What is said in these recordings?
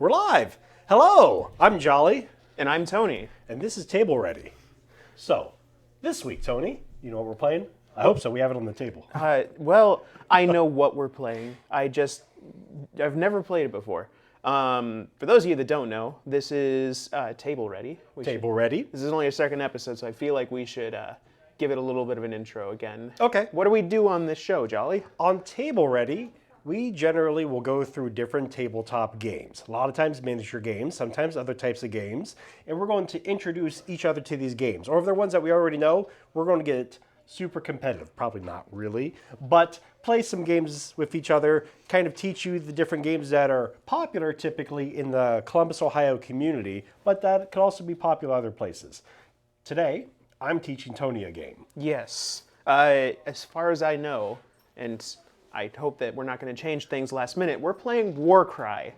We're live. Hello, I'm Jolly. And I'm Tony. And this is Table Ready. So, this week, Tony, you know what we're playing? I hope so. We have it on the table. Well, I know what we're playing. I've never played it before. For those of you that don't know, this is Table Ready. Table Ready. This is only a second episode, so I feel like we should give it a little bit of an intro again. Okay. What do we do on this show, Jolly? On Table Ready, we generally will go through different tabletop games. A lot of times miniature games, sometimes other types of games, and we're going to introduce each other to these games. Or if they're ones that we already know, we're going to get super competitive. Probably not really, but play some games with each other, kind of teach you the different games that are popular typically in the Columbus, Ohio community, but that could also be popular other places. Today, I'm teaching Tony a game. Yes. As far as I know, and I hope that we're not going to change things last minute, we're playing Warcry.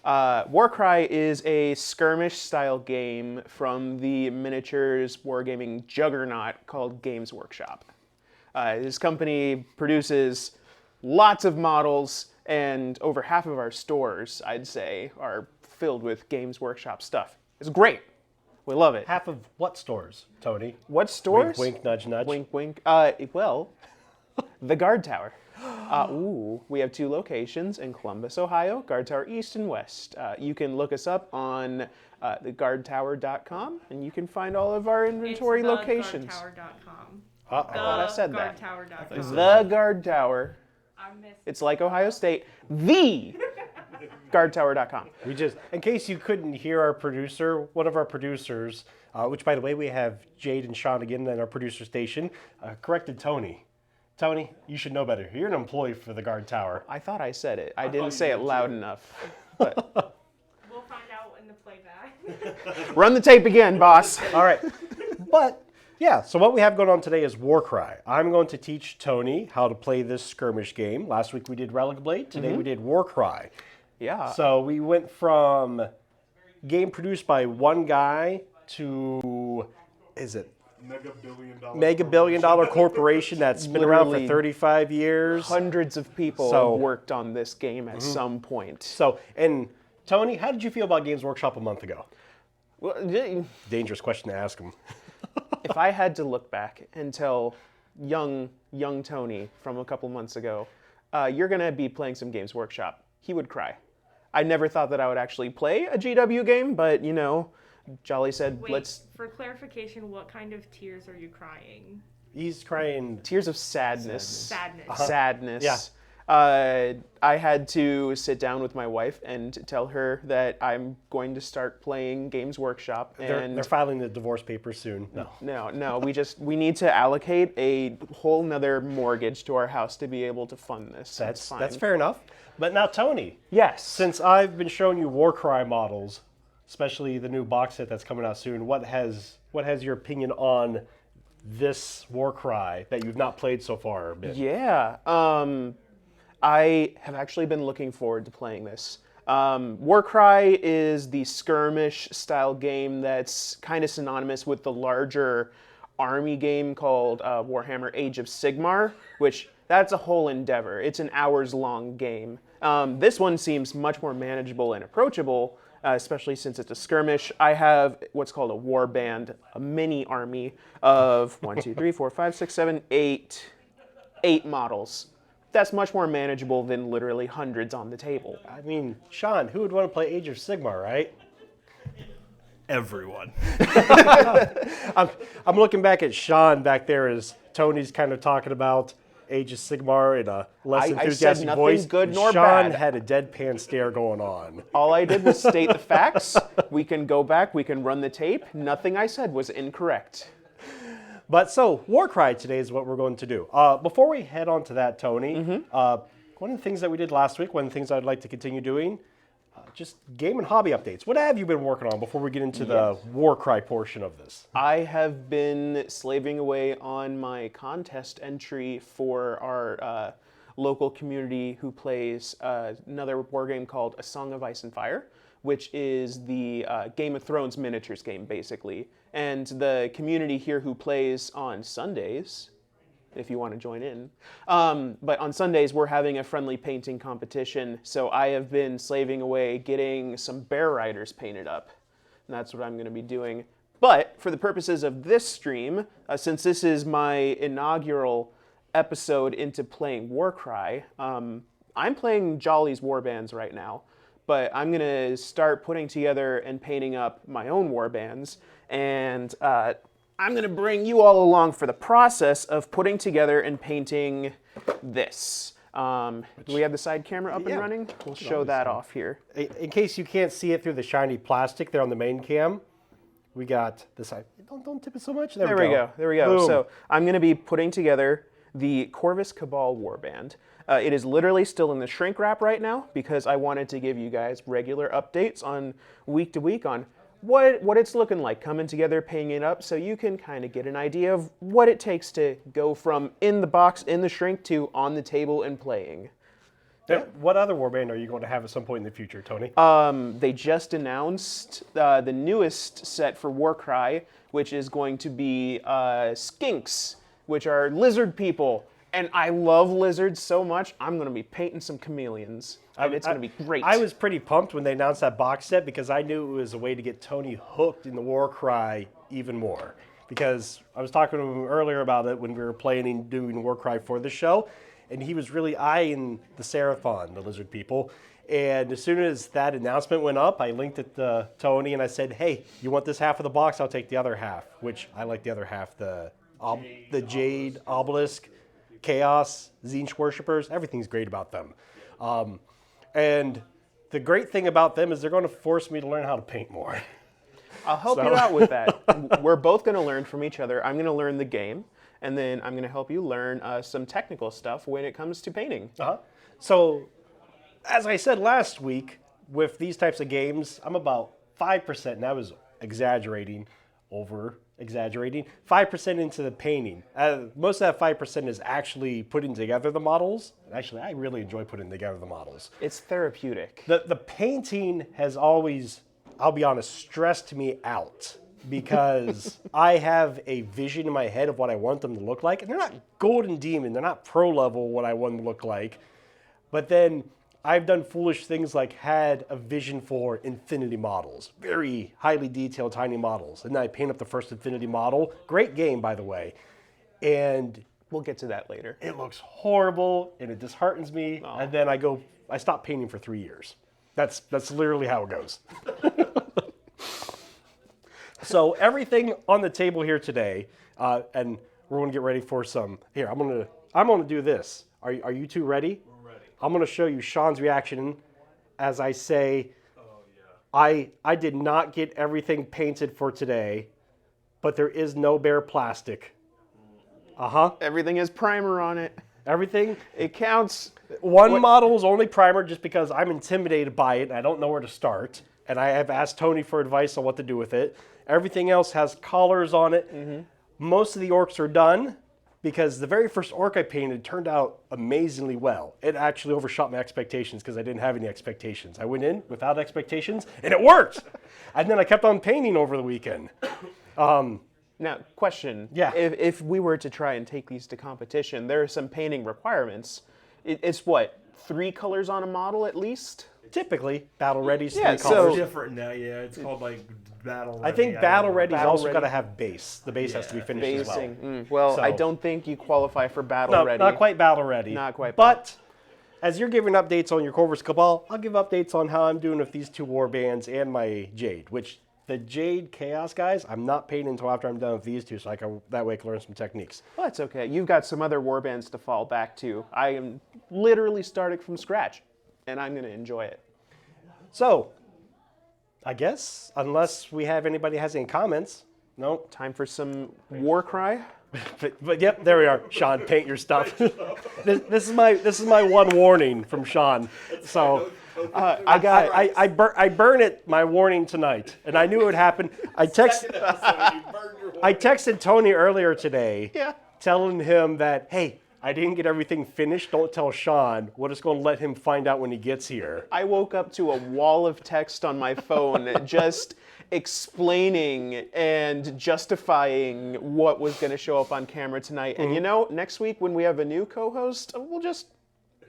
Warcry is a skirmish-style game from the miniatures wargaming juggernaut called Games Workshop. This company produces lots of models, and over half of our stores, I'd say, are filled with Games Workshop stuff. It's great. We love it. Half of what stores, Tony? What stores? Wink, wink, nudge, nudge. Wink, wink. Well, the Guardtower. We have two locations in Columbus, Ohio, Guardtower East and West. You can look us up on the Guardtower.com, and you can find all of our inventory locations. Guardtower.com. I thought I said that. Guardtower.com. The Guard Tower. It's like Ohio State. The Guardtower.com. We just, in case you couldn't hear our producer, one of our producers, which by the way, we have Jade and Sean again in our producer station, corrected Tony. Tony, you should know better. You're an employee for the Guard Tower. I thought I said it. I didn't say it loud enough. But We'll find out in the playback. run the tape again, boss. All right. But, yeah, so what we have going on today is Warcry. I'm going to teach Tony how to play this skirmish game. Last week we did Relic Blade. Today we did Warcry. Yeah. So we went from game produced by one guy to, Mega billion dollar corporation that's been around for Literally 35 years. Hundreds of people have worked on this game at some point. So, and Tony, how did you feel about Games Workshop a month ago? Well, Dangerous question to ask him. if I had to look back and tell young Tony from a couple months ago, you're going to be playing some Games Workshop, he would cry. I never thought that I would actually play a GW game, but, you know, Jolly said, Wait, for clarification, what kind of tears are you crying? He's crying. Tears of sadness. Sadness. Sadness. Yeah. I had to sit down with my wife and tell her that I'm going to start playing Games Workshop. And They're filing the divorce papers soon. No. We need to allocate a whole nother mortgage to our house to be able to fund this. That's fine. that's fair enough. But now, Tony, Yes. since I've been showing you Warcry models, especially the new box set that's coming out soon, what has your opinion on this Warcry that you've not played so far been? Yeah. I have actually been looking forward to playing this. Warcry is the skirmish style game that's kind of synonymous with the larger army game called Warhammer Age of Sigmar, which that's a whole endeavor. It's an hours-long game. This one seems much more manageable and approachable, especially since it's a skirmish. I have what's called a war band, a mini army of 8 models. That's much more manageable than literally hundreds on the table. I mean, Sean, who would want to play Age of Sigmar, right? Everyone. I'm looking back at Sean back there as Tony's kind of talking about Age of Sigmar in a less I said enthusiastic nothing voice. good nor Sean bad. had a deadpan stare going on. All I did was state the facts. We can go back, we can run the tape. Nothing I said was incorrect. But so, Warcry today is what we're going to do. Before we head on to that, Tony, one of the things that we did last week, one of the things I'd like to continue doing, just game and hobby updates. What have you been working on before we get into the Warcry portion of this? I have been slaving away on my contest entry for our local community who plays another war game called A Song of Ice and Fire, which is the Game of Thrones miniatures game, basically. And the community here who plays on Sundays if you want to join in. But on Sundays, we're having a friendly painting competition, so I have been slaving away getting some bear riders painted up. And that's what I'm going to be doing. But for the purposes of this stream, since this is my inaugural episode into playing Warcry, I'm playing Jolli's warbands right now. But I'm going to start putting together and painting up my own warbands. And I'm going to bring you all along for the process of putting together and painting this. Do we have the side camera up and running? We'll show that off here. In case you can't see it through the shiny plastic there on the main cam, we got the side. Don't tip it so much. There we go. There we go. Boom. So I'm going to be putting together the Corvus Cabal warband. It is literally still in the shrink wrap right now because I wanted to give you guys regular updates on week to week on what it's looking like coming together, painting it up, so you can kind of get an idea of what it takes to go from in the box, in the shrink, to on the table and playing. Yeah. What other warband are you going to have at some point in the future, Tony? They just announced the newest set for Warcry, which is going to be skinks, which are lizard people. And I love lizards so much, I'm going to be painting some chameleons. And it's going to be great. I was pretty pumped when they announced that box set because I knew it was a way to get Tony hooked in the Warcry even more. Because I was talking to him earlier about it when we were playing and doing Warcry for the show, and he was really eyeing the Seraphon, the lizard people. And as soon as that announcement went up, I linked it to Tony and I said, hey, you want this half of the box? I'll take the other half, which I like the other half, the Jade Obelisk. Chaos, Tzeentch worshippers, everything's great about them. And the great thing about them is they're going to force me to learn how to paint more. I'll help you out with that. We're both going to learn from each other. I'm going to learn the game, and then I'm going to help you learn some technical stuff when it comes to painting. So, as I said last week, with these types of games, I'm about 5%, and I was exaggerating, 5% into the painting. Most of that 5% is actually putting together the models. Actually, I really enjoy putting together the models. It's therapeutic. The painting has always, I'll be honest, stressed me out because I have a vision in my head of what I want them to look like. And they're not Golden Demon, they're not pro level what I want them to look like. But then I've done foolish things like had a vision for Infinity models, very highly detailed, tiny models. And then I paint up the first Infinity model. Great game, by the way. And we'll get to that later. It looks horrible and it disheartens me. Oh. And then I stop painting for 3 years. That's literally how it goes. So everything on the table here today, and we're going to get ready for some. Here, I'm going to do this. Are you two ready? I'm going to show you Sean's reaction as I say, I did not get everything painted for today, but there is no bare plastic. Everything has primer on it. Everything? It counts. One model is only primer just because I'm intimidated by it and I don't know where to start. And I have asked Tony for advice on what to do with it. Everything else has collars on it. Mm-hmm. Most of the orcs are done. Because the very first orc I painted turned out amazingly well. It actually overshot my expectations because I didn't have any expectations. I went in without expectations, and it worked! And then I kept on painting over the weekend. Now, question. Yeah. If we were to try and take these to competition, there are some painting requirements. It's what, 3 colors on a model at least? Typically, battle ready's 3 so colors. It's different now, yeah. It's called like battle ready. I think battle ready's also ready. got to have base. The base has to be finished as well. Well, I don't think you qualify for battle ready. Not quite battle ready. Not quite. But as you're giving updates on your Corvus Cabal, I'll give updates on how I'm doing with these 2 warbands and my Jade, which the Jade Chaos guys, I'm not painting until after I'm done with these 2, so that way I can learn some techniques. Well, that's okay. You've got some other warbands to fall back to. I am literally starting from scratch, and I'm going to enjoy it. So, I guess, unless we have anybody has any comments, no. Time for some Warcry. but yep, there we are. Sean, paint your stuff. this is my one warning from Sean. So I burn it my warning tonight, and I knew it would happen. I texted Tony earlier today, telling him that, hey, I didn't get everything finished. Don't tell Sean. We're just going to let him find out when he gets here. I woke up to a wall of text on my phone. explaining and justifying what was going to show up on camera tonight. And you know, next week when we have a new co-host,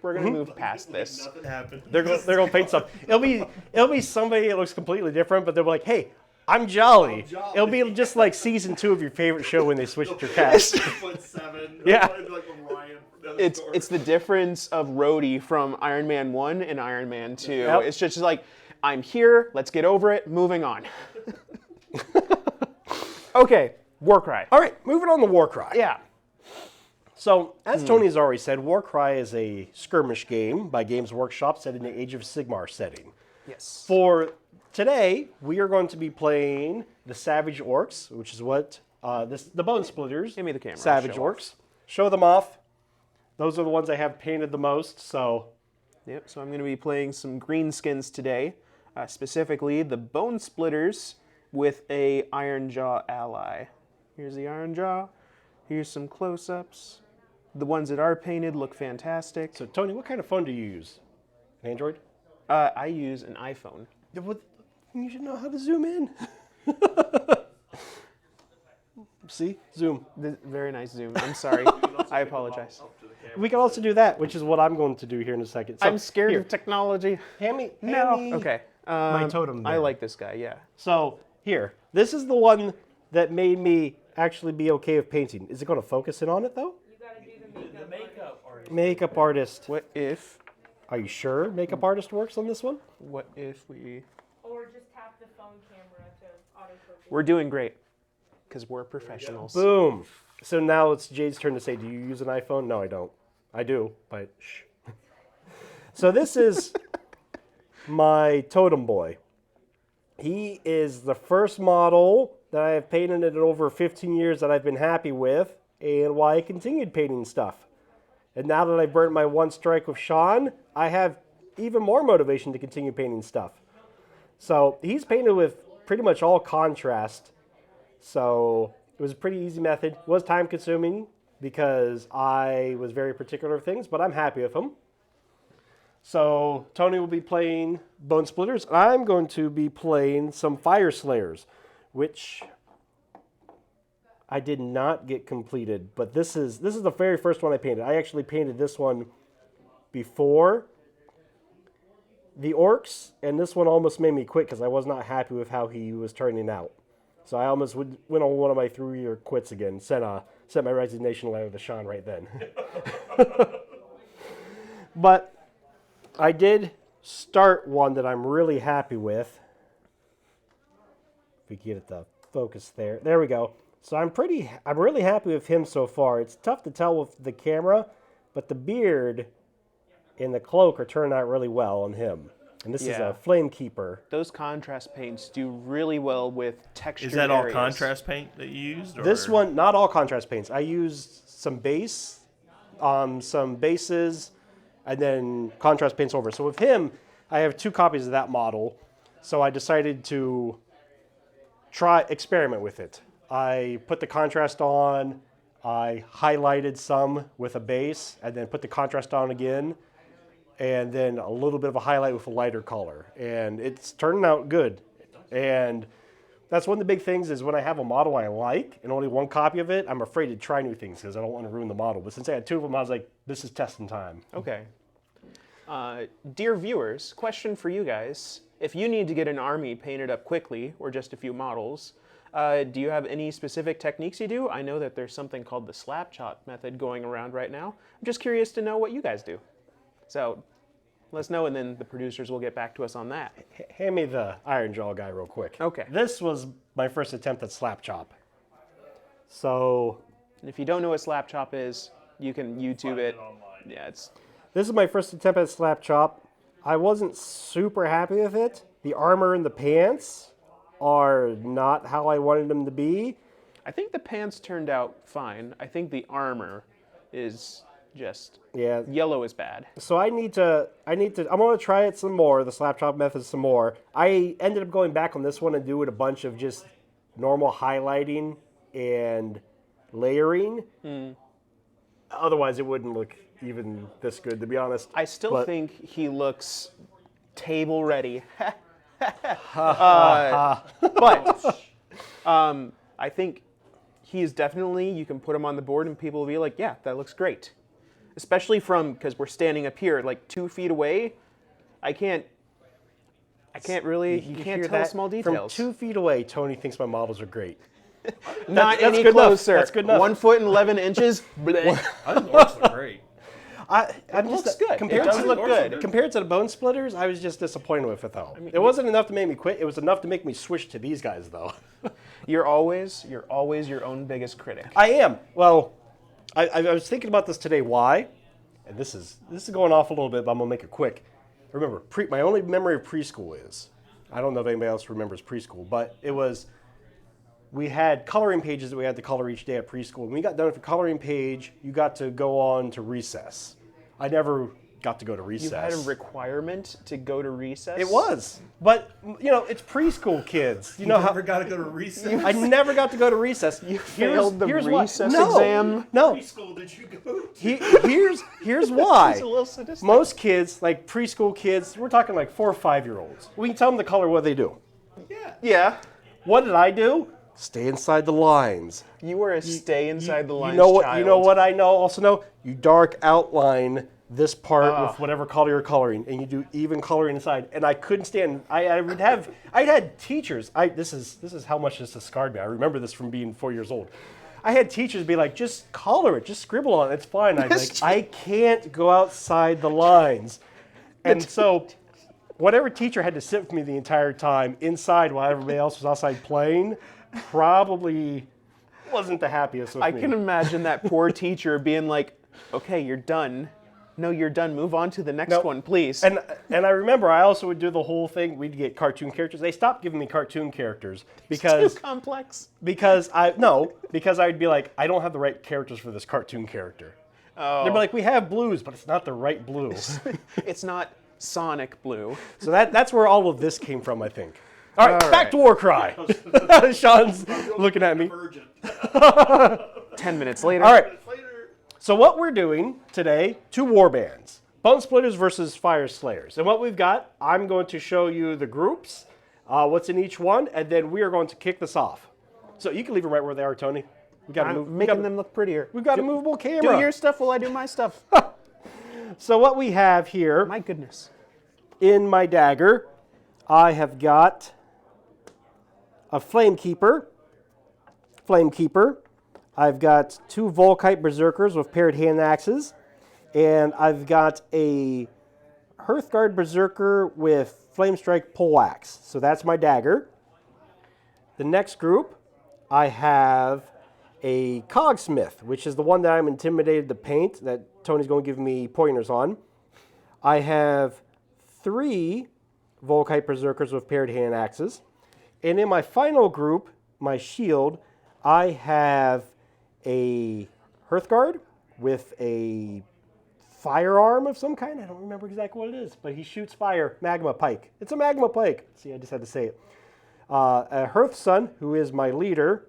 we're going to move past this. Nothing happened. They're gonna paint stuff. It'll be somebody that looks completely different, but they'll be like, "Hey, I'm Jolly." Jolly. It'll be just like season 2 of your favorite show when they switched your cast. 6'7". Yeah. Like Orion from It's the difference of Rhodey from Iron Man 1 and Iron Man 2. Yep. It's just like, I'm here, let's get over it, moving on. Okay, Warcry. All right, moving on to Warcry. Yeah. So, as Tony has already said, Warcry is a skirmish game by Games Workshop set in the Age of Sigmar setting. Yes. For today, we are going to be playing the Savage Orcs, which is what the Bone Splitters. Give me the camera, Savage show Orcs. Show them off. Those are the ones I have painted the most. So, Yep, so I'm going to be playing some greenskins today, specifically the Bone Splitters with a Iron Jaw ally. Here's the Iron Jaw. Here's some close-ups. The ones that are painted look fantastic. so Tony, what kind of phone do you use? An Android? I use an iPhone. Yeah, you should know how to zoom in. See? Zoom. Very nice zoom. I'm sorry. I apologize. We can also do that, which is what I'm going to do here in a second. So, I'm scared here, of technology. hand me Okay. my totem I there. like this guy, yeah. So, here. This is the one that made me actually be okay with painting. Is it going to focus in on it, though? You gotta do the makeup. Makeup artist. What if Are you sure makeup artist works on this one? we... Or just tap the phone camera to autofocus. We're doing great, because we're professionals. Boom. So now it's Jade's turn to say, do you use an iPhone? No, I don't. I do, but shh. So this is my totem boy. He is the first model that I have painted in over 15 years that I've been happy with, and why I continued painting stuff. And now that I've burnt my one strike with Sean, I have even more motivation to continue painting stuff. So he's painted with pretty much all contrast. So it was a pretty easy method. It was time consuming because I was very particular of things, but I'm happy with them. So Tony will be playing Bone Splitters. I'm going to be playing some Fire Slayers, which I did not get completed, but this is the very first one I painted. I actually painted this one before the orcs, and this one almost made me quit because I was not happy with how he was turning out. So I almost went on one of my 3-year quits again. Sent my resignation letter to Sean right then. But I did start one that I'm really happy with. If we can get it to focus there. There we go. So I'm really happy with him so far. It's tough to tell with the camera, but the beard and the cloak are turning out really well on him. And this is Yeah. a Flame Keeper. Those contrast paints do really well with textured Is that all areas. contrast paint that you used? Or? This one, not all contrast paints. I used some base, some bases, and then contrast paints over. So with him, I have 2 copies of that model. So I decided to experiment with it. I put the contrast on, I highlighted some with a base, and then put the contrast on again, and then a little bit of a highlight with a lighter color. And it's turning out good. And that's one of the big things is when I have a model I like and only 1 copy of it, I'm afraid to try new things because I don't want to ruin the model. But since I had 2 of them, I was like, this is testing time. Okay. Dear viewers, question for you guys. If you need to get an army painted up quickly, or just a few models, do you have any specific techniques you do? I know that there's something called the slap chop method going around right now. I'm just curious to know what you guys do. So let us know, and then the producers will get back to us on that. Hand me the Iron Jaw guy real quick. Okay. This was my first attempt at slap chop. So And if you don't know what slap chop is, you can YouTube it. online. Yeah, it's this is my first attempt at slap chop. I wasn't super happy with it. The armor and the pants are not how I wanted them to be. I think the pants turned out fine. I think the armor is just Yeah. yellow is bad. So I'm going to try it some more, the slap chop method some more. I ended up going back on this one and doing a bunch of just normal highlighting and layering. Otherwise, it wouldn't look even this good, to be honest. I still But- think he looks table ready. But I think he is definitely, you can put him on the board and people will be like, yeah, that looks great. Especially because we're standing up here like 2 feet away. I can't really, you can't hear tell that? small details. From 2 feet away, Tony thinks my models are great. Not that's any good enough. closer. That's good enough. 1 foot and 11 inches. Bleh. I think Orcs look great. I'm looks just, good. Compared It does to, look good. Compared to the Bone Splitters, I was just disappointed with it though. It wasn't enough to make me quit. It was enough to make me switch to these guys though. You're always your own biggest critic. I am. Well, I was thinking about this today. Why? And this is going off a little bit, but I'm gonna make it quick. Remember, my only memory of preschool is, I don't know if anybody else remembers preschool, but it was, we had coloring pages that we had to color each day at preschool. When we got done with the coloring page, you got to go on to recess. I never got to go to recess. You had a requirement to go to recess? It was, but it's preschool kids. You know how Never got to go to recess. I never got to go to recess. You failed the recess No, exam? No, Preschool did you go to? here's why. It's a little sadistic. Most kids, like preschool kids, we're talking like 4 or 5-year-olds. We can tell them the color, what they do. Yeah. What did I do? Stay inside the lines. You were a stay inside the lines You know what? child. You know what I know? Also know you dark outline this part with whatever color you're coloring, and you do even coloring inside. And I couldn't stand. I had teachers. This is how much this has scarred me. I remember this from being 4 years old. I had teachers be like, just color it, just scribble on it. It's fine. I'd be like, I can't go outside the lines. And so, whatever teacher had to sit with me the entire time inside while everybody else was outside playing, probably wasn't the happiest with me. I can imagine that poor teacher being like, okay, you're done. No, you're done. Move on to the next one, please. And I remember I also would do the whole thing. We'd get cartoon characters. They stopped giving me cartoon characters because Too complex. because I'd be like, I don't have the right characters for this cartoon character. Oh. They'd be like, we have blues, but it's not the right blue. It's not Sonic Blue. So that's where all of this came from, I think. All right, All back right. to Warcry. Sean's looking at me. Virgin. 10 minutes later. All right. Later. So what we're doing today, 2 war bands, Bone Splitters versus Fire Slayers. And what we've got, I'm going to show you the groups, what's in each one, and then we are going to kick this off. So you can leave them right where they are, Tony. We got to move. I'm making them look prettier. We've got a movable camera. Do your stuff while I do my stuff. So what we have here My goodness. in my dagger, I have got a Flamekeeper. I've got 2 Volkite Berserkers with paired hand axes, and I've got a Hearthguard Berserker with Flame Strike pole axe. So that's my dagger. The next group, I have a Cogsmith, which is the one that I'm intimidated to paint, that Tony's going to give me pointers on. I have 3 Volkite Berserkers with paired hand axes. And in my final group, my shield, I have a Hearthguard with a firearm of some kind. I don't remember exactly what it is, but he shoots fire. Magma Pike. It's a Magma Pike. See, I just had to say it. A Hearthsun, who is my leader,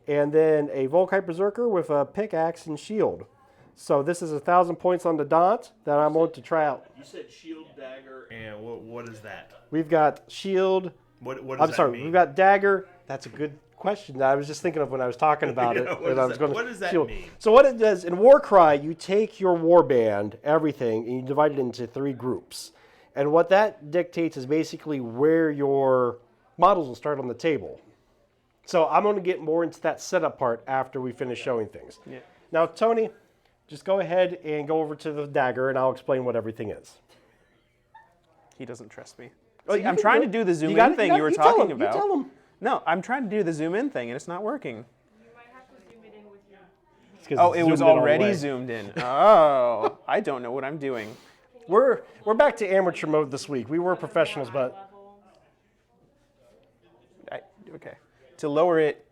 and then a Volkite Berserker with a pickaxe and shield. So this is 1,000 points on the dot that I'm going to try out. You said shield, dagger, and what is that? We've got shield. What does I'm that sorry, mean? we've got dagger. That's a good question that I was just thinking of when I was talking about it. Yeah, what does that mean? So what it does, in Warcry, you take your warband, everything, and you divide it into 3 groups. And what that dictates is basically where your models will start on the table. So I'm going to get more into that setup part after we finish showing things. Yeah. Now, Tony, just go ahead and go over to the dagger, and I'll explain what everything is. He doesn't trust me. Oh, See, you I'm can trying do to it. do the zoom You in thing you were tell talking him, about. You tell him. No, I'm trying to do the zoom in thing, and it's not working. You might have to zoom it in with your. It's 'cause Oh, it's it was zoomed in all the already way. zoomed in. Oh, I don't know what I'm doing. We're back to amateur mode this week. We were professionals, but Level. Okay. To lower it,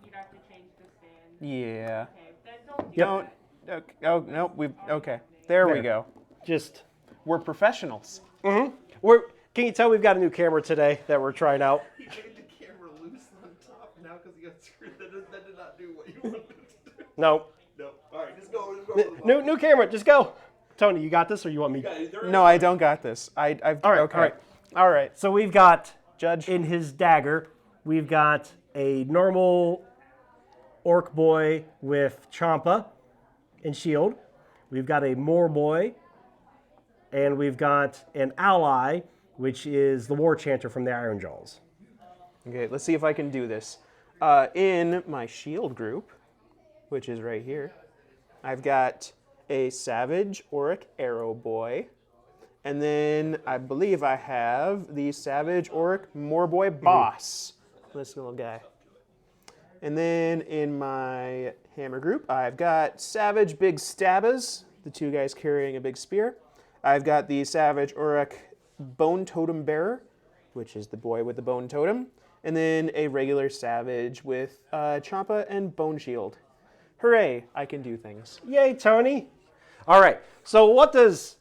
You'd have to change the stand. yeah. Okay, then don't do Don't. that. Okay. Oh no, okay. There we There. go. just We're professionals. can you tell we've got a new camera today that we're trying out? You made the camera loose on top now because you got screwed. That did not do what you wanted it to do. No. No. All right, just go. New camera, just go. Tony, you got this or you want me? No, I don't got this. I've. All right, Okay. all right. All right. So we've got, Judge. in his dagger, we've got a normal orc boy with champa and shield. We've got a Moor boy, and we've got an ally, which is the War Chanter from the Iron Jaws. Okay, let's see if I can do this. In my shield group, which is right here, I've got a Savage Auric Arrow Boy. And then I believe I have the Savage Auric Moor Boy Boss. This little guy. And then in my hammer group, I've got Savage Big Stabbers, the two guys carrying a big spear. I've got the Savage Auric Bone Totem Bearer, which is the boy with the bone totem. And then a regular Savage with Champa and Bone Shield. Hooray, I can do things. Yay, Tony. All right, so what does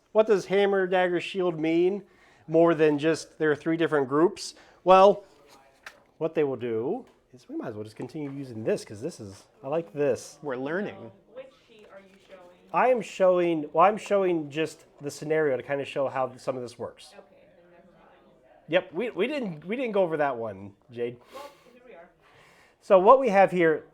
hammer, dagger, shield mean more than just there are 3 different groups? Well, what they will do is we might as well just continue using this because I like this. We're learning. Which sheet are you showing? I'm showing just the scenario to kind of show how some of this works. Okay, then never mind. Yep, we didn't go over that one, Jade. Well, here we are. So what we have here,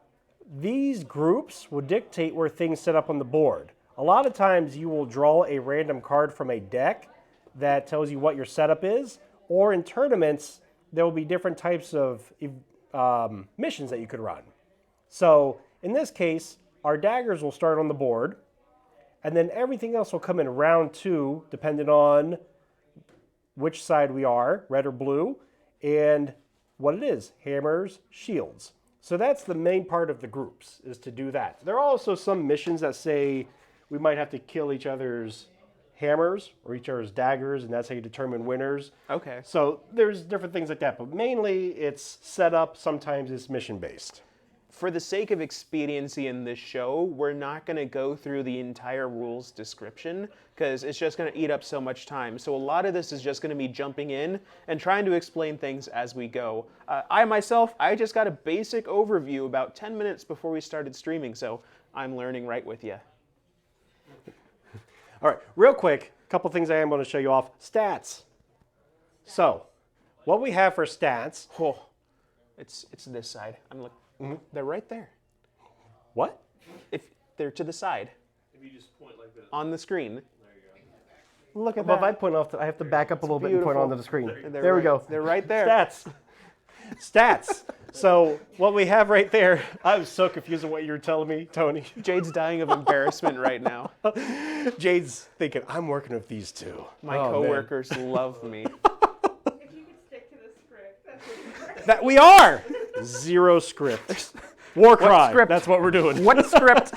these groups will dictate where things set up on the board. A lot of times you will draw a random card from a deck that tells you what your setup is, or in tournaments, there will be different types of missions that you could run. So in this case, our daggers will start on the board, and then everything else will come in round 2, depending on which side we are, red or blue, and what it is, hammers, shields. So that's the main part of the groups, is to do that. There are also some missions that say we might have to kill each other's hammers or each other's daggers, and that's how you determine winners. Okay. So there's different things like that, but mainly it's set up, sometimes it's mission-based. For the sake of expediency in this show, we're not going to go through the entire rules description because it's just going to eat up so much time. So a lot of this is just going to be jumping in and trying to explain things as we go. I just got a basic overview about 10 minutes before we started streaming, so I'm learning right with you. All right, real quick, a couple things I am going to show you off. Stats. So, what we have for stats. Oh, it's this side. I'm looking. They're right there. What? If they're to the side. If you just point like this. On the screen. There you go. Look at But if that. I point off, I have to back up a little bit and point beautiful. onto the screen. They're There we right- go. They're right there. Stats. Stats. So what we have right there, I was so confused with what you were telling me, Tony. Jade's dying of embarrassment right now. Jade's thinking, I'm working with these two. My Oh, man. coworkers love me. If you could stick to the script, that's what you That we are. Zero script. Warcry. script? That's what we're doing. What script?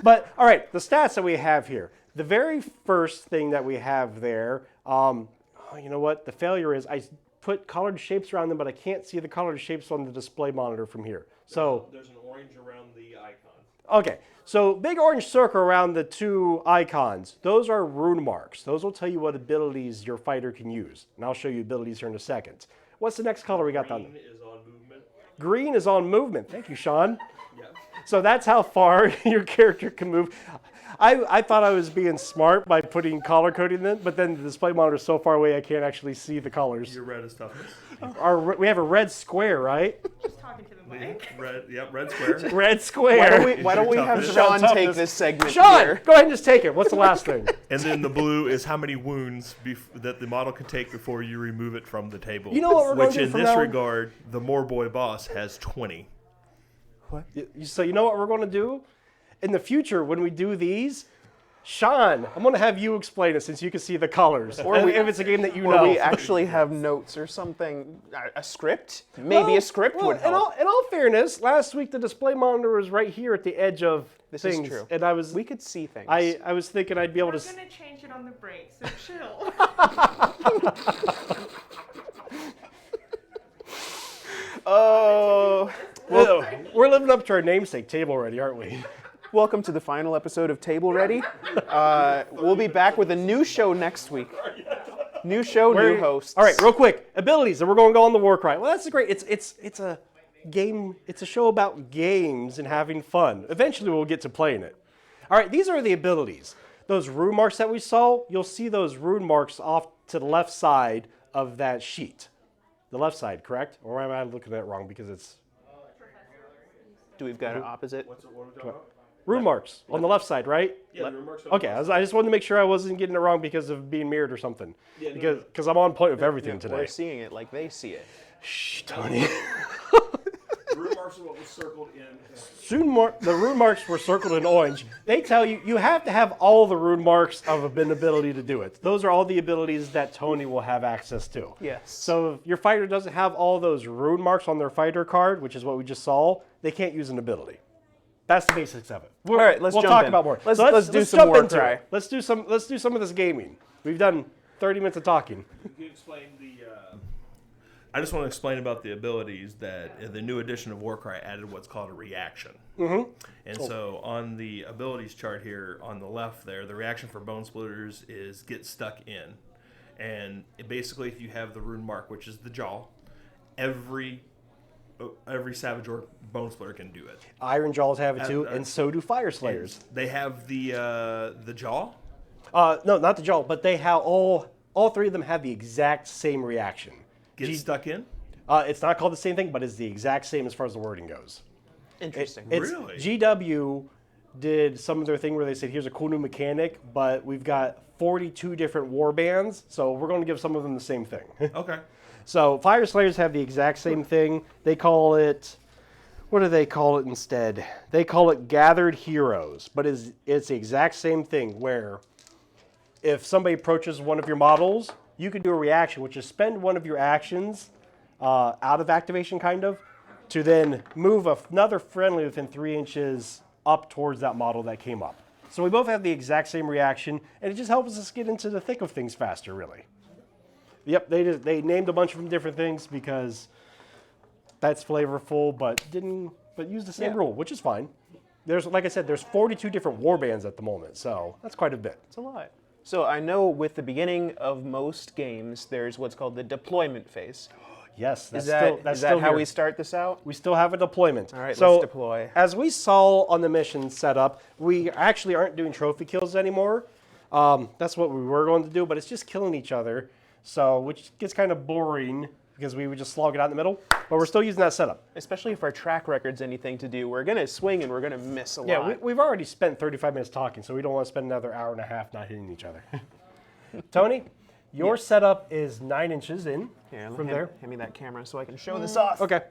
But all right, the stats that we have here. The very first thing that we have there, you know what? The failure is I put colored shapes around them, but I can't see the colored shapes on the display monitor from here. So, There's an orange around the icon. okay. So big orange circle around the 2 icons. Those are rune marks. Those will tell you what abilities your fighter can use. And I'll show you abilities here in a second. What's the next color we got down there? Green is on movement. Green is on movement. Thank you, Sean. Yeah. So that's how far your character can move. I thought I was being smart by putting color coding in, but then the display monitor is so far away I can't actually see the colors. Your red is toughness. We have a red square, right? just talking to the mic. Red, yep, red square. Red square. Why don't we have It's Sean toughness. take this segment Sean, here? go ahead and just take it. What's the last thing? And then the blue is how many wounds that the model can take before you remove it from the table. You know what we're gonna Which do in from this now on? regard, the Moor Boy boss has 20. So you know what we're going to do? In the future, when we do these, Sean, I'm going to have you explain it since you can see the colors. Or if it's a game that you Or know. we actually have notes or something, a script? Maybe a script would help. In all fairness, last week the display monitor was right here at the edge of This things. is true. And I was We could see things. I was thinking I'd be able We're to. gonna change it on the break, so chill. Oh, We're living up to our namesake table already, aren't we? welcome to the final episode of Table Ready. We'll be back with a new show next week. New show, new hosts. All right, real quick, abilities, and we're going to go on the Warcry. Well, that's great. It's a game. It's a show about games and having fun. Eventually, we'll get to playing it. All right, these are the abilities. Those rune marks that we saw, you'll see those rune marks off to the left side of that sheet. The left side, correct? Or am I looking at it wrong because it's Do we've got an opposite? What are we talking about? rune marks on the left side, right? Yeah, the remarks. Okay, I just wanted to make sure I wasn't getting it wrong because of being mirrored or something. Yeah, no, Because I'm on point with everything today. We're seeing it like they see it. Shh, Tony. The rune marks are what was circled in. The rune marks were circled in orange. They tell you you have to have all the rune marks of an ability to do it. Those are all the abilities that Tony will have access to. Yes. So if your fighter doesn't have all those rune marks on their fighter card, which is what we just saw, they can't use an ability. That's the basics of it. All right, let's we'll jump talk in. about more. Let's do some jump more into Warcry. it. Let's do some of this gaming. We've done 30 minutes of talking. Can you explain the? I just want to explain about the abilities that the new edition of Warcry added what's called a reaction. Mm-hmm. And so on the abilities chart here on the left there, the reaction for Bone Splitters is get stuck in. And basically if you have the rune mark, which is the jaw, every Savage Orc Bone Splitter can do it. Iron Jaws have it too, and so do Fire Slayers. They have the jaw. No, not the jaw, but they have all three of them have the exact same reaction. Get stuck in? It's not called the same thing, but it's the exact same as far as the wording goes. Interesting. Really? GW did some of their thing where they said, here's a cool new mechanic, but we've got 42 different war bands, so we're going to give some of them the same thing. Okay. So Fire Slayers have the exact same thing. They call it, what do they call it instead? They call it Gathered Heroes, but it's the exact same thing where if somebody approaches one of your models, you can do a reaction, which is spend one of your actions out of activation, kind of, to then move another friendly within 3 inches up towards that model that came up. So we both have the exact same reaction, and it just helps us get into the thick of things faster, really. Yep, they named a bunch of them different things because that's flavorful, but use the same rule, which is fine. Like I said, there's 42 different war bands at the moment, so that's quite a bit. It's a lot. So I know with the beginning of most games, there's what's called the deployment phase. Yes, Is that how here. we start this out? We still have a deployment. All right, so let's deploy. As we saw on the mission setup, we actually aren't doing trophy kills anymore. That's what we were going to do, but it's just killing each other, so which gets kind of boring because we would just slog it out in the middle. But we're still using that setup. Especially if our track record's anything to do. We're going to swing and we're going to miss a lot. Yeah, we've already spent 35 minutes talking, so we don't want to spend another hour and a half not hitting each other. Tony, your setup is 9 inches in from there. Hand me that camera so I can show this off. Okay.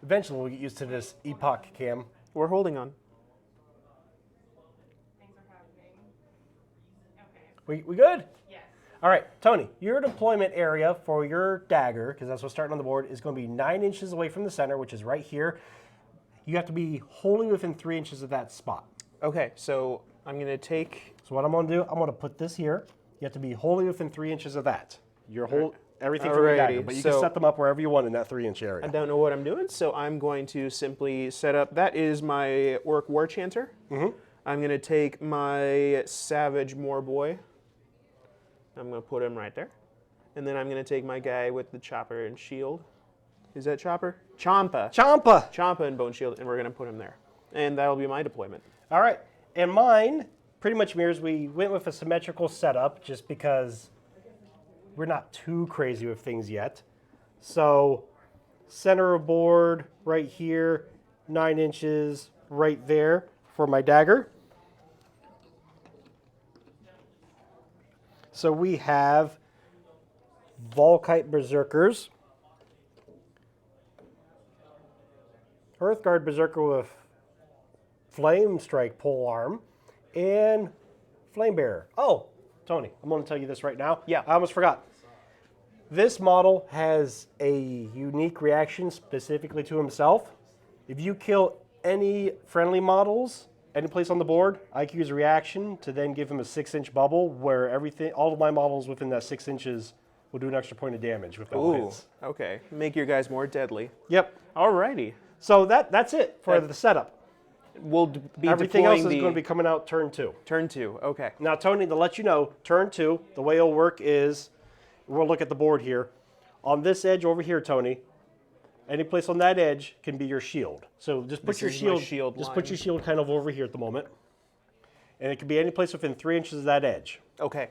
Eventually we'll get used to this epoch cam. We're holding on. Things are happening. Okay. We good? Yes. All right, Tony, your deployment area for your dagger, because that's what's starting on the board, is going to be 9 inches away from the center, which is right here. You have to be wholly within 3 inches of that spot. Okay, so I'm going to take... So what I'm going to do, I'm going to put this here. You have to be wholly within 3 inches of that. Your whole everything for your dagger, but you can set them up wherever you want in that 3 inch area. I don't know what I'm doing, so I'm going to simply set up... That is my Orc War Chanter. Mm-hmm. I'm going to take my Savage Moorboy. I'm going to put him right there. And then I'm going to take my guy with the chopper and shield. Is that chopper? Champa. Champa! Champa and bone shield, and we're going to put him there. And that'll be my deployment. All right, and mine pretty much mirrors. We went with a symmetrical setup just because we're not too crazy with things yet. So center of board right here, 9 inches right there for my dagger. So we have Volkite Berserkers, Earthguard Berserker with Flame Strike polearm, and Flame Bearer. Oh, Tony, I'm going to tell you this right now. Yeah. I almost forgot. This model has a unique reaction specifically to himself. If you kill any friendly models, any place on the board, I can use a reaction to then give him a 6 inch bubble where all of my models within that 6 inches will do an extra point of damage with that lance. Okay. Make your guys more deadly. Yep. Alrighty. So that's it for the setup. We'll be Everything else is deploying going to be coming out turn 2. Turn 2, okay. Now, Tony, to let you know, turn 2, the way it'll work is, we'll look at the board here. On this edge over here, Tony, any place on that edge can be your shield. So just put This your is my shield, shield just line. put your shield kind of over here at the moment. And it can be any place within 3 inches of that edge. Okay.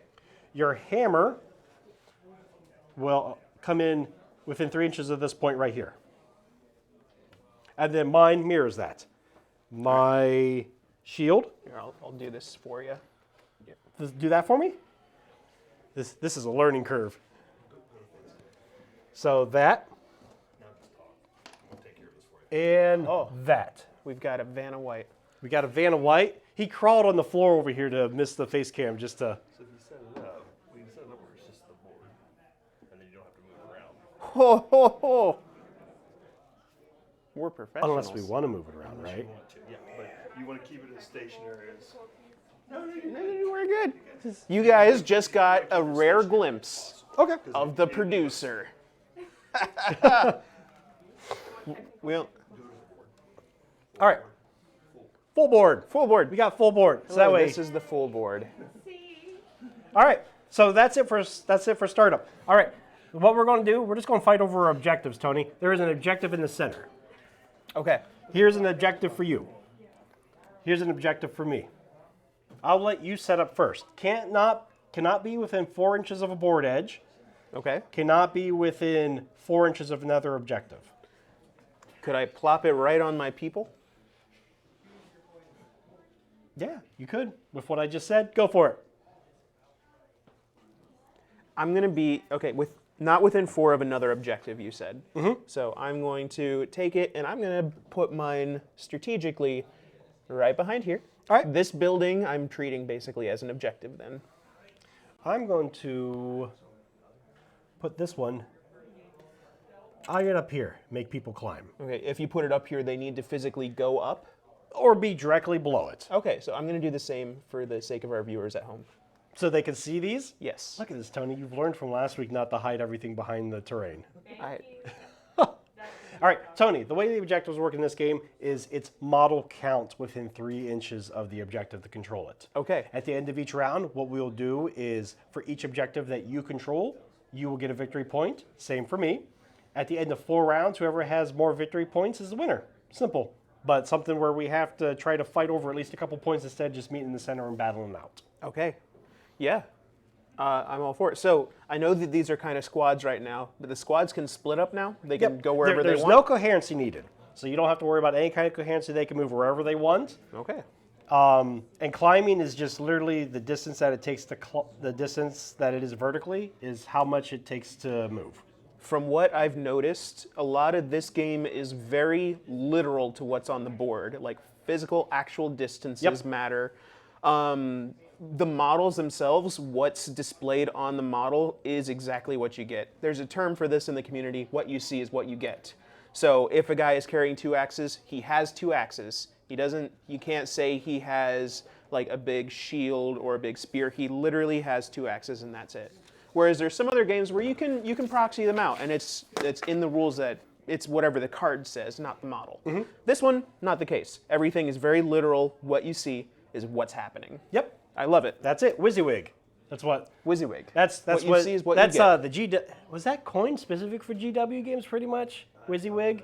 Your hammer will come in within 3 inches of this point right here. And then mine mirrors that. My shield, Here, I'll do this for you. do that for me. This is a learning curve. So that, and that. We've got a Vanna White. We got a Vanna White. He crawled on the floor over here to miss the face cam just to. So if you set it up, we can set it up where it's just the board, and then you don't have to move it around. Ho, ho, ho. We're professionals. Unless we want to move it around, right? You want to, yeah, but you want to keep it as stationary as. No, we're good. You guys just got a rare glimpse Okay. of the producer. Well, All right. Full board. full board. We got full board. So that way. This is the full board. All right. So that's it for startup. All right. What we're going to do? We're just going to fight over objectives, Tony. There is an objective in the center. Okay. Here's an objective for you. Here's an objective for me. I'll let you set up first. Cannot be within 4 inches of a board edge. Okay. Cannot be within 4 inches of another objective. Could I plop it right on my people? Yeah, you could. With what I just said, go for it. I'm going to be, not within 4 of another objective, you said. Mm-hmm. So I'm going to take it, and I'm going to put mine strategically right behind here. All right. This building I'm treating basically as an objective then. I'm going to put this one. I'll get up here, make people climb. Okay, if you put it up here, they need to physically go up. Or be directly below it. Okay, so I'm going to do the same for the sake of our viewers at home. So they can see these? Yes. Look at this, Tony. You've learned from last week not to hide everything behind the terrain. All right, Tony, the way the objectives work in this game is it's model count within 3 inches of the objective to control it. Okay. At the end of each round, what we'll do is for each objective that you control, you will get a victory point. Same for me. At the end of 4 rounds, whoever has more victory points is the winner. Simple. But something where we have to try to fight over at least a couple points instead of just meeting in the center and battling out. Okay. Yeah. I'm all for it. So I know that these are kind of squads right now, but the squads can split up now. They can go wherever they want. There's no coherency needed. So you don't have to worry about any kind of coherency. They can move wherever they want. Okay. And climbing is just literally the distance that it takes to the distance that it is vertically is how much it takes to move. From what I've noticed, a lot of this game is very literal to what's on the board. Like physical, actual distances matter. The models themselves, what's displayed on the model is exactly what you get. There's a term for this in the community. What you see is what you get. So if a guy is carrying 2 axes, he has 2 axes. You can't say he has like a big shield or a big spear. He literally has 2 axes and that's it. Whereas there's some other games where you can proxy them out and it's in the rules that it's whatever the card says, not the model. Mm-hmm. This one, not the case. Everything is very literal. What you see is what's happening. Yep. I love it. That's it. WYSIWYG. That's what. WYSIWYG. That's what you see is what that's you get. The GW. Was that coin specific for GW games? Pretty much. WYSIWYG.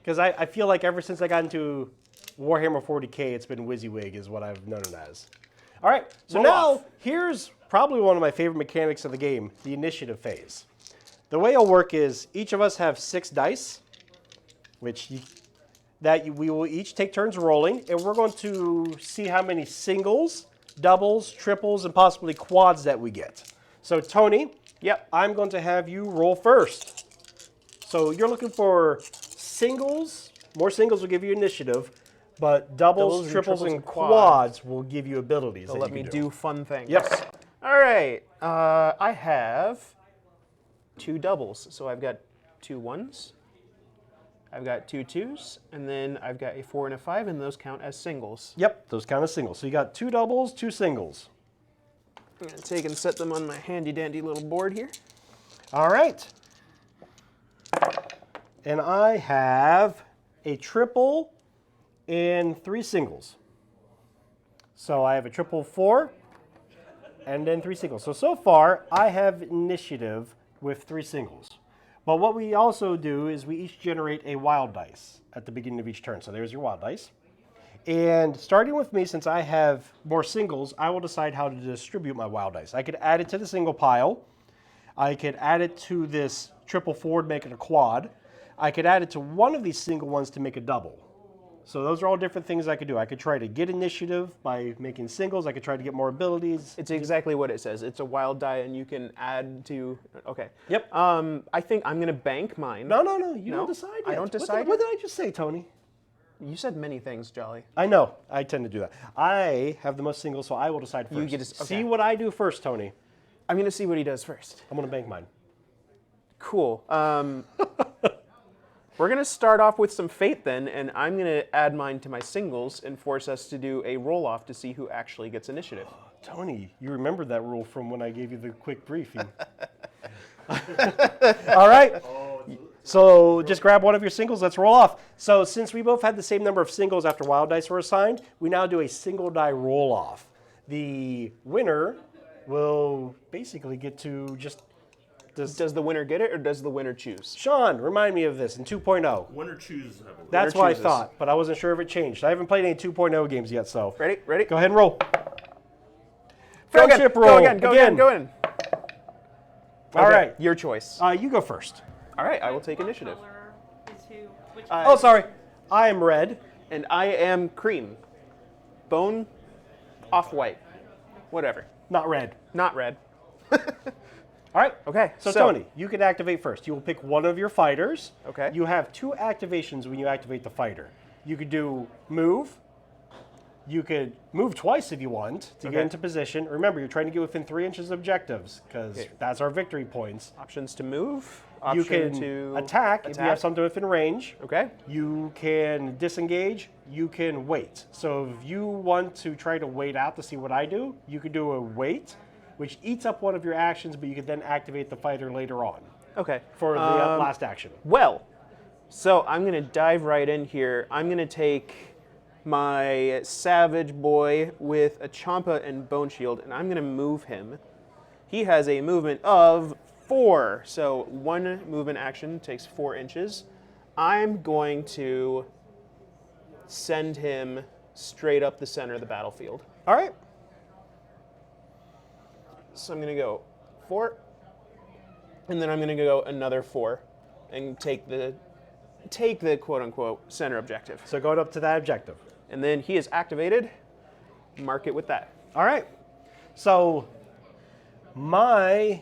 Because I feel like ever since I got into Warhammer 40K, it's been WYSIWYG is what I've known it as. All right. So now here's probably one of my favorite mechanics of the game: the initiative phase. The way it'll work is each of us have 6 dice, which we will each take turns rolling, and we're going to see how many singles, doubles, triples, and possibly quads that we get. So Tony, I'm going to have you roll first. So you're looking for singles. More singles will give you initiative, but doubles, triples, and quads will give you abilities. They'll let me do fun things. Yep. All right. I have 2 doubles. So I've got 2 1s. I've got 2 2s, and then I've got a 4 and a 5, and those count as singles. Yep, those count as singles. So you got 2 doubles, 2 singles. I'm going to take and set them on my handy-dandy little board here. All right. And I have a triple and 3 singles. So I have a triple 4 and then 3 singles. So far, I have initiative with 3 singles. But what we also do is we each generate a wild dice at the beginning of each turn. So there's your wild dice. And starting with me, since I have more singles, I will decide how to distribute my wild dice. I could add it to the single pile. I could add it to this triple forward, make it a quad. I could add it to one of these single ones to make a double. So those are all different things I could do. I could try to get initiative by making singles. I could try to get more abilities. It's exactly what it says. It's a wild die, and you can add to. Okay. Yep. I think I'm gonna bank mine. No. You No? don't decide yet. I don't decide What yet? did I just say, Tony? You said many things, Jolly. I know. I tend to do that. I have the most singles, so I will decide first. You get to- okay. See what I do first, Tony. I'm gonna see what he does first. I'm going to bank mine. Cool. We're gonna start off with some fate then, and I'm gonna add mine to my singles and force us to do a roll off to see who actually gets initiative. Tony, you remembered that rule from when I gave you the quick briefing. All right. So just grab one of your singles. Let's roll off. So since we both had the same number of singles after wild dice were assigned, we now do a single die roll off. The winner will basically get to just... Does the winner get it, or does the winner choose? Sean, remind me of this in 2.0. Winner chooses, I believe. That's Winner what I chooses. thought, but I wasn't sure if it changed. I haven't played any 2.0 games yet, so... Ready? Ready? Go ahead and roll. Go Friendship again. roll. Go again. Go again. Go in. All right. Your choice. You go first. All right. I will take initiative. Color is who? Which Oh, sorry. I am red. And I am cream. Bone. Off-white. Whatever. Not red. Not red. All right. Okay, So, so- Tony, you can activate first. You will pick one of your fighters. Okay. You have 2 activations when you activate the fighter. You could do move. You could move twice if you want to get Okay. into position. Remember, you're trying to get within 3 inches of objectives because Okay. that's our victory points. Options to move. You Option can to attack if you have something within range. Okay. You can disengage. You can wait. So if you want to try to wait out to see what I do, you could do a wait, which eats up one of your actions, but you could then activate the fighter later on Okay. for the last action. Well, so I'm going to dive right in here. I'm going to take my Savage Boy with a Champa and Bone Shield, and I'm going to move him. He has a movement of 4, so 1 movement action takes 4 inches. I'm going to send him straight up the center of the battlefield. All right. So I'm going to go 4, and then I'm going to go another 4 and take the quote-unquote center objective. So going up to that objective. And then he is activated. Mark it with that. All right. So my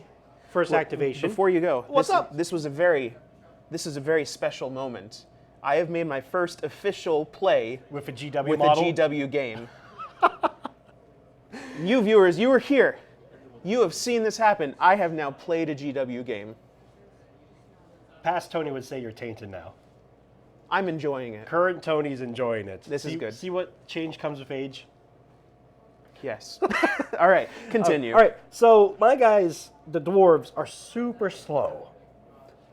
first activation. Before you go, What's up? This is a very special moment. I have made my first official play with a GW with model. a GW game. You viewers, you were here. You have seen this happen. I have now played a GW game. Past Tony would say you're tainted now. I'm enjoying it. Current Tony's enjoying it. This is good. See what change comes with age? Yes. All right, continue. All right, so my guys, the dwarves, are super slow.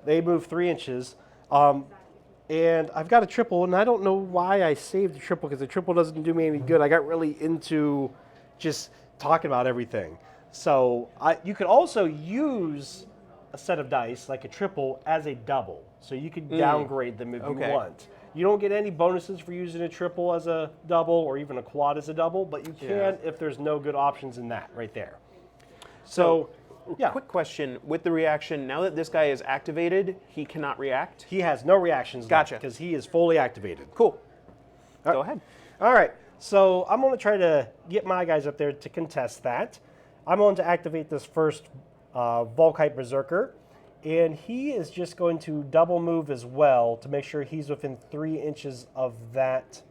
They move 3 inches. And I've got a triple, and I don't know why I saved the triple, because the triple doesn't do me any good. I got really into just talking about everything. So you could also use a set of dice, like a triple, as a double. So you could downgrade them if you want. You don't get any bonuses for using a triple as a double or even a quad as a double, but you can if there's no good options in that right there. So yeah. Quick question. With the reaction, now that this guy is activated, he cannot react? He has no reactions Gotcha. because he is fully activated. Cool. Go ahead. All right, so I'm going to try to get my guys up there to contest that. I'm going to activate this first Volkite Berserker, and he is just going to double move as well to make sure he's within 3 inches of that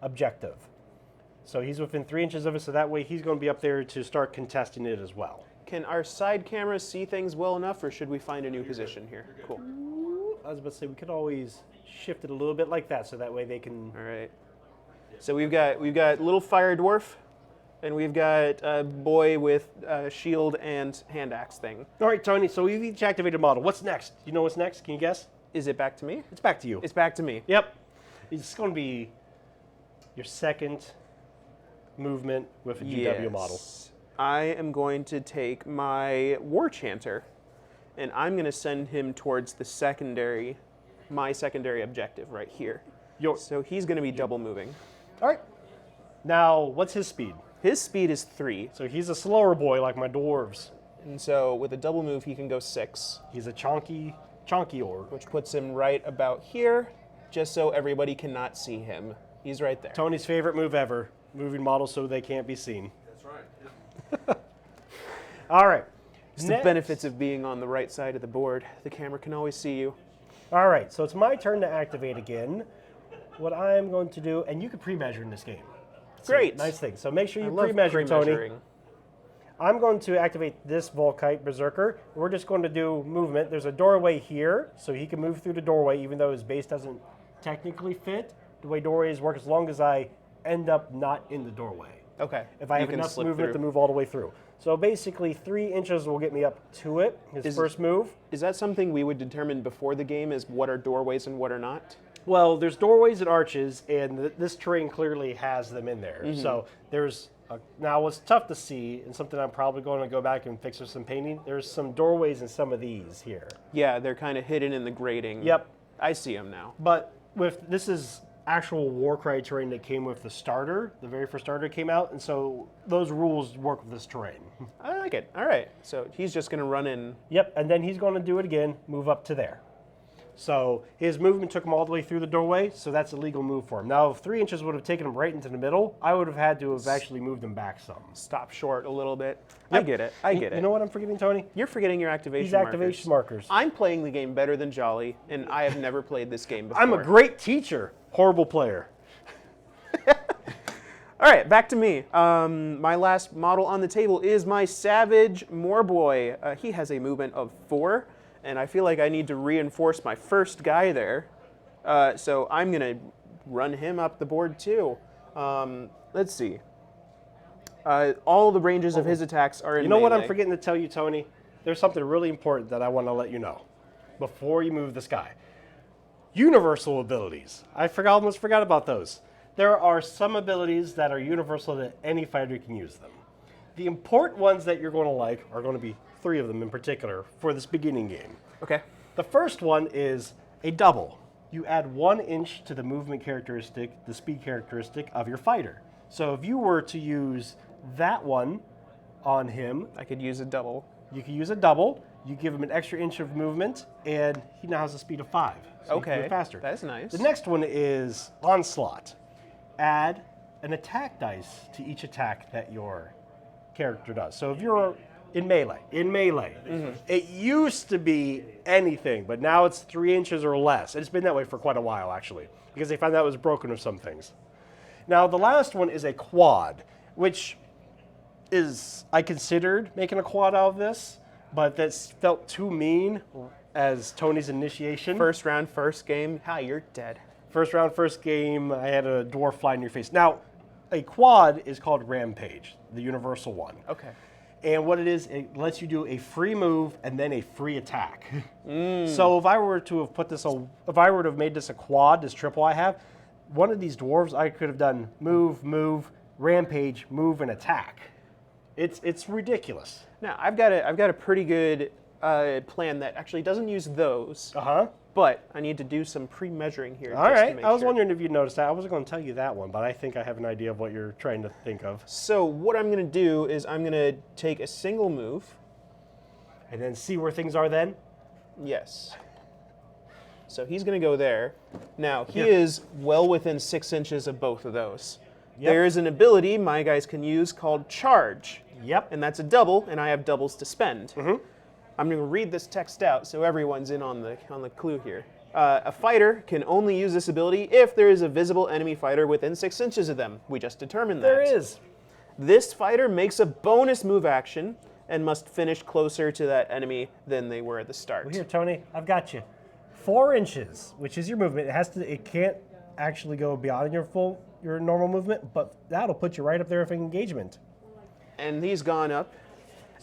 objective. So he's within 3 inches of it, so that way he's going to be up there to start contesting it as well. Can our side cameras see things well enough, or should we find a new position here? Cool. I was about to say we could always shift it a little bit like that, so that way they can. All right. So we've got little fire dwarf, and we've got a boy with a shield and hand axe thing. All right, Tony. So we've each activated a model. What's next? You know what's next? Can you guess? Is it back to me? It's back to you. It's back to me. Yep. It's going to be your second movement with a GW model. I am going to take my War Chanter, and I'm going to send him towards my secondary objective right here. So he's going to be double moving. All right. Now, what's his speed? His speed is 3. So he's a slower boy like my dwarves. And so with a double move, he can go 6, He's a chonky orc. which puts him right about here, just so everybody cannot see him. He's right there. Tony's favorite move ever, moving models so they can't be seen. That's right. All right. It's the benefits of being on the right side of the board. The camera can always see you. All right, so it's my turn to activate again. What I'm going to do, and you can pre-measure in this game. It's a Great. nice thing. So make sure you I love pre-measure, Tony. pre-measuring. I'm going to activate this Volkite Berserker. We're just going to do movement. There's a doorway here, so he can move through the doorway, even though his base doesn't technically fit. The way doorways work, as long as I end up not in the doorway. Okay. If I You have can enough slip movement through. to move all the way through. So basically, 3 inches will get me up to it, his first move. Is that something we would determine before the game, is what are doorways and what are not? Well, there's doorways and arches, and this terrain clearly has them in there. So there's now what's tough to see, and something I'm probably going to go back and fix with some painting. There's some doorways in some of these here. Yeah, they're kind of hidden in the grading. Yep. I see them now. But this is actual Warcry terrain that came with the starter. The very first starter came out, and so those rules work with this terrain. I like it. All right. So he's just going to run in. Yep, and then he's going to do it again, move up to there. So his movement took him all the way through the doorway, so that's a legal move for him. Now, if 3 inches would have taken him right into the middle, I would have had to have actually moved him back some. Stop short a little bit. I get it. I get it. You know what I'm forgetting, Tony? You're forgetting your activation These markers. activation markers. I'm playing the game better than Jolly, and I have never played this game before. I'm a great teacher, horrible player. All right, back to me. My last model on the table is my Savage Moorboy. He has a movement of 4, and I feel like I need to reinforce my first guy there. So I'm going to run him up the board too. Let's see. All the ranges of his attacks are in You know what I'm melee. forgetting to tell you, Tony? There's something really important that I want to let you know before you move this guy. Universal abilities. I almost forgot about those. There are some abilities that are universal that any fighter can use them. The important ones that you're going to like are going to be 3 of them in particular for this beginning game. Okay. The first one is a double. You add 1 inch to the movement characteristic, the speed characteristic of your fighter. So if you were to use that one on him, I could use a double. you can use a double. You give him an extra inch of movement, and he now has a speed of 5. So he can Okay. move faster. That's nice. The next one is Onslaught. Add an attack dice to each attack that your character does. So if you're in melee, it used to be anything, but now it's 3 inches or less. And it's been that way for quite a while, actually, because they found that was broken with some things. Now, the last one is a quad, which is, I considered making a quad out of this, but that's felt too mean as Tony's initiation. First round, first game. Hi, you're dead. First round, first game, I had a dwarf fly in your face. Now, a quad is called Rampage, the universal one. Okay. And what it is, it lets you do a free move and then a free attack. So if I were to have if I were to have made this a quad, this triple I have, one of these dwarves, I could have done move, rampage, move, and attack. It's ridiculous. Now I've got a pretty good plan that actually doesn't use those. But I need to do some pre-measuring here. All just to right. make I was sure. wondering if you noticed that. I wasn't going to tell you that one, but I think I have an idea of what you're trying to think of. So what I'm going to do is I'm going to take a single move. And then see where things are then? Yes. So he's going to go there. Now, he is well within 6 inches of both of those. Yep. There is an ability my guys can use called Charge. Yep. And that's a double, and I have doubles to spend. I'm going to read this text out so everyone's in on the clue here. A fighter can only use this ability if there is a visible enemy fighter within 6 inches of them. We just determined that. There is. This fighter makes a bonus move action and must finish closer to that enemy than they were at the start. Well, here, Tony, I've got you. 4 inches, which is your movement. It can't actually go beyond your normal movement, but that'll put you right up there with engagement. And he's gone up.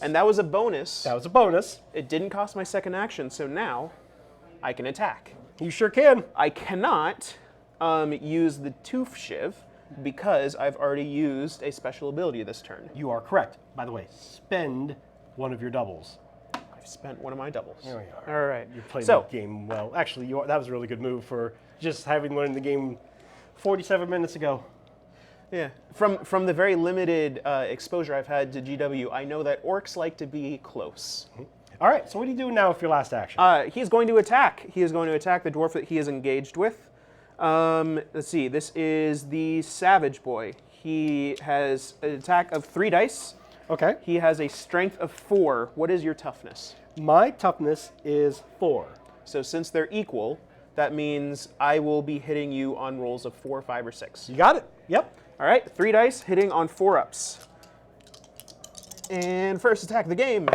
And that was a bonus. That was a bonus. It didn't cost my second action, so now I can attack. You sure can. I cannot use the Tooth Shiv because I've already used a special ability this turn. You are correct. By the way, spend one of your doubles. I've spent one of my doubles. There we are. All right. You played So, that game well. Actually, that was a really good move for just having learned the game 47 minutes ago. Yeah. From the very limited exposure I've had to GW, I know that orcs like to be close. All right, so what do you do now with your last action? He's going to attack. He is going to attack the dwarf that he is engaged with. Let's see. This is the Savage Boy. He has an attack of 3 dice. Okay. He has a strength of 4. What is your toughness? My toughness is 4. So since they're equal, that means I will be hitting you on rolls of 4, 5, or 6. You got it. Yep. All right, 3 dice hitting on 4-ups. And first attack of the game.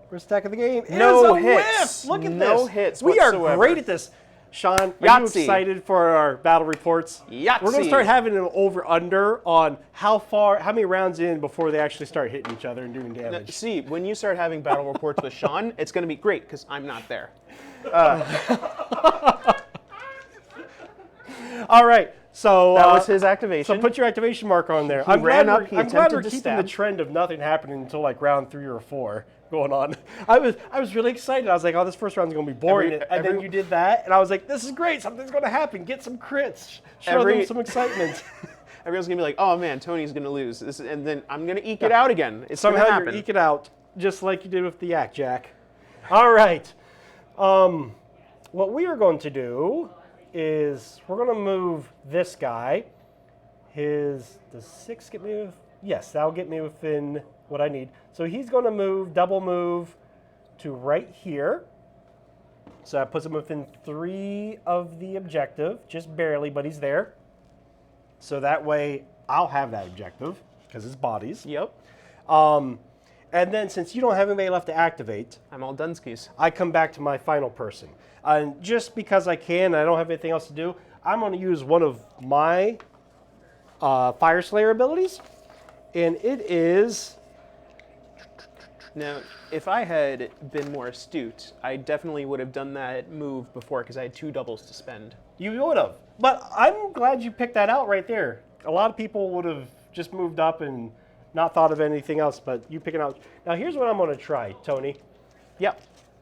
First attack of the game. No is a hits. whiff. Look at this. No hits We are whatsoever. great at this. Sean, are you Yahtzee. excited for our battle reports? Yahtzee. We're going to start having an over-under on how many rounds in before they actually start hitting each other and doing damage. See, when you start having battle reports with Sean, it's going to be great because I'm not there. All right. So That was his activation. So put your activation marker on there. He ran up, he I'm glad attempted we're to keeping the stab. trend of nothing happening until like round 3 or 4 going on. I was really excited. I was like, oh, this first round's going to be boring. And then you did that, and I was like, this is great. Something's going to happen. Get some crits. Show them some excitement. Everyone's going to be like, oh man, Tony's going to lose. And then I'm going to eke it out again. It's going to Somehow happen. you eke it out, just like you did with the Yak Jack. All right. What we are going to do is we're going to move this guy. Does 6 get me with? Yes, that'll get me within what I need. So he's going to double move to right here. So that puts him within 3 of the objective, just barely, but he's there. So that way I'll have that objective because it's bodies. Yep. And then since you don't have anybody left to activate, I'm all Dunskies. I come back to my final person. And just because I can, I don't have anything else to do, I'm going to use one of my Fire Slayer abilities. And it is... Now, if I had been more astute, I definitely would have done that move before because I had 2 doubles to spend. You would have. But I'm glad you picked that out right there. A lot of people would have just moved up and not thought of anything else, but you pick it out. Now, here's what I'm going to try, Tony. Yep.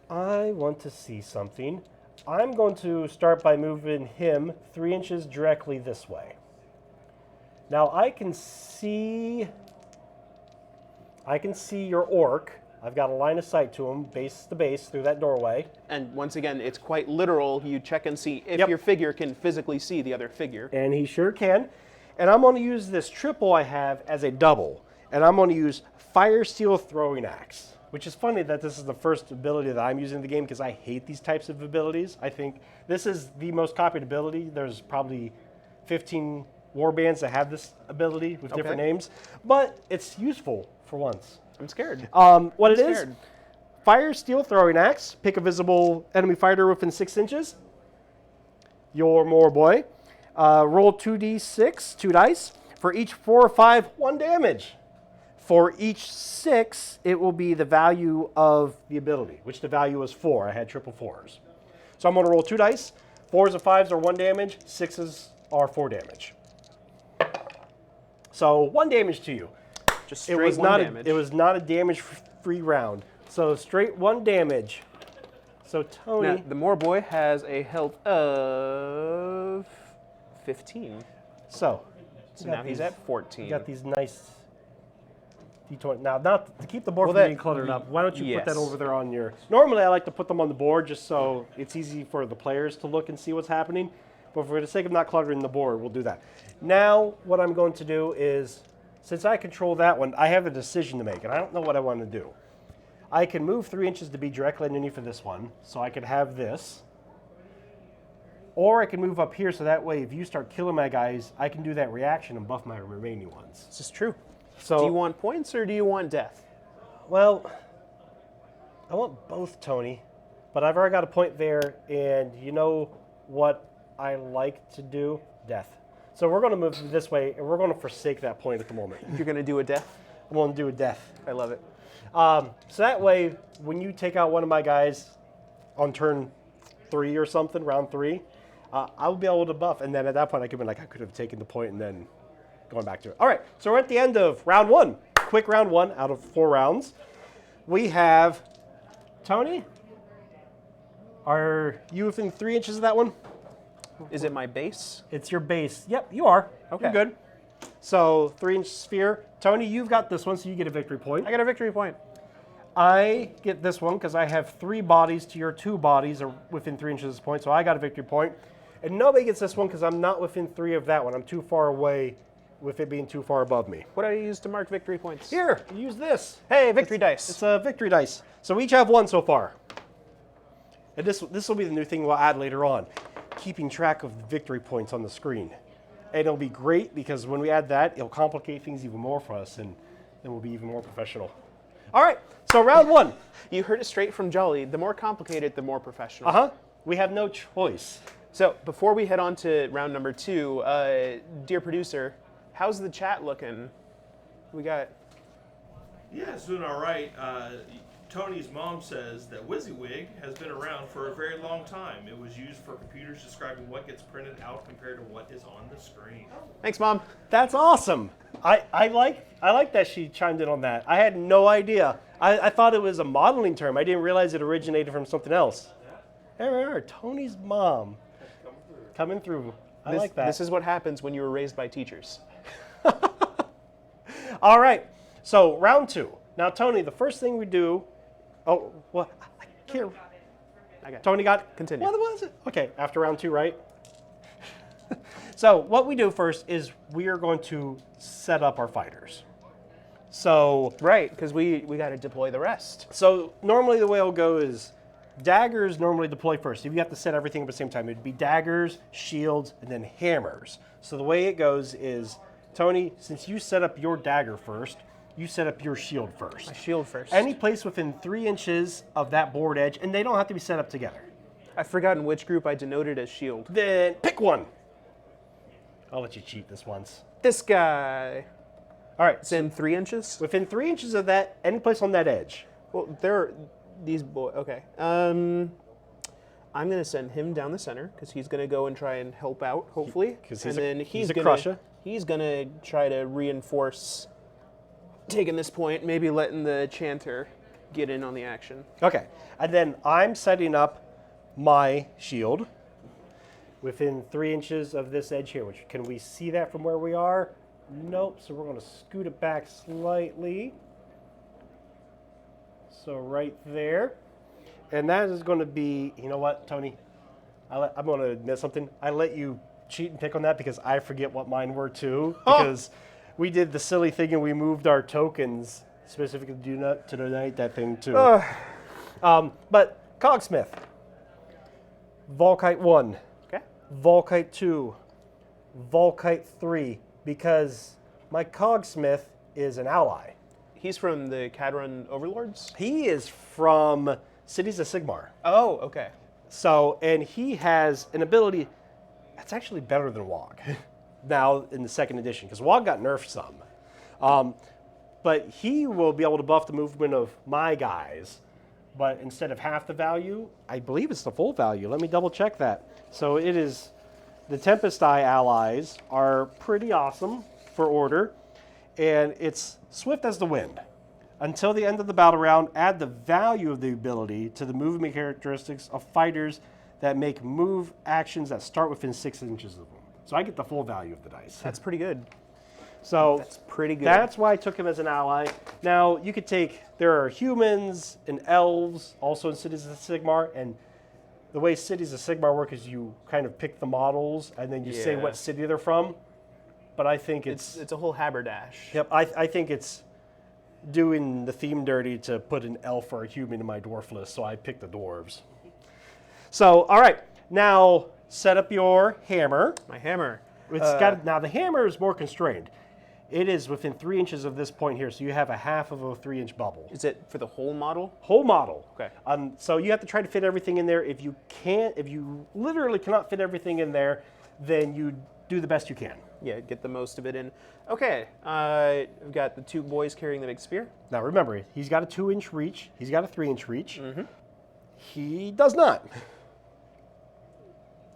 I want to see something. I'm going to start by moving him 3 inches directly this way. Now, I can see your orc. I've got a line of sight to him, base to base, through that doorway. And once again, it's quite literal. You check and see if Yep. your figure can physically see the other figure. And he sure can. And I'm going to use this triple I have as a double. And I'm going to use Fire Steel Throwing Axe, which is funny that this is the first ability that I'm using in the game because I hate these types of abilities. I think this is the most copied ability. There's probably 15 warbands that have this ability with different names. But it's useful for once. I'm scared. What I'm it is, scared. Fire Steel Throwing Axe, pick a visible enemy fighter within 6 inches. Your more boy. Roll 2d6, 2 dice. For each 4 or 5, 1 damage. For each 6, it will be the value of the ability, which the value was 4. I had triple 4s. So I'm going to roll 2 dice. 4s or 5s are 1 damage. 6s are 4 damage. So 1 damage to you. Just It straight was 1 not damage. it was not a damage-free round. So straight 1 damage. So Tony, Now, the Moor Boy has a health of 15. so Now he's at 14. You got these nice D20. Now, not to keep the board Well, from that- being cluttered up, why don't you put that yes. over there on your... Normally, I like to put them on the board just so it's easy for the players to look and see what's happening. But for the sake of not cluttering the board, we'll do that. Now, what I'm going to do is, since I control that one, I have a decision to make, and I don't know what I want to do. I can move 3 inches to be directly underneath of this one, so I could have this. Or I can move up here, so that way if you start killing my guys, I can do that reaction and buff my remaining ones. This is true. So, Do you want points or do you want death? well, I want both, Tony, but I've already got a point there, and you know what I like to do? Death. So we're going to move this way, and we're going to forsake that point at the moment. You're going to do a death? I'm going to do a death. I love it. So that way, when you take out one of my guys on turn 3 or something, round 3, I'll be able to buff, and then at that point I could be like, I could have taken the point and then going back to it. All right, so we're at the end of round 1. Quick round 1 out of 4 rounds. We have Tony. Are you within 3 inches of that one? Is it my base? It's your base. Yep, you are. Okay. You're good. So 3-inch sphere. Tony, you've got this one, so you get a victory point. I got a victory point. I get this one because I have 3 bodies to your 2 bodies are within 3 inches of this point, so I got a victory point. And nobody gets this one because I'm not within 3 of that one. I'm too far away with it being too far above me. What do I use to mark victory points? Here, use this. Hey, victory dice. It's a victory dice. So we each have 1 so far. And this will be the new thing we'll add later on, keeping track of the victory points on the screen. And it'll be great because when we add that, it'll complicate things even more for us, and then we'll be even more professional. All right, so round 1. You heard it straight from Jolly. The more complicated, the more professional. We have no choice. So before we head on to round number 2, dear producer, how's the chat looking? We got... Yeah, it's doing all right. Tony's mom says that WYSIWYG has been around for a very long time. It was used for computers describing what gets printed out compared to what is on the screen. Thanks, Mom. That's awesome. I like that she chimed in on that. I had no idea. I thought it was a modeling term. I didn't realize it originated from something else. There we are, Tony's mom. Coming through. I like that. This is what happens when you were raised by teachers. All right, so round 2. Now, Tony, the first thing we do... Oh, well, I can't... Tony got it? Continue. What was it? Okay, after round 2, right? So what we do first is we are going to set up our fighters. So... Right, because we got to deploy the rest. So normally the way it'll go is daggers normally deploy first. If you have to set everything up at the same time, it'd be daggers, shields, and then hammers. So the way it goes is, Tony, since you set up your dagger first, you set up your shield first. My shield first. Any place within 3 inches of that board edge, and they don't have to be set up together. I've forgotten which group I denoted as shield. Then pick one. I'll let you cheat this once. This guy. All right. It's in 3 inches? Within 3 inches of that, any place on that edge. Well, there. These boys. Okay. I'm going to send him down the center because he's going to go and try and help out, hopefully. Because he's a crusher. He's going to try to reinforce taking this point, maybe letting the chanter get in on the action. Okay. And then I'm setting up my shield within 3 inches of this edge here, which can we see that from where we are? Nope. So we're going to scoot it back slightly. So right there. And that is going to be, you know what, Tony? I'm going to admit something. I let you cheat and pick on that because I forget what mine were too. Because we did the silly thing and we moved our tokens specifically to donate that thing too. But Cogsmith. Volkite 1. Okay. Volkite 2. Volkite 3. Because my Cogsmith is an ally. He's from the Cadron Overlords? He is from Cities of Sigmar. Oh, okay. So, and he has an ability that's actually better than Wog now in the 2nd edition, because Wog got nerfed some. But he will be able to buff the movement of my guys, but instead of half the value, I believe it's the full value. Let me double check that. So it is, the Tempest Eye allies are pretty awesome for order, and it's swift as the wind. Until the end of the battle round, add the value of the ability to the movement characteristics of fighters that make move actions that start within 6 inches of them. So I get the full value of the dice. That's pretty good. So That's pretty good. that's why I took him as an ally. Now, you could take, there are humans and elves also in Cities of Sigmar, and the way Cities of Sigmar work is you kind of pick the models and then you say Yeah. what city they're from. But I think It's a whole haberdash. Yep, I think it's doing the theme dirty to put an elf or a human in my dwarf list, so I picked the dwarves. So, all right, now set up your hammer. My hammer. Now the hammer is more constrained. It is within 3 inches of this point here, so you have a half of a 3-inch bubble. Is it for the whole model? Whole model. Okay. So you have to try to fit everything in there. If you literally cannot fit everything in there, then you do the best you can. Yeah, get the most of it in. Okay, I've got the 2 boys carrying the big spear. Now remember, he's got a 2-inch reach. He's got a 3-inch reach. Mm-hmm. He does not.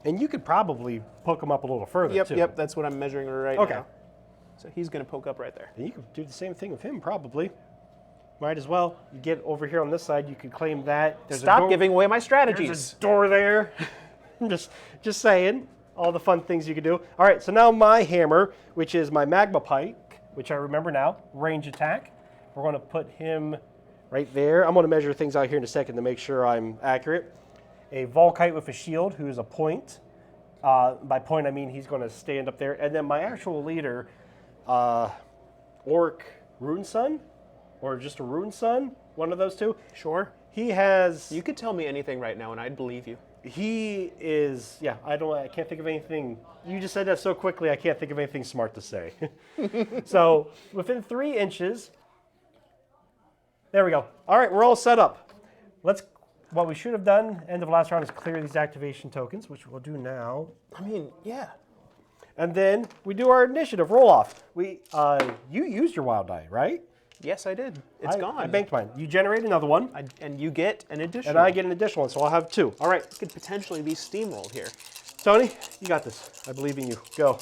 And you could probably poke him up a little further, too. Yep, that's what I'm measuring right Okay. now. So he's going to poke up right there. And you could do the same thing with him, probably. Might as well. You get over here on this side, you could claim that. There's a Stop door, giving away my There's strategies. a door there. I'm just saying. all the fun things you can do. All right, so now my hammer, which is my magma pike, which I remember now, range attack. We're going to put him right there. I'm going to measure things out here in a second to make sure I'm accurate. A Volkite with a shield, who's a point. By point, I mean he's going to stand up there. And then my actual leader, Orc Rune Sun, or just a Rune Sun, one of those two. Sure. He has... You could tell me anything right now and I'd believe you. He is, yeah, I can't think of anything. You just said that so quickly, I can't think of anything smart to say. So within 3 inches, there we go. All right, we're all set up. What we should have done end of last round is clear these activation tokens, which we'll do now. I mean, yeah. And then we do our initiative roll off. You used your wild die, right? Yes, I did. It's gone. I banked mine. You generate another one. And you get an additional. And I get an additional one, so I'll have 2. All right. It could potentially be steamrolled here. Tony, you got this. I believe in you. Go.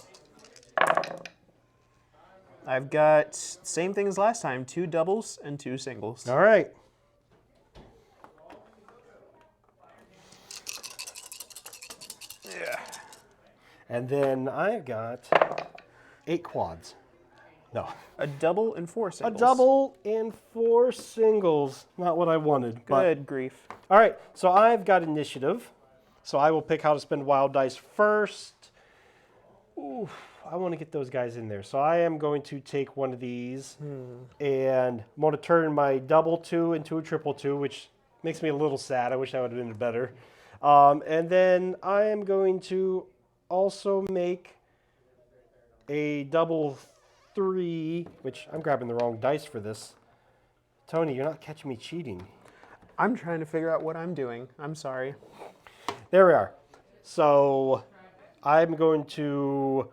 I've got same thing as last time, 2 doubles and 2 singles. All right. Yeah. And then I've got 8 quads. No. A double and 4 singles. A double and 4 singles. Not what I wanted. Good grief. All right, so I've got initiative. So I will pick how to spend wild dice first. Ooh, I want to get those guys in there. So I am going to take one of these. And I'm going to turn my double 2 into a triple 2, which makes me a little sad. I wish that would have been better. And then I am going to also make a double 3, which I'm grabbing the wrong dice for this. Tony, you're not catching me cheating. I'm trying to figure out what I'm doing. I'm sorry. There we are. So I'm going to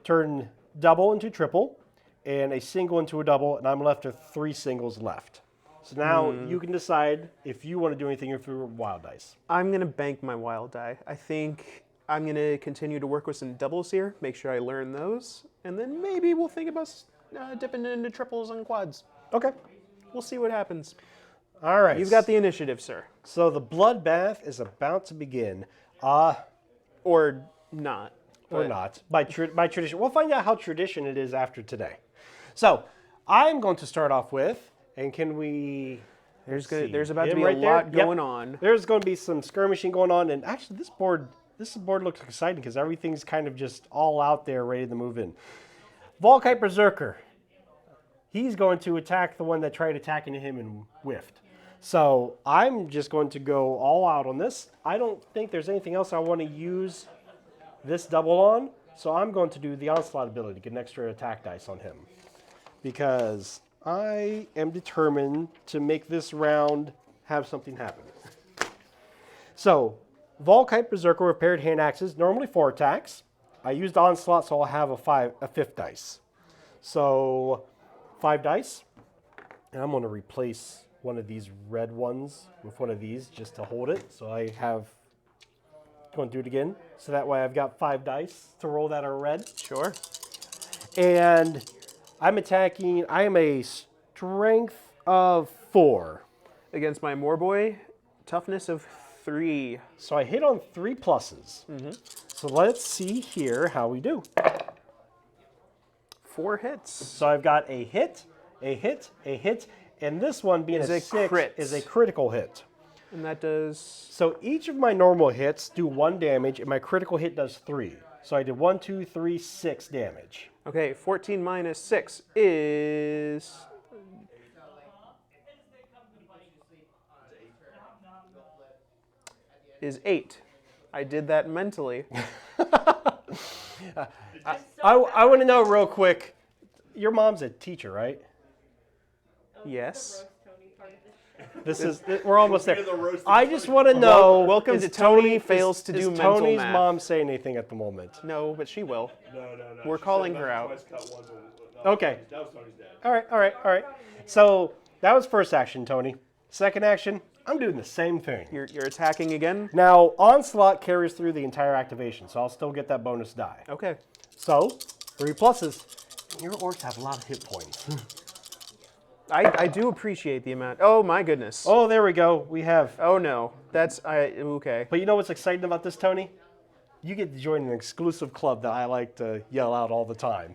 turn double into triple and a single into a double, and I'm left with 3 singles left. So now you can decide if you want to do anything with your wild dice. I'm going to bank my wild die. I think I'm going to continue to work with some doubles here, make sure I learn those, and then maybe we'll think about dipping into triples and quads. Okay. We'll see what happens. All right. You've got the initiative, sir. So the bloodbath is about to begin. Or not. Or not. By tradition. We'll find out how tradition it is after today. So I'm going to start off with, and can we... There's about to be right a there? lot going on. There's going to be some skirmishing going on, and actually this board looks exciting because everything's kind of just all out there ready to move in. Volkite Berserker. He's going to attack the one that tried attacking him and whiffed. So I'm just going to go all out on this. I don't think there's anything else I want to use this double on, so I'm going to do the onslaught ability to get an extra attack dice on him. Because I am determined to make this round have something happen. So, Volkite Berserker with paired hand axes, normally 4 attacks. I used onslaught, so I'll have a 5th dice. So, 5 dice, and I'm going to replace one of these red ones with one of these just to hold it. So I have, going to do it again. So that way I've got 5 dice to roll that are red. Sure. And I'm attacking, I am a strength of 4. Against my Moorboy, toughness of 3. So I hit on 3 pluses. So let's see here how we do. 4 hits. So I've got a hit, a hit, a hit, and this one being Is a a 6 crit. is a critical hit. And that does... So each of my normal hits do 1 damage, and my critical hit does 3. So I did 1, 2, 3, 6 damage. Okay, 14 minus 6 is... is 8. I did that mentally. I want to know real quick, your mom's a teacher, right? Yes. We're almost there. I just want to know. Welcome to Tony Fails to Do Mental Tony's Math. mom say anything at the moment? No, but she will. No. We're calling her out. Okay. That was Tony's dad. All right. So that was first action, Tony. Second action, I'm doing the same thing. You're attacking again? Now, Onslaught carries through the entire activation, so I'll still get that bonus die. Okay. So, 3 pluses. Your orcs have a lot of hit points. I do appreciate the amount. Oh my goodness. Oh, there we go. We have. Oh no. Okay. But you know what's exciting about this, Tony? You get to join an exclusive club that I like to yell out all the time.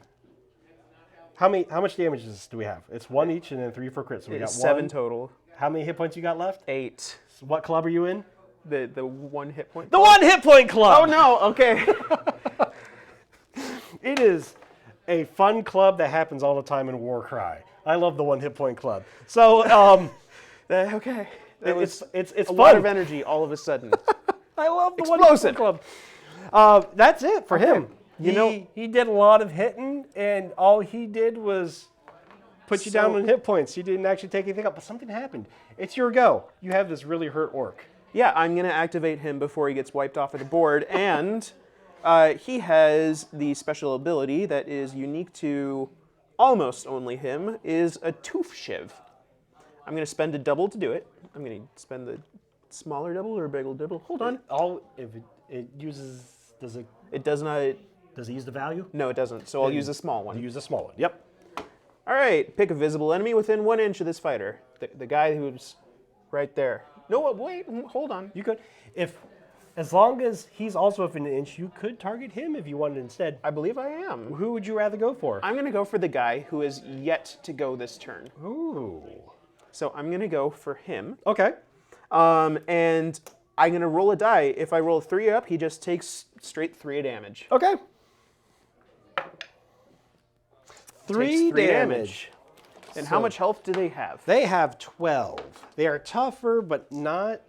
How much damages do we have? It's 1 each and then 3 for crits. So we got 7 1. total. How many hit points you got left? 8. So what club are you in? The 1 hit point. The 1 hit point club! Oh no, okay. It is a fun club that happens all the time in Warcry. I love the 1 hit point club. So, Okay. That was it's a fun. lot of energy all of a sudden. I love the Explosive. 1 hit point club. That's it for him. He did a lot of hitting, and all he did was put you down on hit points. He didn't actually take anything up, but something happened. It's your go. You have this really hurt orc. Yeah, I'm going to activate him before he gets wiped off of the board, and he has the special ability that is unique to almost only him, is a Tooth Shiv. I'm going to spend a double to do it. I'm going to spend the smaller double or bigger double. Hold on. If it uses, does it It does not. use the value? No, it doesn't. So I'll use a small one. Use the small one. Yep. All right, pick a visible enemy within 1 inch of this fighter. The guy who's right there. No, wait, hold on. You could, as long as he's also within an inch, you could target him if you wanted instead. I believe I am. Who would you rather go for? I'm going to go for the guy who is yet to go this turn. Ooh. So I'm going to go for him. Okay. And I'm going to roll a die. If I roll 3 up, he just takes straight 3 damage. Okay. 3 Takes 3 damage. And how much health do they have? They have 12. They are tougher, but not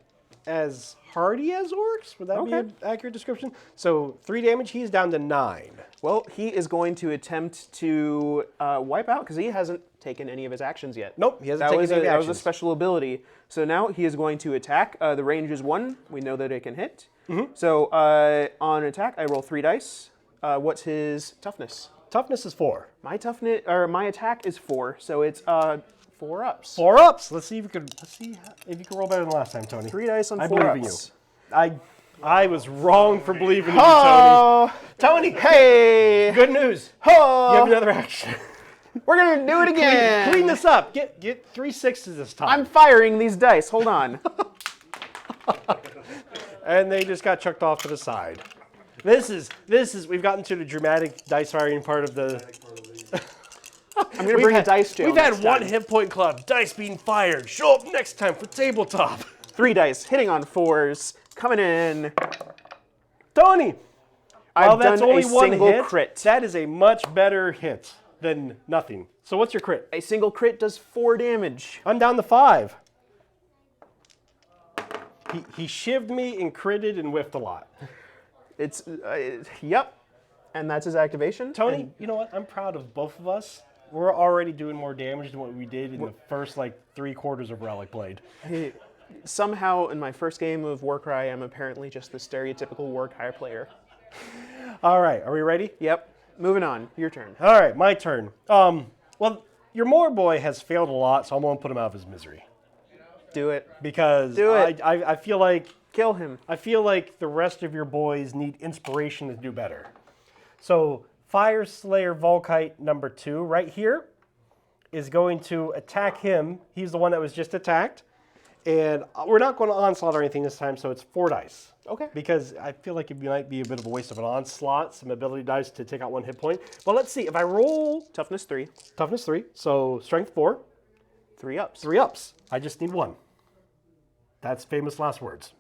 as hardy as orcs. Would that be an accurate description? So 3 damage, he's down to 9. Well, he is going to attempt to wipe out because he hasn't taken any of his actions yet. Nope, he hasn't taken any That was a actions. special ability. So now he is going to attack. The range is 1. We know that it can hit. So on attack, I roll 3 dice. What's his toughness? Toughness is 4. My toughness, or my attack is 4. So it's 4 ups. 4 ups. Let's see if you can roll better than last time, Tony. 3 dice on I 4 believe in ups. you. I was wrong for believing in you, Tony. Oh, Tony, hey! good news. Oh, You have another action. we're gonna do it again. Clean this up. Get 3 6s this time. I'm firing these dice. Hold on. And they just got chucked off to the side. This is we've gotten to the dramatic dice firing part of the. I'm gonna bring a dice jail. We've had next 1 time. hit point club. Dice being fired. Show up next time for tabletop. 3 dice hitting on 4s, coming in. Tony. I've While that's done only a 1 single hit, crit. that is a much better hit than nothing. So what's your crit? A single crit does 4 damage. I'm down to 5. He shivved me and critted and whiffed a lot. It's yep, and that's his activation. Tony, And you know what? I'm proud of both of us. We're already doing more damage than what we did in the first 3 quarters of Relic Blade. somehow in my first game of Warcry, I'm apparently just the stereotypical Warcry player. All right, are we ready? Yep. Moving on. Your turn. All right, my turn. Well, your Moor boy has failed a lot, so I'm going to put him out of his misery. Do it. Because Do it. I feel like Kill him. the rest of your boys need inspiration to do better. So Fire Slayer Volkite number 2 right here is going to attack him. He's the one that was just attacked. And we're not going to onslaught or anything this time, so it's 4 dice. Okay. Because I feel like it might be a bit of a waste of an onslaught, some ability dice to take out 1 hit point. But let's see, if I roll Toughness 3. toughness 3, so strength 4, 3 ups. 3 ups. I just need 1. That's famous last words.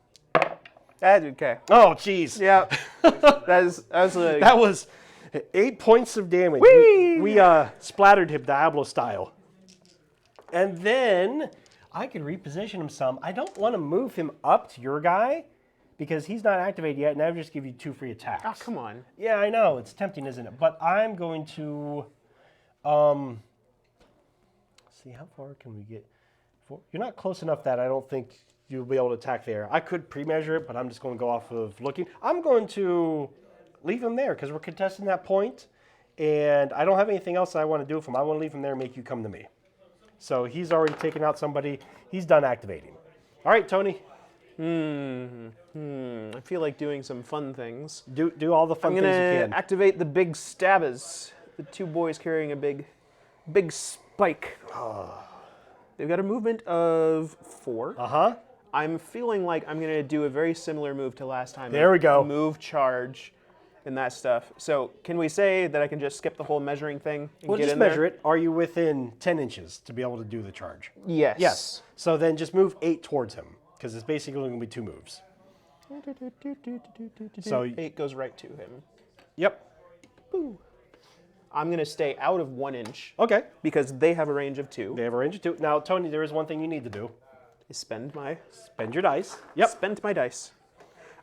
Okay. Oh, jeez. Yeah. That was 8 points of damage. Whee! We splattered him Diablo style. And then I could reposition him some. I don't want to move him up to your guy because he's not activated yet, and I would just give you 2 free attacks. Oh, come on. Yeah, I know. It's tempting, isn't it? But I'm going to see how far can we get. You're not close enough that I don't think you'll be able to attack there. I could pre-measure it, but I'm just going to go off of looking. I'm going to leave him there because we're contesting that point, and I don't have anything else that I want to do with him. I want to leave him there and make you come to me. So he's already taken out somebody. He's done activating. All right, Tony. I feel like doing some fun things. Do all the fun I'm things you gonna can. activate the big stabbers. The 2 boys carrying a big spike. They've got a movement of 4. I'm feeling like I'm going to do a very similar move to last time. There we go. Move, charge, and that stuff. So can we say that I can just skip the whole measuring thing and We'll get just in measure there? it. Are you within 10 inches to be able to do the charge? Yes. Yes. So then just move 8 towards him, because it's basically going to be 2 moves. So 8 goes right to him. Yep. I'm going to stay out of 1 inch Okay. because they have a range of 2. They have a range of 2. Now, Tony, there is one thing you need to do. Spend Spend your dice. Yep. Spent my dice.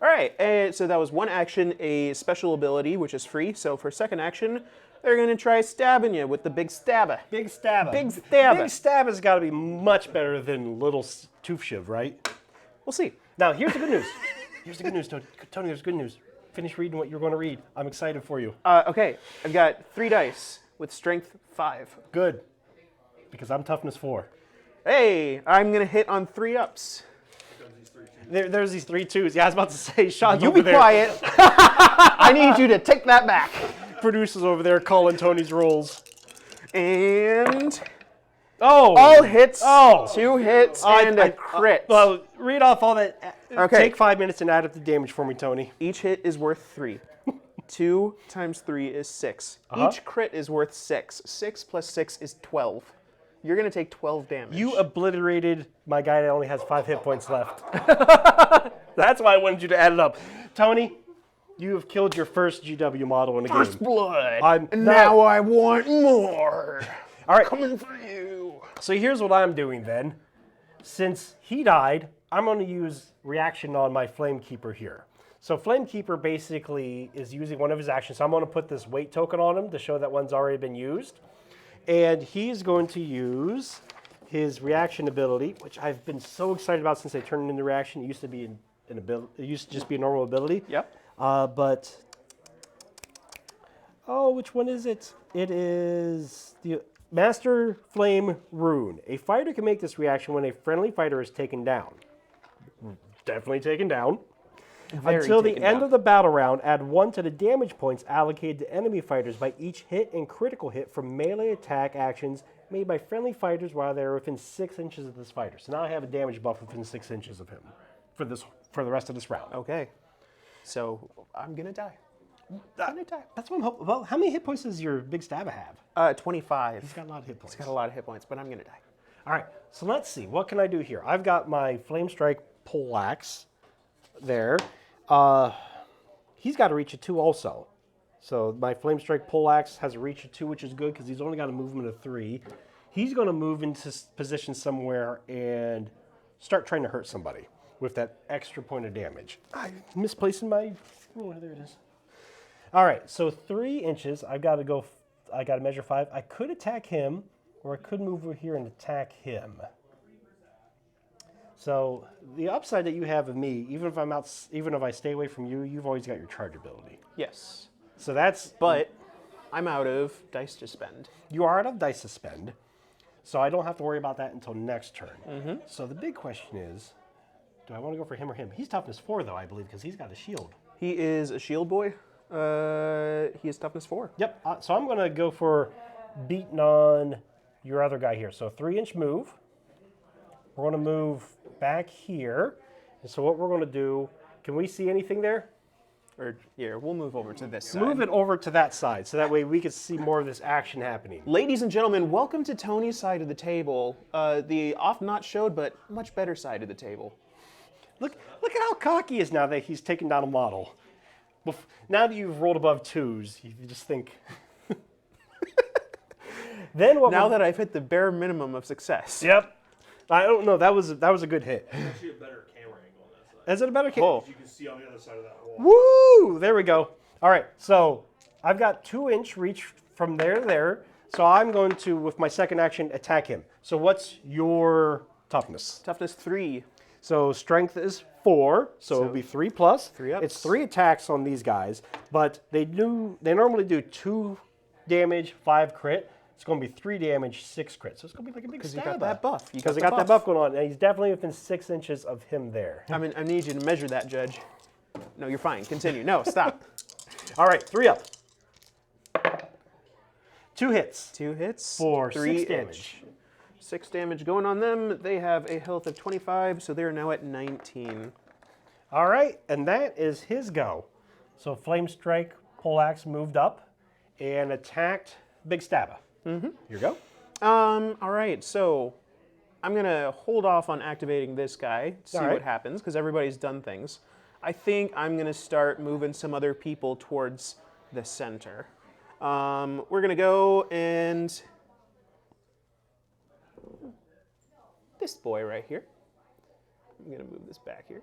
All right, and so that was one action, a special ability, which is free. So for second action, they're going to try stabbing you with the big stabber. Big stabber. Big stabber. Big stabber's got to be much better than little tooth shiv, right? We'll see. Now, here's the good news. Here's the good news, Tony. Tony, there's good news. Finish reading what you're going to read. I'm excited for you. Okay, I've got 3 dice with strength 5. Good. Because I'm toughness 4. Hey, I'm going to hit on 3 ups. There's these 3 twos. Yeah, I was about to say, Sean's You over be there. quiet. I need you to take that back. Producers over there calling Tony's rolls. And Oh! all hits, Oh. 2 hits, and a crit. Well, read off all that. Okay. Take 5 minutes and add up the damage for me, Tony. Each hit is worth 3. 2 times 3 is 6. Uh-huh. Each crit is worth 6. 6 plus 6 is 12. You're going to take 12 damage. You obliterated my guy that only has 5 hit points left. That's why I wanted you to add it up. Tony, you have killed your first GW model in the First game. blood. And now I want more. All right. Coming for you. So here's what I'm doing then. Since he died, I'm going to use reaction on my Flamekeeper here. So Flamekeeper basically is using one of his actions. So I'm going to put this weight token on him to show that one's already been used. And he's going to use his reaction ability, which I've been so excited about since they turned it into reaction. It used to be an ability. It used to just be a normal ability. Yep. But which one is it? It is the Master Flame Rune. A fighter can make this reaction when a friendly fighter is taken down. Definitely taken down. Until the end of the battle round, add 1 to the damage points allocated to enemy fighters by each hit and critical hit from melee attack actions made by friendly fighters while they are within 6 inches of this fighter. So now I have a damage buff within 6 inches of him for the rest of this round. Okay. So I'm going to die. I'm going to die. That's what I'm hoping. Well, how many hit points does your big stabber have? 25. He's got a lot of hit points. He's got a lot of hit points, but I'm going to die. All right, so let's see. What can I do here? I've got my Flame Strike Poleaxe there. He's got a reach of 2 also. So my Flame Strike Poleaxe has a reach of 2, which is good because he's only got a movement of 3. He's going to move into position somewhere and start trying to hurt somebody with that extra point of damage. I'm misplacing my... Oh, there it is. All right, so 3 inches. I got to measure 5. I could attack him, or I could move over here and attack him. So the upside that you have of me, even if I stay away from you, you've always got your charge ability. Yes. So that's... But I'm out of dice to spend. You are out of dice to spend, so I don't have to worry about that until next turn. So the big question is, do I want to go for him or him? He's toughness 4, though, I believe, because he's got a shield. He is a shield boy. He is toughness 4. Yep, so I'm going to go for beating on your other guy here. So 3-inch move. We're going to move back here. And so what we're going to do, can we see anything there? Or here, we'll move over to this side. Move it over to that side, so that way we can see more of this action happening. Ladies and gentlemen, welcome to Tony's side of the table. The oft not showed, but much better side of the table. Look at how cocky he is now that he's taken down a model. Now that you've rolled above 2s, you just think... Then what? Now that I've hit the bare minimum of success. Yep. I don't know. That was a good hit. Actually, a better camera angle on that side. Is it a better camera? Oh. You can see on the other side of that wall. Woo! There we go. All right. So I've got 2-inch reach from there to there. So I'm going to, with my second action, attack him. So what's your toughness? Toughness 3. So strength is 4, so it'll be 3 plus. 3 ups. It's 3 attacks on these guys, but they normally do 2 damage, 5 crit. It's going to be 3 damage, 6 crit. So it's going to be like a big Because stab. you got that buff. Because I got that buff going on, and he's definitely within 6 inches of him there. I mean, I need you to measure that, Judge. No, you're fine. Continue. No, stop. All right, 3 up. 2 hits. 2 hits. For 3 6 damage. 6 damage going on them. They have a health of 25, so they're now at 19. All right, and that is his go. So Flame Strike, Poleaxe moved up and attacked Big Stabba. Mm-hmm. Here you go. All right, so I'm going to hold off on activating this guy, see All right. what happens, because everybody's done things. I think I'm going to start moving some other people towards the center. We're going to go and... this boy right here. I'm going to move this back here.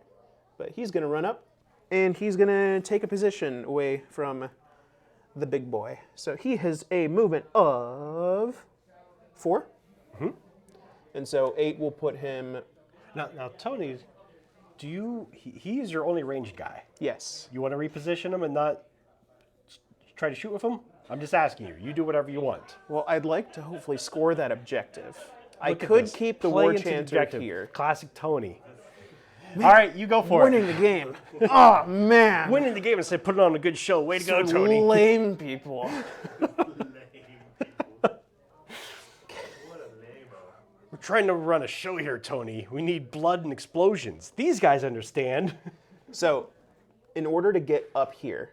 But he's going to run up, and he's going to take a position away from the big boy. So he has a movement of 4. Mm-hmm. And so 8 will put him... Now Tony, he is your only ranged guy. Yes. You want to reposition him and not try to shoot with him? I'm just asking you. You do whatever you want. Well, I'd like to hopefully score that objective. I Look at could this. keep the Play War into the Chanter objective. here. Classic Tony. All right, you go for Winning it. the game. Oh, man. Winning the game and say put it on a good show. Way to go, Tony. Lame people. We're trying to run a show here, Tony. We need blood and explosions. These guys understand. So, in order to get up here,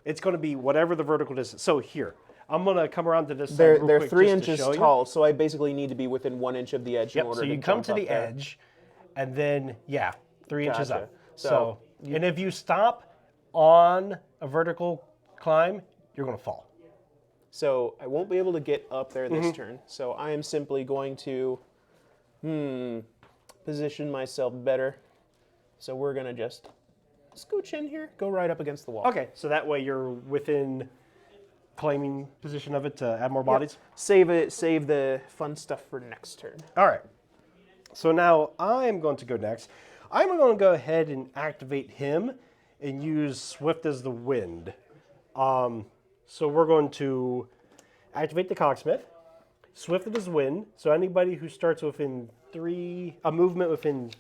It's going to be whatever the vertical distance. So here, I'm going to come around to this side they're real quick 3 just to inches show you. tall, so I basically need to be within 1 inch of the edge in Yep, order so to you come to jump the up there. edge, and then, 3 inches Gotcha. up. So, and if you stop on a vertical climb, you're going to fall. So I won't be able to get up there this turn. So I am simply going to position myself better. So we're going to just scooch in here, go right up against the wall. Okay, so that way you're within claiming position of it to add more bodies? Save the fun stuff for next turn. All right. So now I'm going to go next. I'm going to go ahead and activate him and use Swift as the Wind. So we're going to activate the Cogsmith, Swift as Wind. So anybody who starts within a movement within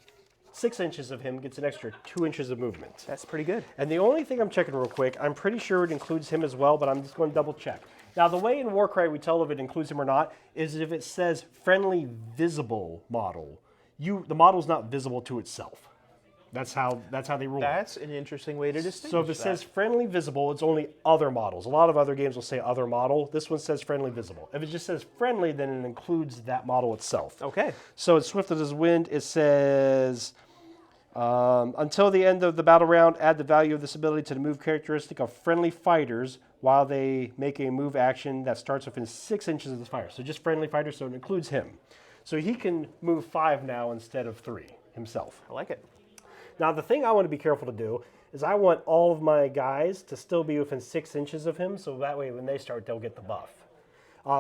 6 inches of him gets an extra 2 inches of movement. That's pretty good. And the only thing I'm checking real quick, I'm pretty sure it includes him as well, but I'm just going to double check. Now, the way in Warcry we tell if it includes him or not is if it says friendly visible model, the model's not visible to itself. That's how they rule. That's an interesting way to distinguish So if it says friendly visible, it's only other models. A lot of other games will say other model. This one says friendly visible. If it just says friendly, then it includes that model itself. Okay. So it's Swift as Wind. It says, until the end of the battle round, add the value of this ability to the move characteristic of friendly fighters while they make a move action that starts within 6 inches of the fire. So just friendly fighters, so it includes him. So he can move 5 now instead of 3 himself. I like it. Now, the thing I want to be careful to do is I want all of my guys to still be within 6 inches of him, so that way when they start, they'll get the buff.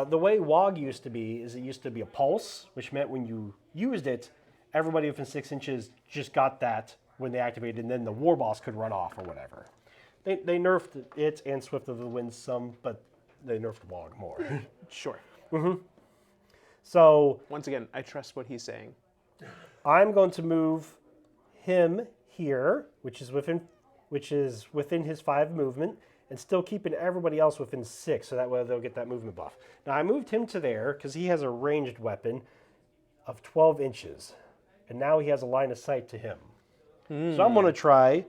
The way WOG used to be is it used to be a pulse, which meant when you used it, everybody within 6 inches just got that when they activated, and then the war boss could run off or whatever. They nerfed it and Swift of the Wind some, but they nerfed WOG more. Sure. So Once again, I trust what he's saying. I'm going to move him here, which is within his 5 movement, and still keeping everybody else within 6, so that way they'll get that movement buff. Now I moved him to there because he has a ranged weapon of 12 inches, and now he has a line of sight to him. So I'm going to try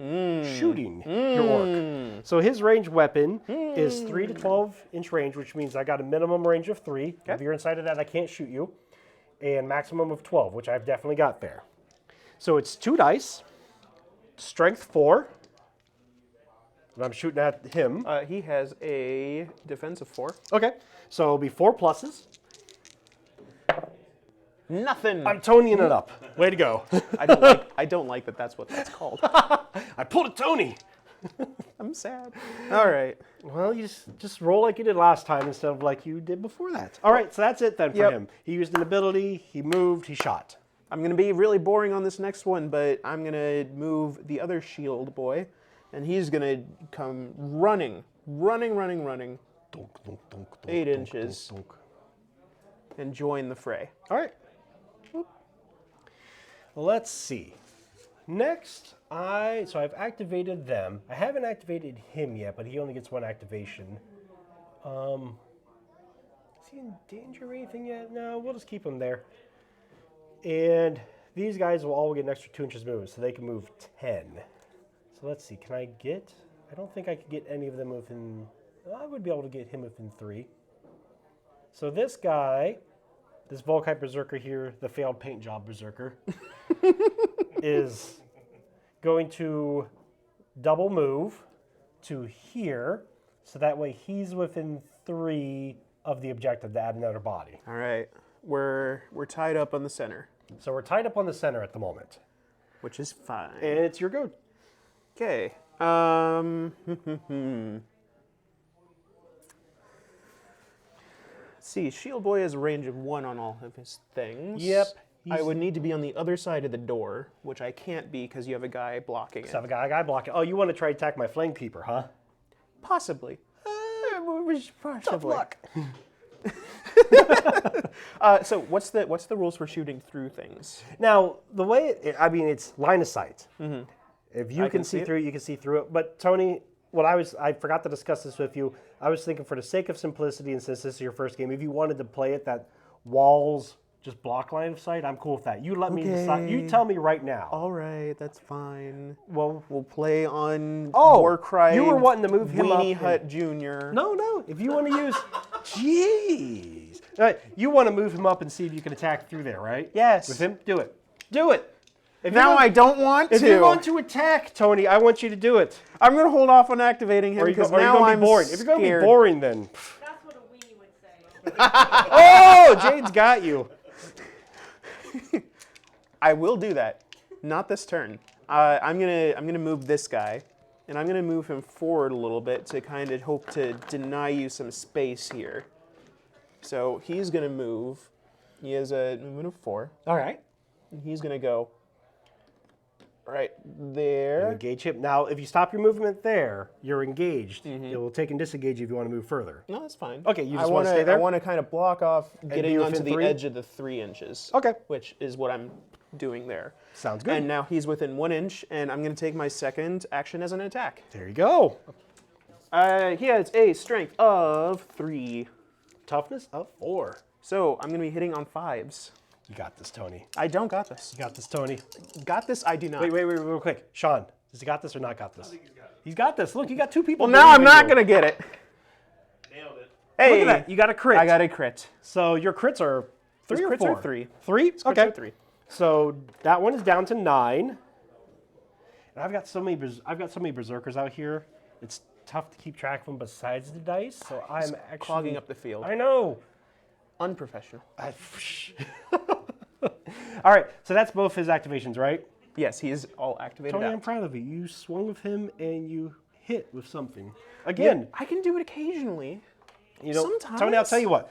shooting your orc. So his ranged weapon is 3 to 12 inch range, which means I got a minimum range of 3. Okay. If you're inside of that, I can't shoot you. And maximum of 12, which I've definitely got there. So it's 2 dice, strength 4, and I'm shooting at him. He has a defense of 4. Okay, so it'll be 4 pluses. Nothing. I'm Tonying it up. Way to go. I don't like that that's what that's called. I pulled a Tony. I'm sad. All right. Well, you just roll like you did last time instead of like you did before that. All right, so that's it then for him. He used an ability, he moved, he shot. I'm going to be really boring on this next one, but I'm going to move the other shield boy, and he's going to come running. 8 inches. And join the fray. All right. Let's see. Next, I've activated them. I haven't activated him yet, but he only gets 1 activation. Is he in danger or anything yet? No, we'll just keep him there. And these guys will all get an extra 2 inches movement, so they can move 10. So let's see, can I get... I don't think I could get any of them within... I would be able to get him within 3. So this guy, this Volkite Berserker here, the failed paint job Berserker, is going to double move to here, so that way he's within 3 of the objective to add another body. All right. We're tied up on the center, So we're tied up on the center at the moment. which is fine. And it's your go. Okay. Let's see, Shield Boy has a range of 1 on all of his things. Yep. I would need to be on the other side of the door, which I can't be because you have a guy blocking it. So I have a guy blocking. Oh, you want to try to attack my Flame Keeper, huh? Possibly. Tough luck. So what's the rules for shooting through things? Now, the way it's line of sight. Mm-hmm. If you I can can see see through it, you can see through it. But Tony, I forgot to discuss this with you. I was thinking, for the sake of simplicity, and since this is your first game, if you wanted to play it that walls just block line of sight, I'm cool with that. You let me decide. You tell me right now. All right, that's fine. Well, We'll play on Oh, Warcry. you were wanting to move him up Weenie and- Hut Jr. no. If you want to use, jeez, all right, you want to move him up and see if you can attack through there, right? Yes. With him, do it. Do it. If Now you're I don't want If to. you're going to attack, Tony, I want you to do it. I'm going to hold off on activating him because Or are you now going to I'm be boring? If scared. you're going to be boring, then That's what a weenie would say. oh, Jade's got you. I will do that. Not this turn. I'm gonna move this guy, and I'm gonna move him forward a little bit to kind of hope to deny you some space here. So he's gonna move. He has a movement of 4, All right. and he's gonna go right there. Engage him. Now, if you stop your movement there, you're engaged. It will take and disengage if you want to move further. No, that's fine. Okay, you I just wanna wanna- stay there? I want to kind of block off getting be onto within the 3? edge of the 3 inches. Okay. Which is what I'm doing there. Sounds good. And now he's within 1 inch, and I'm going to take my second action as an attack. There you go. He has a strength of 3. Toughness of 4. So I'm going to be hitting on 5s. You got this, Tony. I don't got this. You got this, Tony. Got this? I do not. Wait, real quick. Sean, does he got this or not got this? I think he's got it. He's got this. Look, you got 2 people. Well, now I'm believing not you. going to get it. Nailed it. Hey, Look at that. You got a crit. I got a crit. So your crits are 3 His or crits 4? are 3. 3? Crits Okay. are 3. So that one is down to 9. And I've got so many berserkers out here. It's tough to keep track of them besides the dice. So I'm actually Clogging up the field. I know. Unprofessional. All right. So that's both his activations, right? Yes, he is all activated Tony, out. I'm proud of you. You swung with him and you hit with something. Again, Yeah, I can do it occasionally. you know, sometimes. Tony, I'll tell you what.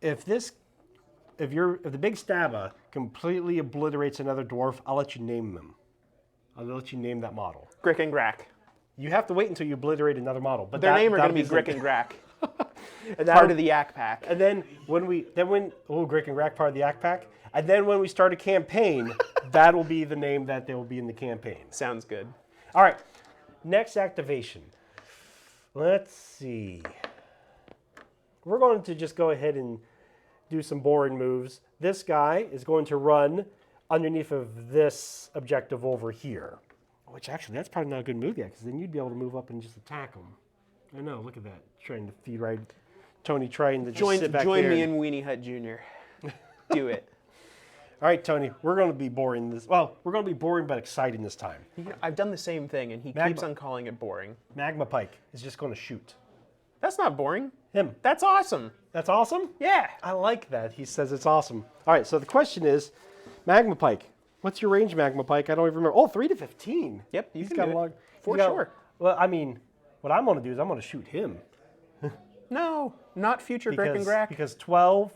If the big stabba completely obliterates another dwarf, I'll let you name them. I'll let you name that model. Grick and Grack. You have to wait until you obliterate another model. But Their name are going to be that'll Grick and Grack. and Part of the Yak Pack. And then Grick and Grack, part of the Yak Pack. And then when we start a campaign, that will be the name that they will be in the campaign. Sounds good. All right, next activation. Let's see. We're going to just go ahead and do some boring moves. This guy is going to run underneath of this objective over here. Which actually, that's probably not a good move yet, because then you'd be able to move up and just attack him. I know, look at that. Trying to feed right. Tony trying to just sit back Join there. me in Weenie Hut Jr. Do it. All right, Tony, we're going to be boring this. Well, we're going to be boring but exciting this time. I've done the same thing, and he Magma. keeps on calling it boring. Magma Pike is just going to shoot That's not boring. him. That's awesome. That's awesome? Yeah. I like that. He says it's awesome. All right, so the question is, Magma Pike. What's your range, Magma Pike? I don't even remember. Oh, 3 to 15. Yep, you He's can got do a it. long. For he's got- sure. Well, I mean, what I'm going to do is I'm going to shoot him. No, not future Grick and Grack. Because 12.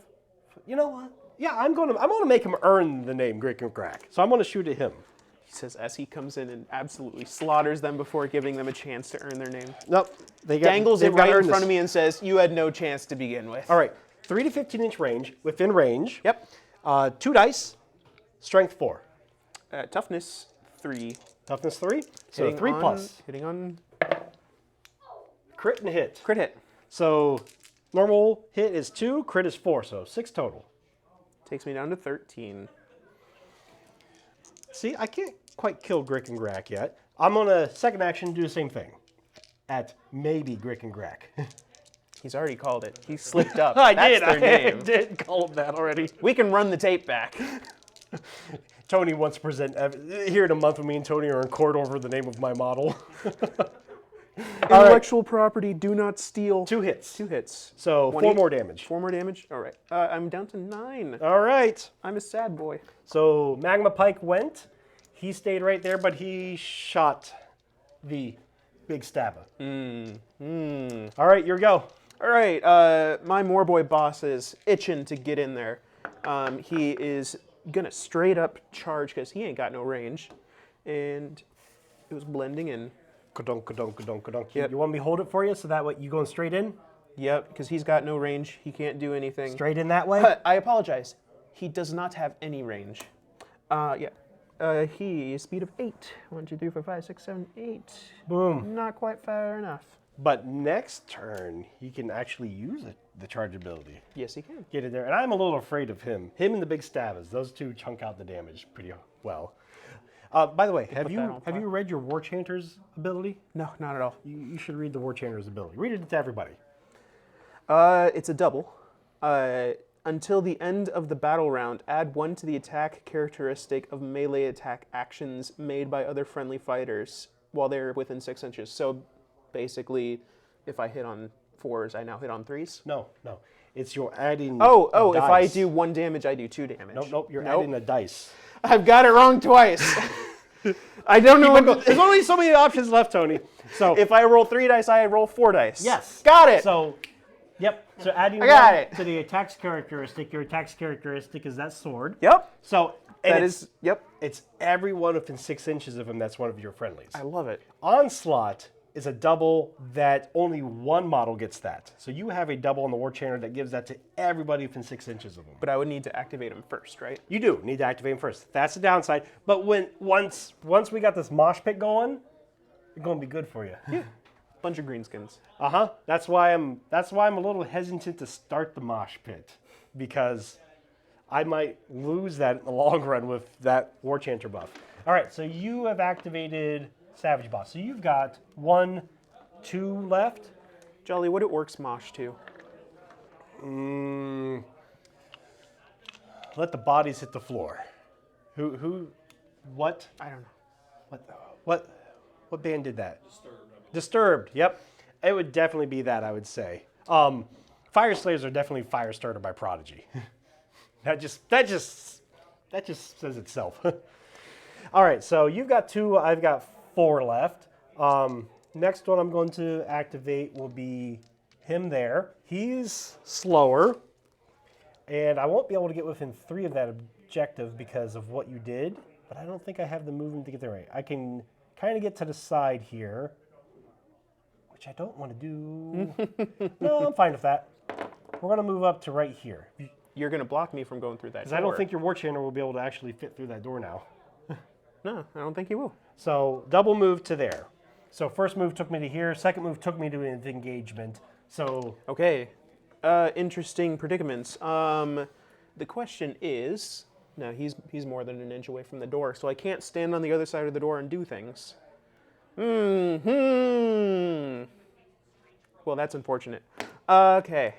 You know what? Yeah, I'm going to make him earn the name Grick and Grack. So I'm going to shoot at him. He says as he comes in and absolutely slaughters them before giving them a chance to earn their name. Nope. Dangles it they've gotta right in earn front this. of me and says, "You had no chance to begin with." All right, 3 to 15 inch range, within range. Yep. 2 dice, strength 4. Toughness 3. Toughness 3. So Hitting 3 on- plus. Hitting on Crit and hit. crit hit. So Normal hit is 2, crit is 4, so 6 total. Takes me down to 13. See, I can't quite kill Grick and Grack yet. I'm on a second action do the same thing. At maybe Grick and Grack. He's already called it. He slipped up. I That's did. their name. I did call him that already. We can run the tape back. Tony wants to present here in a month when me and Tony are in court over the name of my model. Intellectual property, do not steal. 2 hits. 2 hits. So 1 4 each. more damage. 4 more damage? All right. I'm down to 9. All right. I'm a sad boy. So Magma Pike went. He stayed right there, but he shot the big stabber. All right, your go. All right. My Moorboy boss is itching to get in there. He is going to straight up charge because he ain't got no range. And it was blending in. Ka-dunk, ka-dunk, ka-dunk, ka-dunk. Yep. You want me to hold it for you so that way you going straight in? Yep, because he's got no range. He can't do anything. Straight in that way? But I apologize. He does not have any range. Yeah. He speed of 8. 1, 2, 3, 4, 5, 6, 7, 8. Boom. Not quite far enough. But next turn, he can actually use the charge ability. Yes, he can. Get in there. And I'm a little afraid of him. Him and the big stabbers. Those two chunk out the damage pretty well. By the way, have you read your War Chanter's ability? No, not at all. You should read the War Chanter's ability. Read it to everybody. It's a double. Until the end of the battle round, add 1 to the attack characteristic of melee attack actions made by other friendly fighters while they're within 6 inches. So basically, if I hit on 4s, I now hit on 3s? No. It's you're adding Oh, dice. if I do 1 damage, I do 2 damage. Nope, you're adding a dice. I've got it wrong twice. I don't know what... There's only so many options left, Tony. So If I roll 3 dice, I roll 4 dice. yes. Got it. So, yep. So adding I got 1 it. to the attack's characteristic, your attack's characteristic is that sword. Yep. So and That it's, is... Yep. it's everyone within 6 inches of him that's one of your friendlies. I love it. Onslaught is a double that only one model gets that. So you have a double on the War Chanter that gives that to everybody within 6 inches of him. But I would need to activate him first, right? You do need to activate him first. That's the downside. But once we got this mosh pit going, it's going to be good for you. Yeah. Bunch of greenskins. That's why I'm a little hesitant to start the mosh pit, because I might lose that in the long run with that War Chanter buff. All right, so you have activated Savage Boss. So you've got 1, 2 left. Jolly, what do orcs mosh to? Let the bodies hit the floor. What? I don't know. What band did that? Disturbed. Yep. It would definitely be that, I would say. Fire Slayers are definitely fire starter by Prodigy. that just says itself. All right, so you've got 2, I've got 4 left. Next one I'm going to activate will be him there. He's slower, and I won't be able to get within 3 of that objective because of what you did, but I don't think I have the movement to get there right. I can kind of get to the side here, which I don't want to do. No, I'm fine with that. We're going to move up to right here. You're going to block me from going through that door. Because I don't think your War Chanter will be able to actually fit through that door now. No, I don't think you will. So double move to there. So first move took me to here. Second move took me to an engagement. So Okay. Interesting predicaments. The question is, no, he's more than an inch away from the door, so I can't stand on the other side of the door and do things. Well, that's unfortunate. Okay.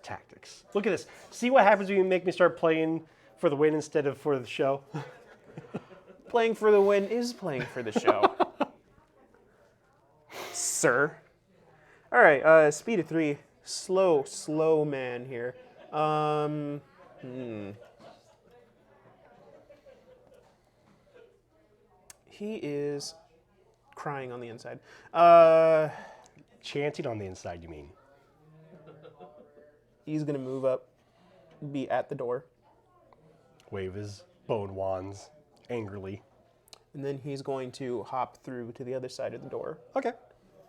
tactics. Look at this. See what happens when you make me start playing for the win instead of for the show? Playing for the win is playing for the show. Sir. All right, speed of 3. Slow man here. He is crying on the inside. Chanting on the inside, you mean? He's going to move up, be at the door. Wave his bone wands angrily. And then he's going to hop through to the other side of the door. Okay.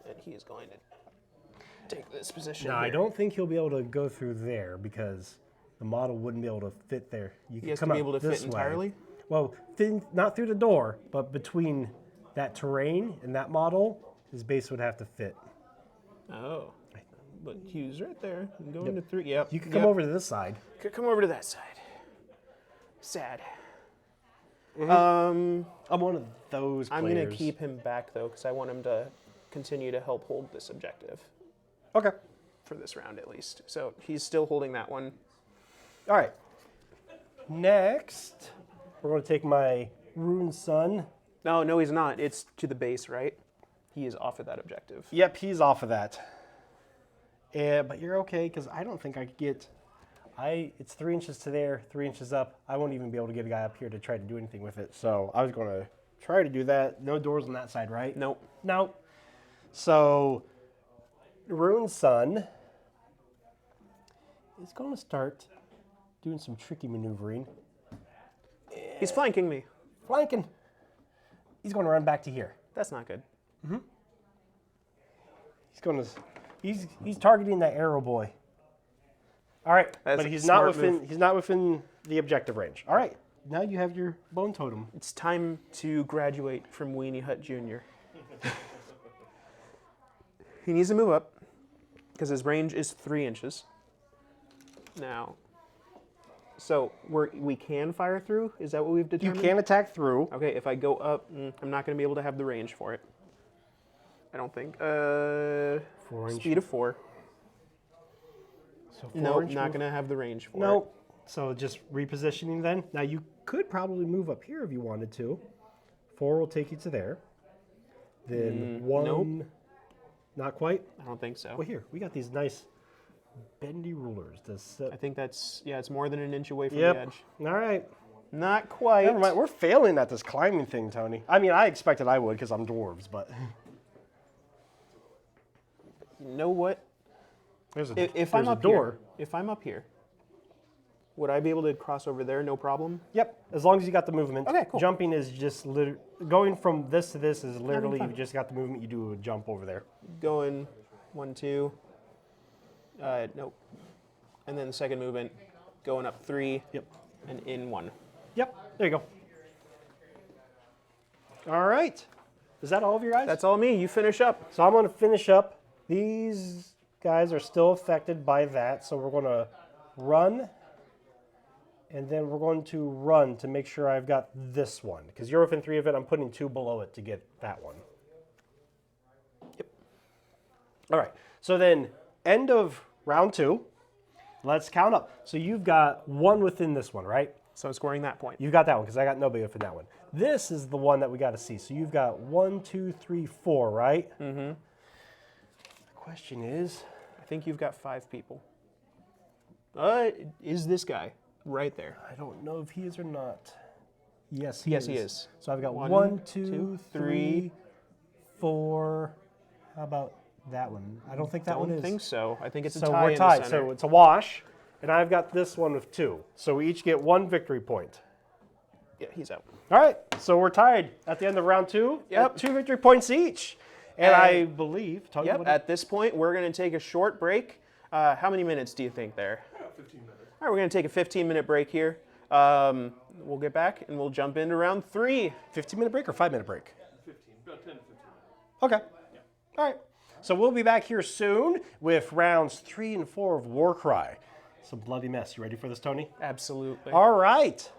And he is going to take this position. Now, I here. don't think he'll be able to go through there because the model wouldn't be able to fit there. You He has to be able to fit entirely? Well, not through the door, but between that terrain and that model, his base would have to fit. Oh. but he's right there. I'm going to 3. Yep. You can come over to this side. Could come over to that side. Sad. I'm one of those players. I'm going to keep him back, though, because I want him to continue to help hold this objective. Okay. For this round, at least. So he's still holding that one. All right. Next, we're going to take my Rune Sun. No, he's not. It's to the base, right? He is off of that objective. Yep, he's off of that. But you're okay, because I don't think I could get... It's 3 inches to there, 3 inches up. I won't even be able to get a guy up here to try to do anything with it. So I was going to try to do that. No doors on that side, right? Nope. Nope. So Rune Sun is going to start doing some tricky maneuvering. He's flanking me. Flanking. He's going to run back to here. That's not good. He's going to... He's targeting that arrow boy. All right, That's but a he's not smart within move. he's not within the objective range. All right, now you have your bone totem. It's time to graduate from Weenie Hut Jr. He needs to move up because his range is 3 inches. Now, so we can fire through? Is that what we've You determined? can attack through. Okay, if I go up, I'm not going to be able to have the range for it. I don't think. 4-inch. Speed of 4. So No, 4-inch not move. going to have the range for it. No. So just repositioning then. Now you could probably move up here if you wanted to. 4 will take you to there. Then 1. nope. Not quite. I don't think so. Well, here we got these nice bendy rulers. To set. I think that's, it's more than an inch away from Yep. the edge. All right. Not quite. Never mind. We're failing at this climbing thing, Tony. I mean, I expected I would because I'm dwarves, but You know what? there's a, If there's I'm a up door. here, if I'm up here, would I be able to cross over there? No problem. Yep, as long as you got the movement. Okay, cool. Jumping is just going from this to this is literally fun. you just got the movement. You do a jump over there. Going 1, 2. Nope. And then the second movement, going up 3. Yep. And in 1. Yep. There you go. All right. Is that all of your guys? That's all me. You finish up. So I'm going to finish up. These guys are still affected by that, so we're going to run, and then we're going to run to make sure I've got this one. Because you're within 3 of it, I'm putting 2 below it to get that one. Yep. All right, so then end of round 2, let's count up. So you've got 1 within this one, right? So scoring that point. You've got that one, because I got nobody within that one. This is the one that we got to see. So you've got 1, 2, 3, 4, right? Mm-hmm. The question is... I think you've got 5 people. Is this guy right there? I don't know if he is or not. Yes, he Yes, is. he is. So I've got 1, 1, 2, 2, 3. 3, 4. How about that one? I don't think that one Don't is. think so. I think it's a So tie we're in tied. the center. So it's a wash. And I've got this one with 2. So we each get 1 victory point. Yeah, he's out. All right. So we're tied at the end of round 2. Yep. At 2 victory points each. And I believe, Tony, Yep. what- At this point, we're going to take a short break. How many minutes do you think there? 15 minutes. All right, we're going to take a 15-minute break here. We'll get back and we'll jump into round 3. 15-minute break or 5-minute break? 15, about 10 to 15 minutes. Okay. All right. So we'll be back here soon with rounds 3 and 4 of Warcry. It's a bloody mess. You ready for this, Tony? Absolutely. All right.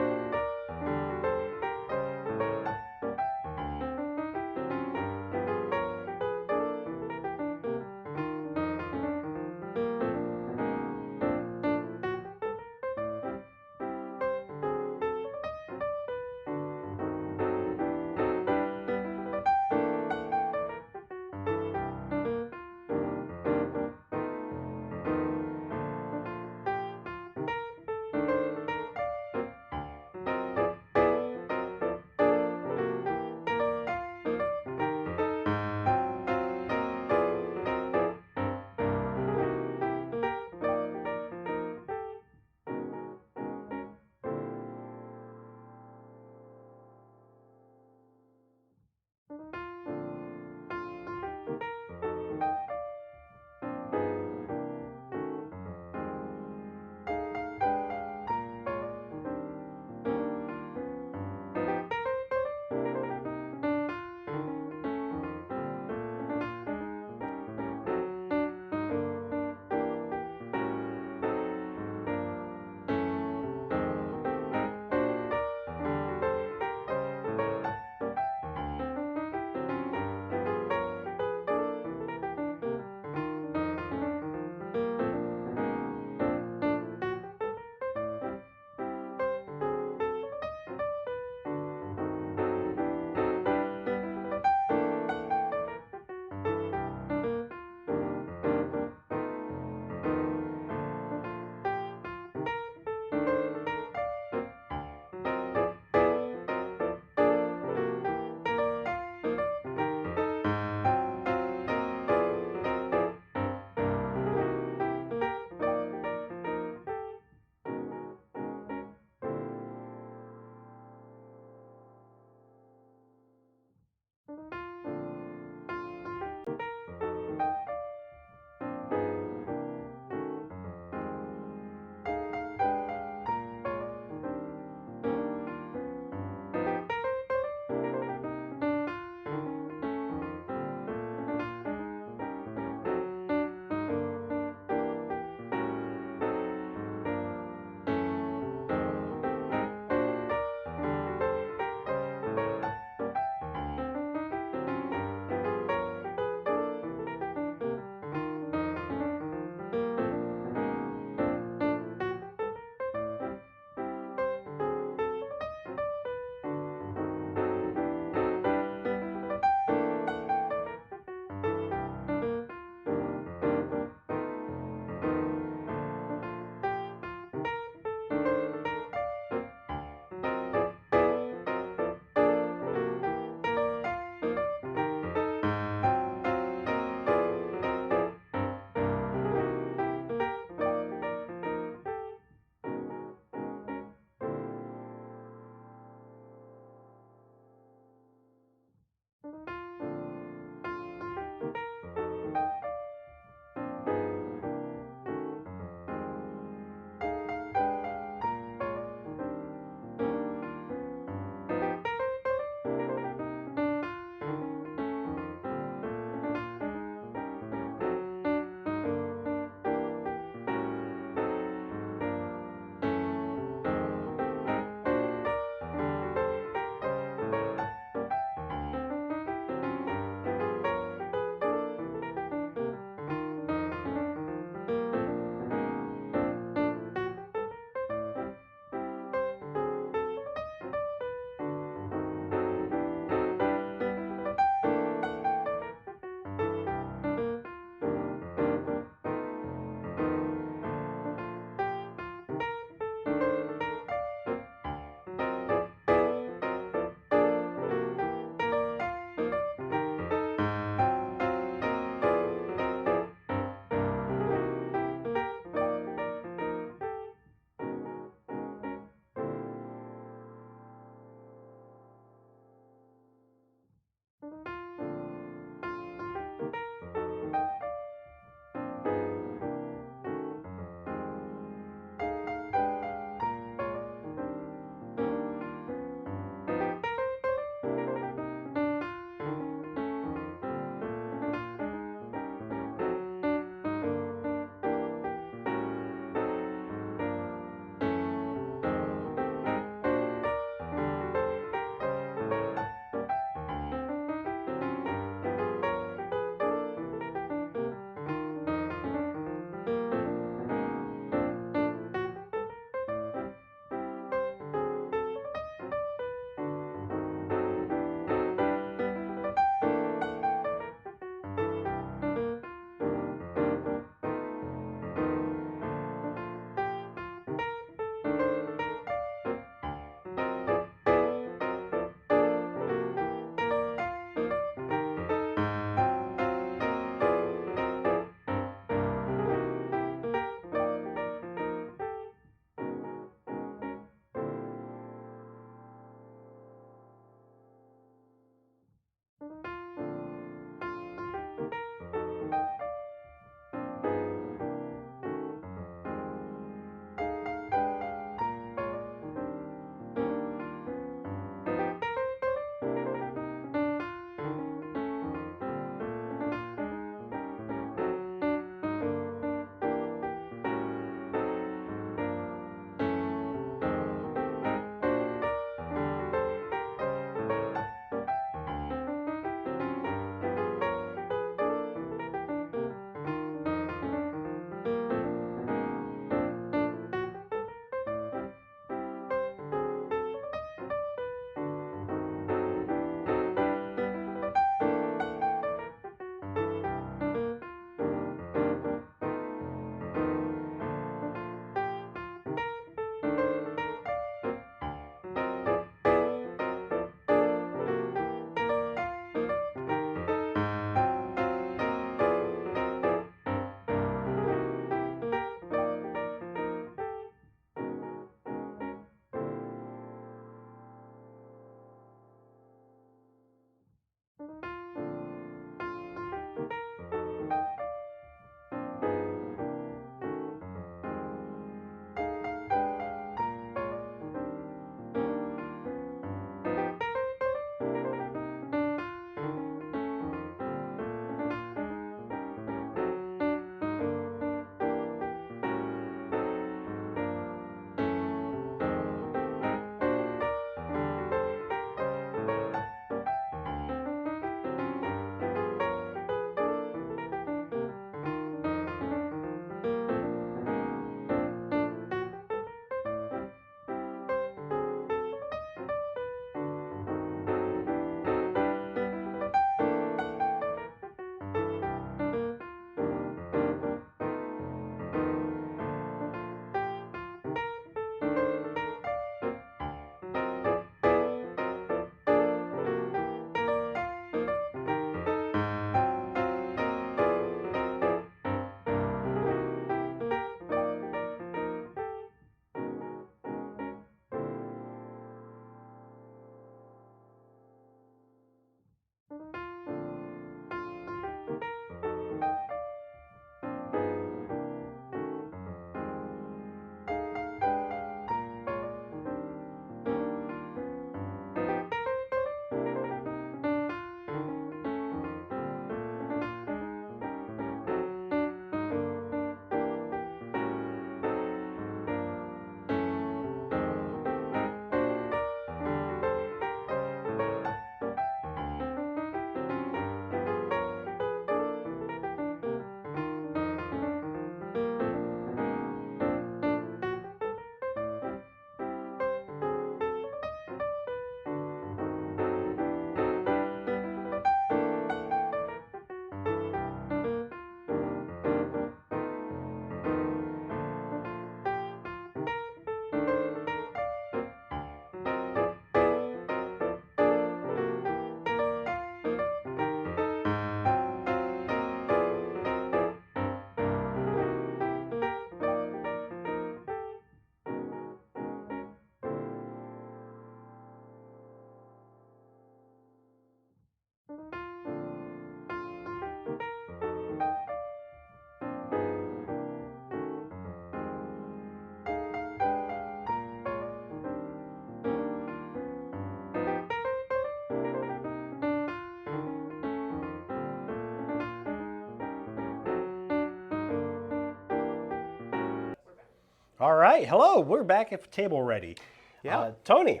All right, hello. We're back at the table ready. Yeah. Tony,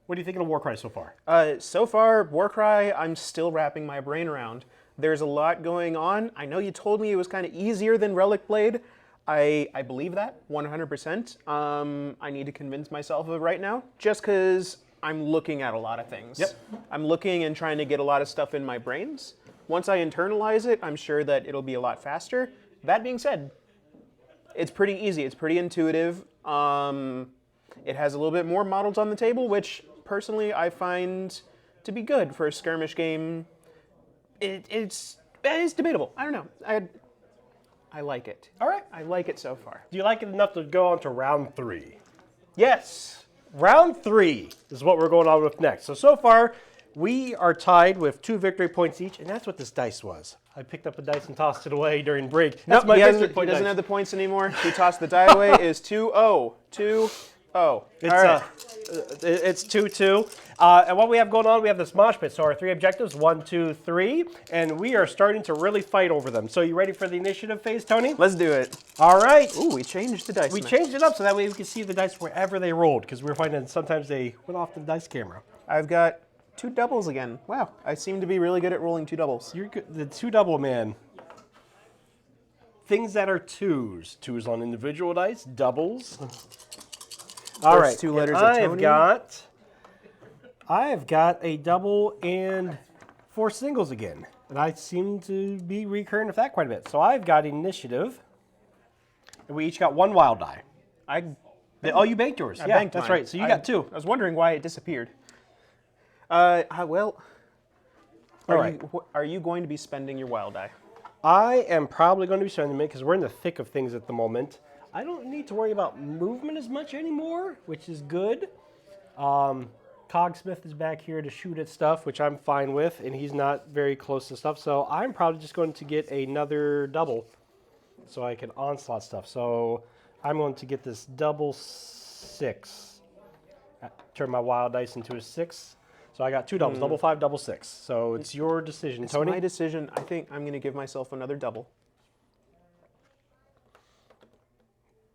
what do you think of Warcry so far? So far, Warcry, I'm still wrapping my brain around. There's a lot going on. I know you told me it was kind of easier than Relic Blade. I believe that 100%. I need to convince myself of it right now, just because I'm looking at a lot of things. Yep. I'm looking and trying to get a lot of stuff in my brains. Once I internalize it, I'm sure that it'll be a lot faster. That being said, it's pretty easy. It's pretty intuitive. It has a little bit more models on the table, which personally I find to be good for a skirmish game. It's debatable. I don't know. I like it. All right. I like it so far. Do you like it enough to go on to round 3? Yes. Round 3 is what we're going on with next. So far, we are tied with 2 victory points each, and that's what this dice was. I picked up a dice and tossed it away during break. That's my he victory doesn't, point he doesn't dice. have the points anymore. He tossed the die away. Is 2-0. 2-0. It's, All right. it's 2-2. And what we have going on, we have this mosh pit. So our 3 objectives, 1, 2, 3. And we are starting to really fight over them. So you ready for the initiative phase, Tony? Let's do it. All right. Ooh, we changed the dice. We now. changed it up so that way we can see the dice wherever they rolled. Because we were finding sometimes they went off the dice camera. I've got 2 doubles again. Wow, I seem to be really good at rolling 2 doubles. You're good. The 2 double, man. Things that are 2s. 2s on individual dice, doubles. All right. 2 letters and of Tony. I've got a double and 4 singles again. And I seem to be recurring with that quite a bit. So I've got initiative. And we each got 1 wild die. Oh, you banked yours. I Yeah, banked that's mine. right. So you got 2. I was wondering why it disappeared. Well, are you going to be spending your wild die? I am probably going to be spending it because we're in the thick of things at the moment. I don't need to worry about movement as much anymore, which is good. Cogsmith is back here to shoot at stuff, which I'm fine with, and he's not very close to stuff. So I'm probably just going to get another double so I can onslaught stuff. So I'm going to get this double 6. Turn my wild dice into a 6. So I got 2 doubles, double 5, double 6. So it's your decision, It's Tony. my decision. I think I'm going to give myself another double.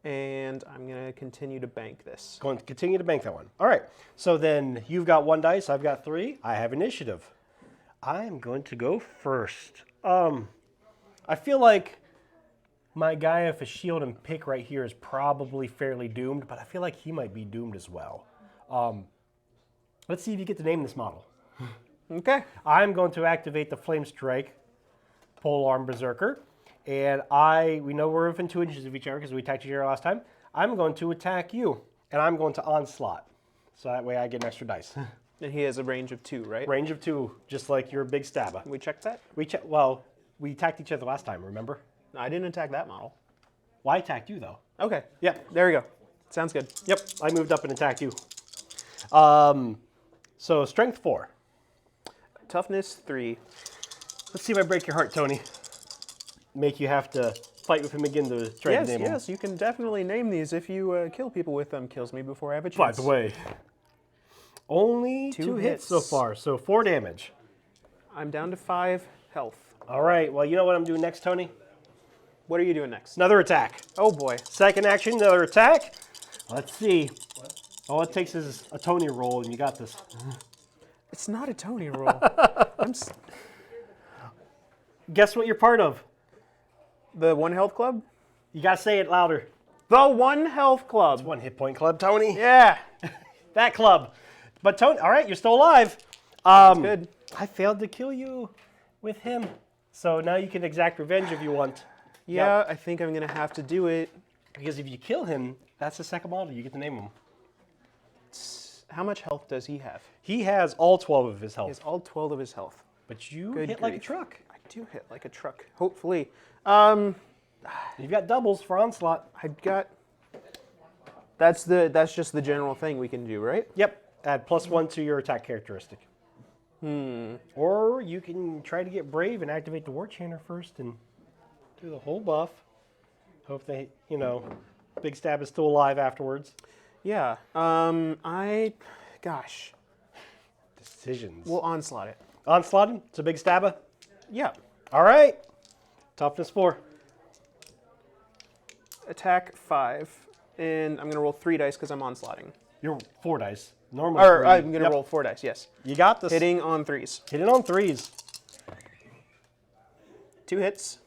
And I'm going to continue to bank this. Going to continue to bank that one. All right. So then you've got 1 dice. I've got 3. I have initiative. I am going to go first. I feel like my guy with a shield and pick right here is probably fairly doomed, but I feel like he might be doomed as well. Let's see if you get to name this model. Okay. I'm going to activate the Flame Strike Polearm Berserker. And we know we're within 2 inches of each other because we attacked each other last time. I'm going to attack you, and I'm going to onslaught. So that way I get an extra dice. And he has a range of 2, right? Range of 2, just like your big stabba. We checked that? We attacked each other last time, remember? No, I didn't attack that model. Well, I attacked you, though. Okay. Yep. There we go. Sounds good. Yep, I moved up and attacked you. So strength 4. Toughness 3. Let's see if I break your heart, Tony. Make you have to fight with him again to try to name him. Yes, you can definitely name these if you kill people with them. Kills me before I have a chance. By the way, only 2 2 hits so hits. far, so 4 damage. I'm down to 5 health. All right, well, you know what I'm doing next, Tony? What are you doing next? Another attack. Oh boy. Second action, another attack. Let's see. All it takes is a Tony roll, and you got this. It's not a Tony roll. Guess what you're part of? The 1 health club? You gotta say it louder. The 1 health club. 1 hit point club, Tony. Yeah. That club. But Tony, all right, you're still alive. Good. I failed to kill you with him. So now you can exact revenge if you want. Yeah, Yep. I think I'm going to have to do it. Because if you kill him, that's the second model. You get to name him. How much health does he have? He has all 12 of his He health. has all 12 of his health. But you Good hit like a grief. truck. I do hit like a truck, hopefully. You've got doubles for onslaught. I've got... That's just the general thing we can do, right? Yep. Add +1 to your attack characteristic. Or you can try to get brave and activate the War Chanter first and do the whole buff. Hope they, Big Stab is still alive afterwards. Yeah. Gosh. Decisions. We'll onslaught it. Onslaughted? It's a Big Stabba? Yeah. All right. Toughness 4. Attack 5. and I'm going to roll 3 dice because I'm onslaughting. You're 4 dice. Normally Or 3. I'm going to Yep. roll 4 dice, yes. You got this. Hitting on 3s. Hitting on 3s. 2 hits.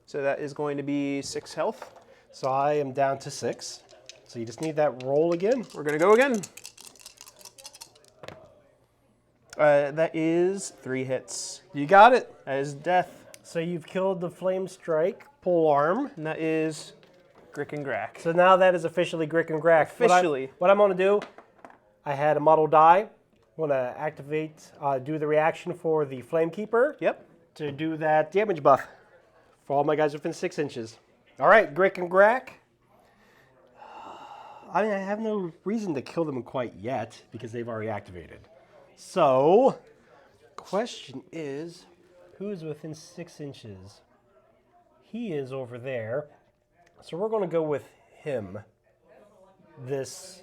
So that is going to be 6 health. So I am down to 6. So you just need that roll again. We're going to go again. That is 3 hits. You got it. That is death. So you've killed the Flame Strike pole arm. And that is Grick and Grack. So now that is officially Grick and Grack. Officially. What I'm going to do, I had a model die. I'm going to activate, do the reaction for the Flame Keeper Yep. to do that damage buff for all my guys within 6 inches. All right, Grick and Grack. I mean, I have no reason to kill them quite yet because they've already activated. So, question is, who's within 6 inches? He is over there. So we're going to go with him. This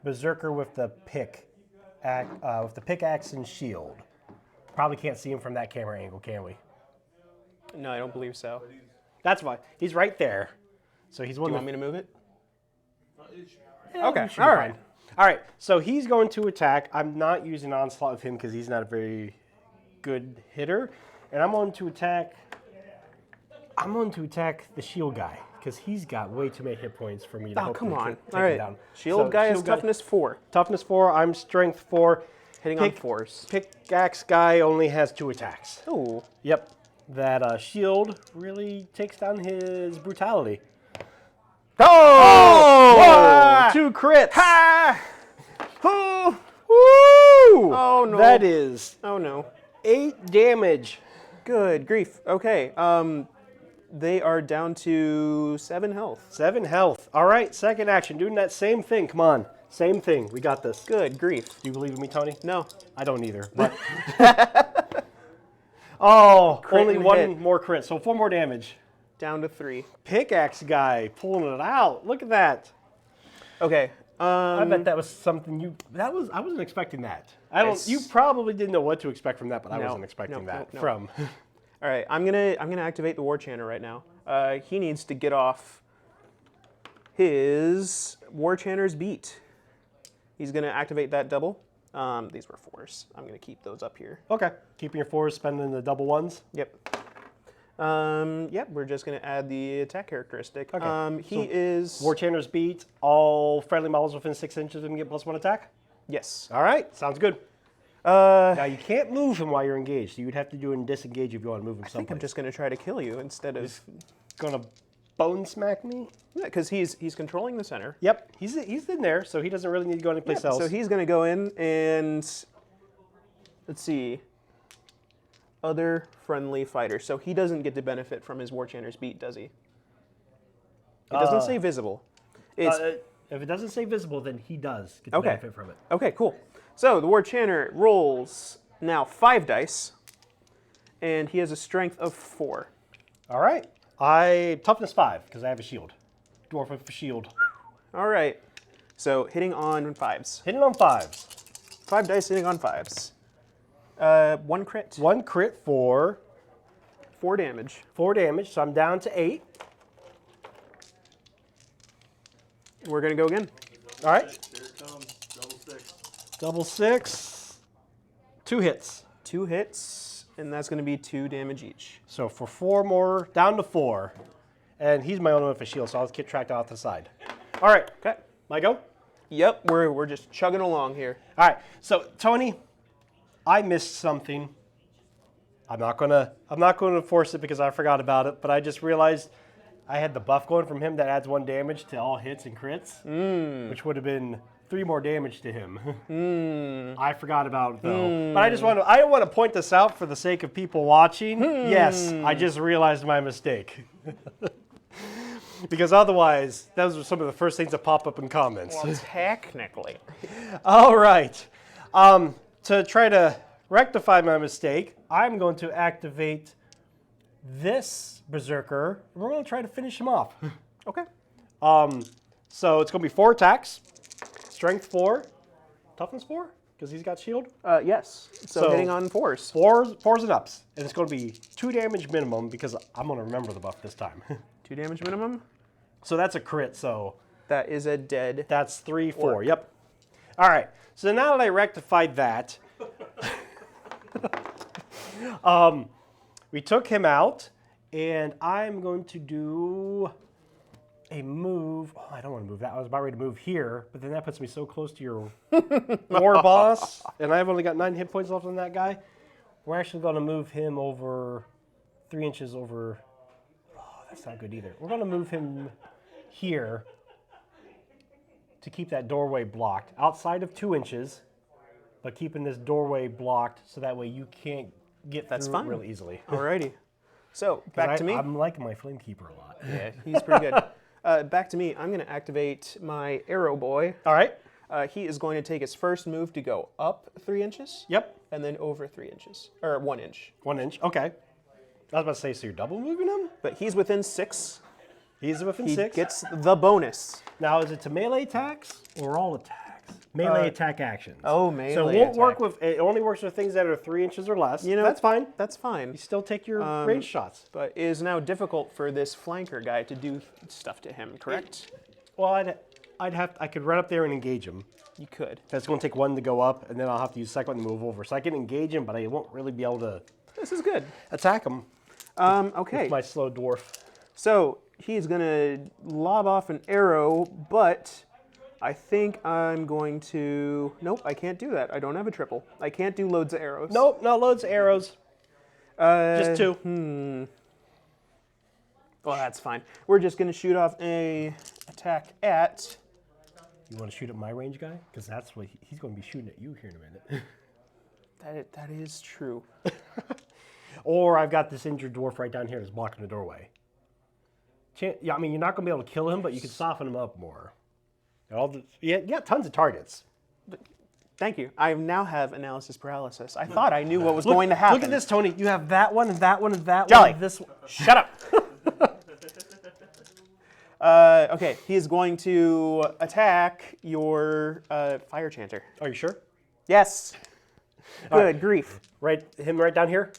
berserker with the pickaxe and shield. Probably can't see him from that camera angle, can we? No, I don't believe so. That's fine. He's right there. So he's one. Do you want me to move it? Yeah, Okay, we should be all fine. right. All right, so he's going to attack. I'm not using Onslaught with him because he's not a very good hitter. And I'm going to attack the shield guy because he's got way too many hit points for me to Oh, hopefully come on. take All him right. down. Shield So, guy is shield guy- toughness 4. Toughness 4, I'm strength 4. Hitting on 4s. Pickaxe guy only has 2 attacks. Ooh. Yep, that shield really takes down his brutality. Oh! Whoa! 2 crits! Ha! Oh! Woo! Oh, no. That is Oh, no. 8 damage. Good grief. Okay. They are down to 7 health. 7 health. All right, second action. Doing that same thing. Come on. Same thing. We got this. Good grief. Do you believe in me, Tony? No. I don't either. But oh, Crit only and 1 hit. more crit. So 4 more damage. Down to 3. Pickaxe guy pulling it out. Look at that. Okay. I bet that was something I wasn't expecting that. It's- You probably didn't know what to expect from that, but I No, wasn't expecting no, that no. from. All right. I'm gonna activate the War Chanter right now. He needs to get off his War Chanter's beat. He's gonna activate that double. These were 4s. I'm gonna keep those up here. Okay. Keeping your 4s, spending the double 1s. Yep. Yep, we're just going to add the attack characteristic. Okay, He is... War Chanter's beat. All friendly models within 6 inches of him get +1 attack. Yes. All right. Sounds good. Now, you can't move him while you're engaged. You would have to do a disengage if you want to move him I think I'm someplace. just going to try to kill you instead of... Going to bone smack me? Yeah, because he's controlling the center. Yep. He's in there, so he doesn't really need to go anyplace else. So he's going to go in and... Let's see. Other friendly fighters. So he doesn't get to benefit from his War Chanter's beat, does he? It doesn't say visible. It's if it doesn't say visible, then he does get to Okay. benefit from it. Okay, cool. So the War Chanter rolls now 5 dice, and he has a strength of 4. All right. Toughness 5 because I have a shield. Dwarf with a shield. All right. So hitting on 5s. Hitting on 5s. 5 dice hitting on 5s. 1 crit. 1 crit for 4 damage. 4 damage, so I'm down to 8. We're gonna go again. All right. Here it comes. Double 6. Double 6. 2 hits. 2 hits, and that's gonna be 2 damage each. So for 4 more, down to 4. And he's my only one with a shield, so I'll get tracked off the side. All right. Okay. My go? Yep, we're just chugging along here. All right. So Tony, I missed something. I'm not gonna force it because I forgot about it, but I just realized I had the buff going from him that adds 1 damage to all hits and crits, which would have been 3 more damage to him. I forgot about it though. But I don't want to point this out for the sake of people watching. Yes, I just realized my mistake. Because otherwise, those are some of the first things that pop up in comments. Well, technically. All right. To try to rectify my mistake, I'm going to activate this Berserker. We're going to try to finish him off. Okay. So it's going to be 4 attacks. Strength 4. Toughness 4? Because he's got shield. Yes. So hitting on 4s. 4s and ups. And it's going to be 2 damage minimum because I'm going to remember the buff this time. 2 damage minimum. So that's a crit, so That is a dead. that's 3, 4. Orc. Yep. All right. So now that I rectified that, we took him out, and I'm going to do a move. Oh, I don't want to move that. I was about ready to move here, but then that puts me so close to your war boss, and I've only got 9 hit points left on that guy. We're actually going to move him over 3 inches over. Oh, that's not good either. We're going to move him here to keep that doorway blocked, outside of 2 inches, but keeping this doorway blocked so that way you can't get That's through fine. it really easily. Alrighty. So back to me. I'm liking my Flamekeeper a lot. Yeah, he's pretty good. Back to me. I'm going to activate my arrow boy. All right. He is going to take his first move to go up 3 inches. Yep. And then over 3 inches, or 1 inch. 1 inch. Okay. I was about to say, so you're double moving him? But he's within 6. He's within He 6. gets the bonus. Now, is it to melee attacks or all attacks? Melee attack actions. Oh, melee So it won't work attack. with. It only works with things that are 3 inches or less. You know, that's fine. That's fine. You still take your range shots. But it is now difficult for this flanker guy to do stuff to him, correct? Well, I could run up there and engage him. You could. That's going to take 1 to go up, and then I'll have to use second to move over. So I can engage him, but I won't really be able to This is good. attack him Okay. with my slow dwarf. So he's going to lob off an arrow, but I think I'm going to... Nope, I can't do that. I don't have a triple. I can't do loads of arrows. Nope, no loads of arrows. Just 2. Well, that's fine. We're just going to shoot off a attack at... You want to shoot at my range guy? Because that's what he's going to be shooting at you here in a minute. That is true. Or I've got this injured dwarf right down here that's blocking the doorway. Yeah, I mean, you're not going to be able to kill him, but you can soften him up more. You got tons of targets. Thank you. I now have analysis paralysis. I thought I knew what was going to happen. Look at this, Tony. You have that one and that one and that Jolli. one. This one. Shut up. Okay, he is going to attack your fire chanter. Are you sure? Yes. Good grief. Him right down here?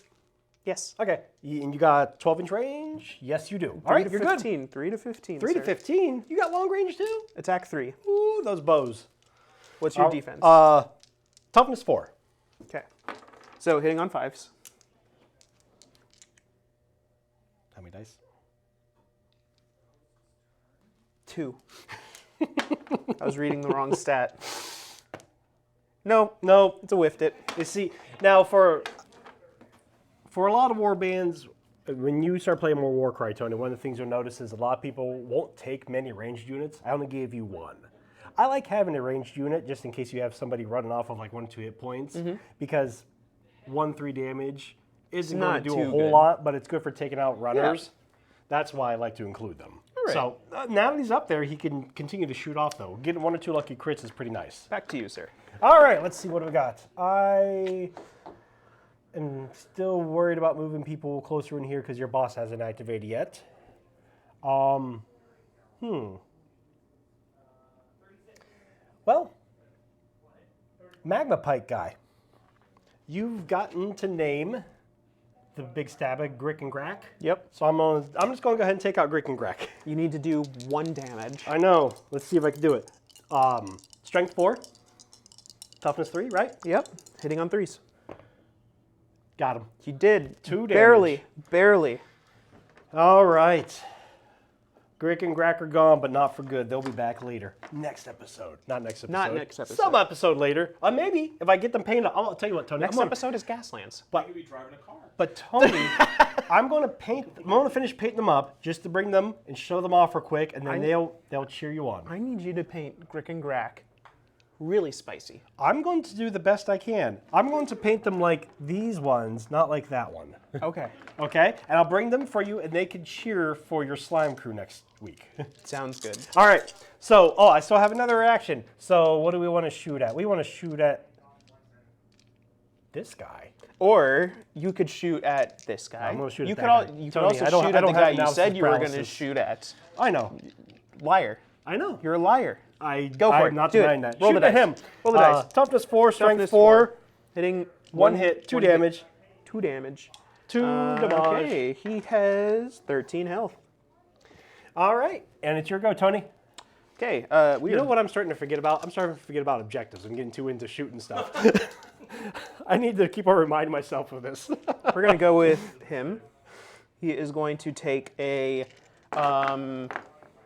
Yes. Okay. And you got 12-inch range? Yes, you do. All right, you're 15. good. 3 to 15. 3 to sir. 15? You got long range too? Attack 3. Ooh, those bows. What's your defense? Toughness 4. Okay. So hitting on 5s. How many dice? 2. I was reading the wrong stat. No, No. it's a whiffed it. You see, now for a lot of war bands, when you start playing more Warcry, Tony, one of the things you'll notice is a lot of people won't take many ranged units. I only gave you 1. I like having a ranged unit just in case you have somebody running off of like 1 or 2 hit points, because 1-3 damage isn't going Not to do too a whole good. lot, but it's good for taking out runners. That's why I like to include them. right. So now that he's up there, he can continue to shoot off though. Getting 1 or 2 lucky crits is pretty nice. Back to you, sir. All right, let's see what we got. I am still worried about moving people closer in here because your boss hasn't activated yet. Well, Magma Pike guy, you've gotten to name the big stabber Grick and Grack. Yep. So I'm just going to go ahead and take out Grick and Grack. You need to do 1 damage. I know. Let's see if I can do it. Strength 4, toughness 3, right? Yep. Hitting on 3s. Got him. You did. 2 damage. Barely. All right. Grick and Grack are gone, but not for good. They'll be back later. Next episode. Not next episode. Not next episode. Some episode later. Maybe if I get them painted. I'll tell you what, Tony. Next I'm gonna- episode is Gaslands. But, Could be driving a car. but Tony, I'm going to finish painting them up just to bring them and show them off real quick, and then they'll cheer you on. I need you to paint Grick and Grack really spicy. I'm going to do the best I can. I'm going to paint them like these ones, not like that one. Okay. Okay? And I'll bring them for you, and they can cheer for your slime crew next week. Sounds good. All right. So, I still have another reaction. So, what do we want to shoot at? We want to shoot at this guy. Or you could shoot at this guy. I'm gonna shoot at you that could guy. you could Tony, also I don't- shoot I at the don't have guy you analysis said you were going to paralysis. shoot at. I know. Liar. I know. You're a liar. Go for I'm it. not Do it. denying that. Roll Shoot the at dice. him. Roll the dice. Toughness 4, strength Toughness 4, Hitting 1 hit, 2 damage. 2 damage. 2 damage. Okay, he has 13 health. All right. And it's your go, Tony. Okay, You know what I'm starting to forget about? I'm starting to forget about objectives. I'm getting too into shooting stuff. I need to keep on reminding myself of this. we're going to go with him. He is going to take a... he's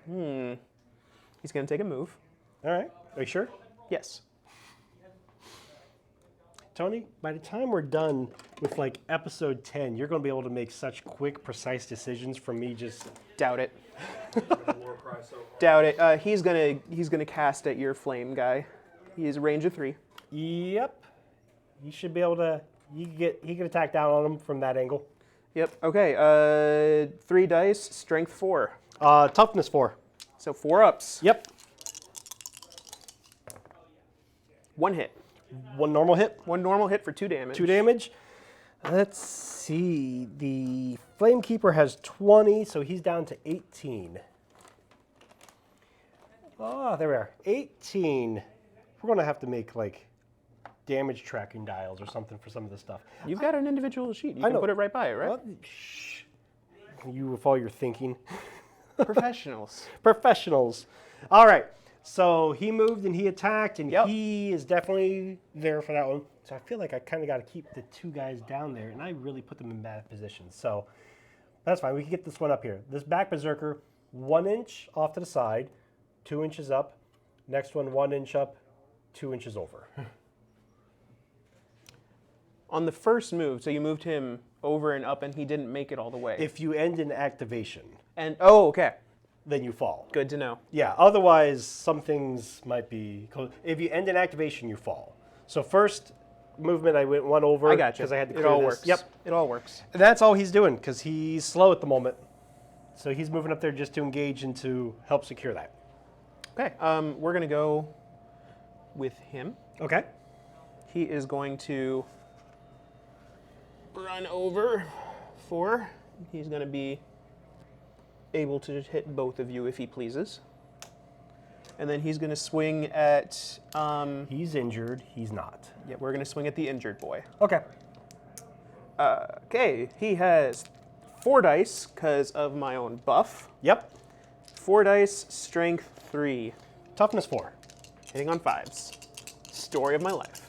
going to take a move. All right. Are you sure? Yes. Tony, by the time we're done with like episode 10, you're going to be able to make such quick, precise decisions from me just... Doubt it. Doubt it. He's gonna cast at your flame guy. He has a range of 3. Yep. You should be able to... He can attack down on him from that angle. Yep. Okay. 3 dice, strength 4. Toughness 4. So 4 ups. Yep. 1 hit. 1 normal hit. 1 normal hit for 2 damage. 2 damage. Let's see. The Flamekeeper has 20, so he's down to 18. Oh, there we are. 18. We're going to have to make like damage tracking dials or something for some of this stuff. You've got an individual sheet. You I can know. put it right by it, right? Well, shh. You with all your thinking. Professionals. Professionals. All right. So he moved and he attacked, and Yep. he is definitely there for that one. So I feel like I kind of got to keep the 2 guys down there, and I really put them in bad positions. So that's fine. We can get this one up here. This back berserker, 1 inch off to the side, 2 inches up. Next one, 1 inch up, 2 inches over. On the first move, so you moved him over and up, and he didn't make it all the way. If you end an activation, And okay, then you fall. good to know. Yeah, otherwise some things might be... If you end an activation, you fall. So first movement, I went 1 over. I got you. Because I had to It clear all this. works. Yep. It all works. And that's all he's doing, because he's slow at the moment. So he's moving up there just to engage and to help secure that. Okay. We're gonna go with him. Okay. He is going to run over 4. He's going to be able to hit both of you if he pleases. And then he's going to swing at... He's injured. He's not. yeah, we're going to swing at the injured boy. Okay. Okay, he has 4 dice because of my own buff. Yep. 4 dice, strength 3. Toughness 4. Hitting on 5s. Story of my life.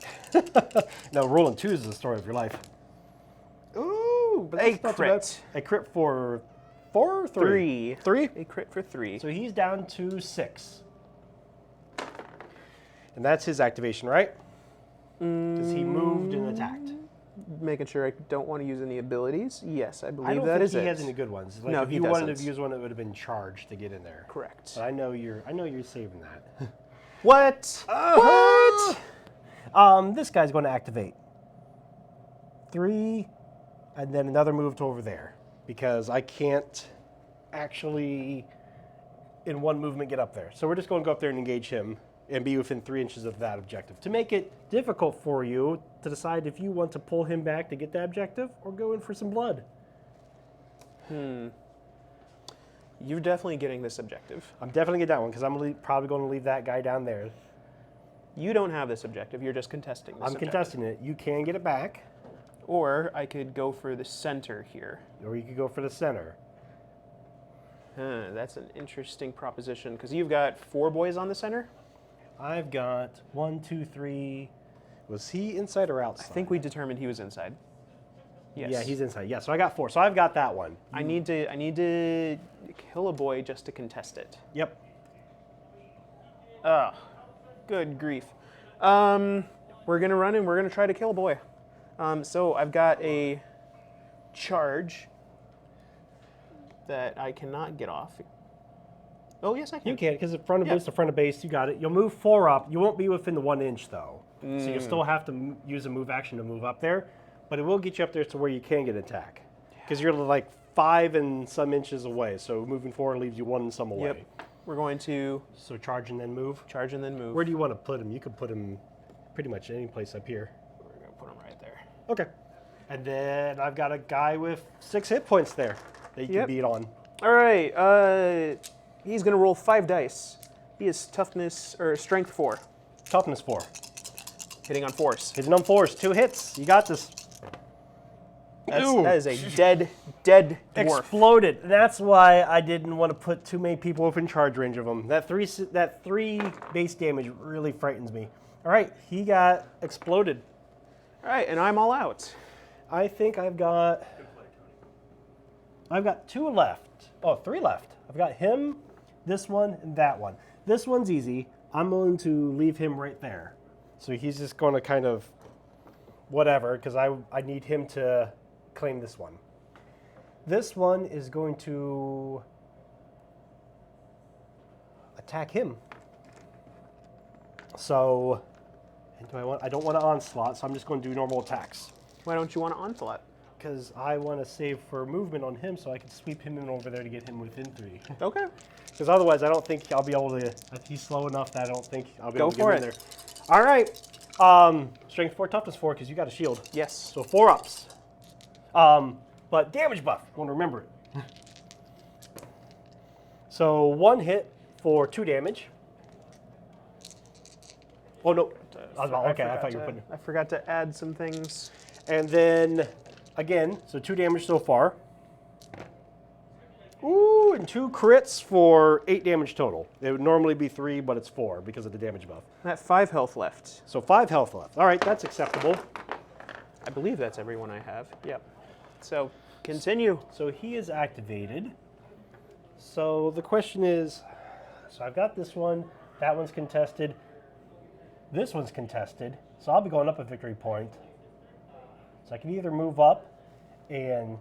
No, rolling 2s is the story of your life. Ooh, But a that's not too bad. crit. A crit for 4 or 3? 3? A crit for 3. So he's down to 6. And that's his activation, right? Because he moved and attacked. Making sure I don't want to use any abilities. Yes, I believe I don't that think is he it. has any good ones. Like No, if he you wanted doesn't. to use one, it would have been charged to get in there. Correct. But I know you're saving that. What? What? This guy's going to activate 3, and then another move to over there, because I can't actually, in one movement, get up there. So we're just going to go up there and engage him and be within 3 inches of that objective to make it difficult for you to decide if you want to pull him back to get that objective or go in for some blood. You're definitely getting this objective. I'm definitely getting that one because I'm probably going to leave that guy down there. You don't have this objective. You're just contesting this I'm objective. contesting it. You can get it back, Or I could go for the center here. or you could go for the center. That's an interesting proposition because you've got 4 boys on the center. I've got 1, 2, 3. Was he inside or I outside? think we determined he was inside. Yes. Yeah, he's inside. Yeah, so I got 4. So I've got that one. I need to kill a boy just to contest it. Yep. Ugh. Good grief. We're gonna run and we're gonna try to kill a boy. So I've got a charge that I cannot get off. Oh yes, I can. You can, because the front of Yeah. base to front of base, you got it. You'll move 4 up. You won't be within the 1 inch though. So you'll still have to use a move action to move up there, but it will get you up there to where you can get an attack. Because you're like 5 and some inches away. So moving forward leaves you 1 and some away. Yep. We're going to So charge and then move. charge and then move. Where do you want to put him? You could him pretty much any place up here. We're gonna put him right there. Okay. And then I've got a guy with 6 hit points there that you Yep. can beat on. All right. He's gonna roll 5 dice. He is toughness or strength 4, Toughness 4. hitting on force. Hitting on 4s, 2 hits. You got this. That is a dead dwarf. Exploded. That's why I didn't want to put too many people within charge range of him. That three base damage really frightens me. All right, he got exploded. All right, and I'm all out. I think I've got two left. Oh, three left. I've got him, this one, and that one. This one's easy. I'm going to leave him right there. So he's just going to kind of whatever, because I need him to claim this one. This one is going to attack him. So, I don't want to onslaught, so I'm just going to do normal attacks. Why don't you want to onslaught? Because I want to save for movement on him so I can sweep him in over there to get him within 3. Okay. Because otherwise I don't think I'll be able to, he's slow enough that I don't think I'll be able to get him in there. All right. Strength 4, toughness 4, because you got a shield. Yes. So 4 ups. But damage buff, I want to remember it. So 1 hit for 2 damage. Oh, no. Okay, I thought you were putting it. I forgot to add some things. And then, again, so 2 damage so far. Ooh, and 2 crits for 8 damage total. It would normally be 3, but it's 4 because of the damage buff. That 5 health left. So 5 health left. All right, that's acceptable. I believe that's everyone I have. Yep. So, continue. So he is activated. So the question is, so I've got this one, that one's contested, this one's contested, so I'll be going up a victory point. So I can either move up and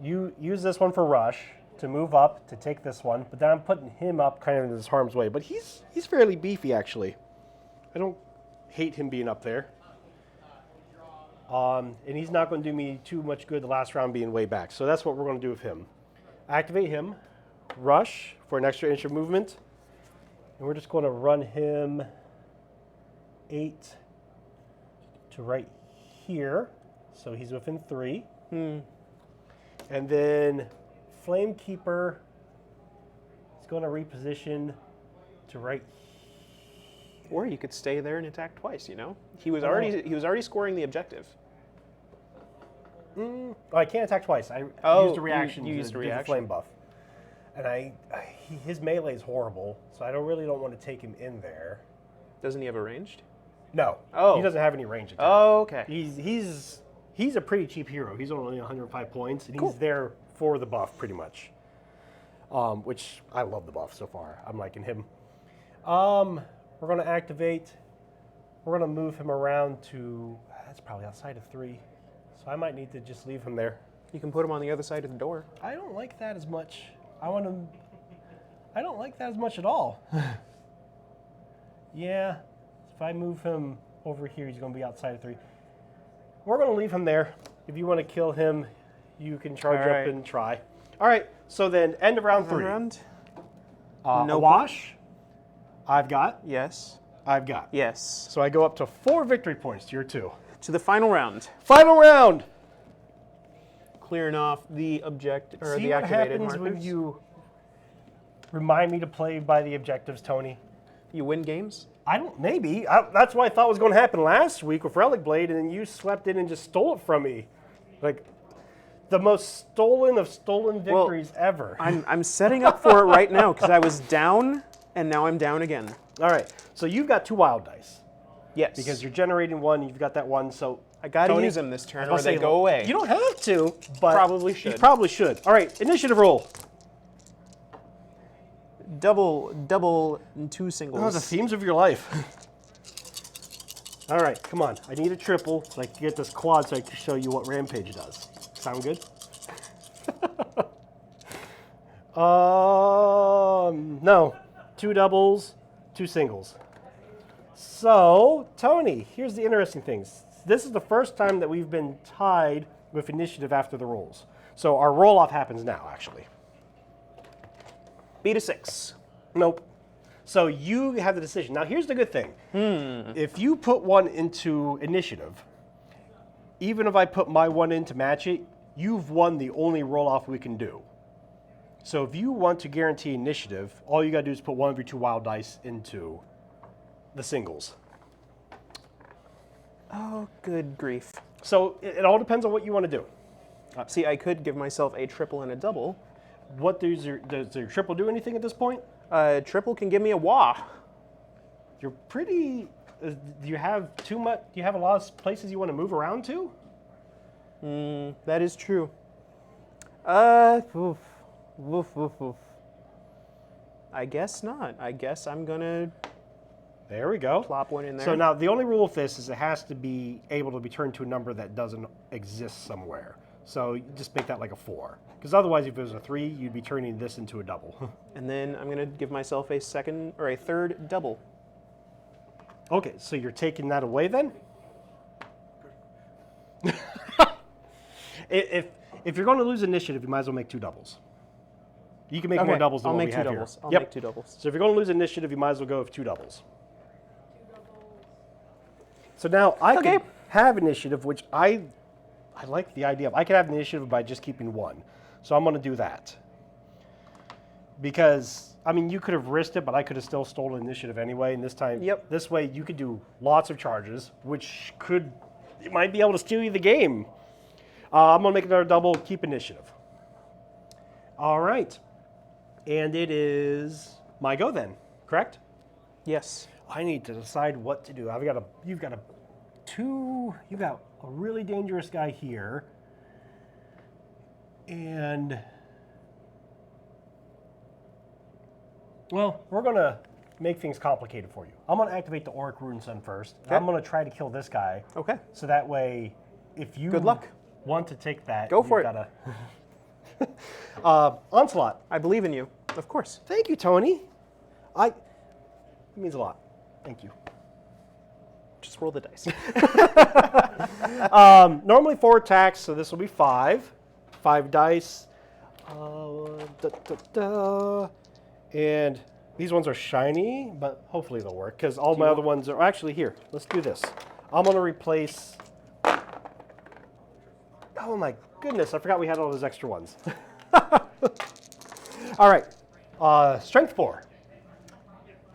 use this one for rush to move up to take this one, but then I'm putting him up kind of in his harm's way. But he's fairly beefy, actually. I don't hate him being up there. And he's not going to do me too much good the last round being way back. So that's what we're going to do with him. Activate him, rush for an extra inch of movement, and we're just going to run him 8 to right here. So he's within 3. And then Flamekeeper is going to reposition to right here. Or you could stay there and attack twice, you know? He was already scoring the objective. Oh, I can't attack twice. I used a reaction you to used a do reaction. the flame buff. And his melee is horrible, so I really don't want to take him in there. Doesn't he have a ranged? No. Oh. He doesn't have any range attack. Oh, okay. He's a pretty cheap hero. He's only 105 points, and Cool. he's there for the buff pretty much. Which I love the buff so far. I'm liking him. We're going to activate. We're going to move him around to, that's probably outside of 3. So I might need to just leave him there. You can put him on the other side of the door. I don't like that as much. I don't like that as much at all. Yeah, if I move him over here, he's going to be outside of 3. We're going to leave him there. If you want to kill him, you can charge up and try. All right, so then end of round 3. Round? No wash. I've got. Yes. I've got. Yes. So I go up to 4 victory points to your 2. To the final round. Final round. Clearing off the object or See the what activated happens markers. when you remind me to play by the objectives, Tony. You win games? Maybe. That's what I thought was going to happen last week with Relic Blade, and then you swept in and just stole it from me. Like, the most stolen of stolen victories ever. I'm setting up for it right now because I was down, and now I'm down again. All right. So you've got 2 wild dice. Yes. Because you're generating 1, you've got that 1, so... I got to Tony, use them this turn I or was gonna they say, go away. You don't have to, but... Probably should. You probably should. All right, initiative roll. Double, and 2 singles. Oh, the themes of your life. All right, come on. I need a triple so I can get this quad so I can show you what Rampage does. Sound good? No. 2 doubles, 2 singles. So, Tony, here's the interesting things. This is the first time that we've been tied with initiative after the rolls. So our roll-off happens now, actually. Beat a 6. Nope. So you have the decision. Now, here's the good thing. If you put 1 into initiative, even if I put my 1 in to match it, you've won the only roll-off we can do. So if you want to guarantee initiative, all you got to do is put 1 of your 2 wild dice into the singles. Oh, good grief. So it all depends on what you want to do. See, I could give myself a triple and a double. What does your triple do anything at this point? Triple can give me a wah. You're pretty. Do you have too much? Do you have a lot of places you want to move around to? That is true. Oof. Woof, woof, woof. I guess not. I guess I'm gonna There we go. plop one in there. So now the only rule with this is it has to be able to be turned to a number that doesn't exist somewhere. So you just make that like a 4. Because otherwise, if it was a 3, you'd be turning this into a double. And then I'm gonna give myself a second or a third double. Okay, so you're taking that away then? If you're going to lose initiative, you might as well make 2 doubles. You can make more doubles than I'll what make we 2 have doubles. here. I'll Yep. make 2 doubles. So if you're going to lose initiative, you might as well go with 2 doubles. So now I Okay. could have initiative, which I like the idea of. I could have initiative by just keeping 1. So I'm going to do that. Because, I mean, you could have risked it, but I could have still stolen initiative anyway. And this time, Yep. this way you could do lots of charges, which it might be able to steal you the game. I'm going to make another double, keep initiative. All right. And it is my go then, correct? Yes. I need to decide what to do. You've got a really dangerous guy here. And well, we're going to make things complicated for you. I'm going to activate the Auric Rune Sun first. Okay. I'm going to try to kill this guy. Okay. So that way, if you Good luck. want to take that, Go for it. Onslaught. I believe in you. Of course. Thank you, Tony. It means a lot. Thank you. Just roll the dice. Normally 4 attacks, so this will be 5. 5 dice. And these ones are shiny, but hopefully they'll work, because all my other ones are actually here. Let's do this. I'm going to replace. Oh my goodness, I forgot we had all those extra ones. All right. Strength 4.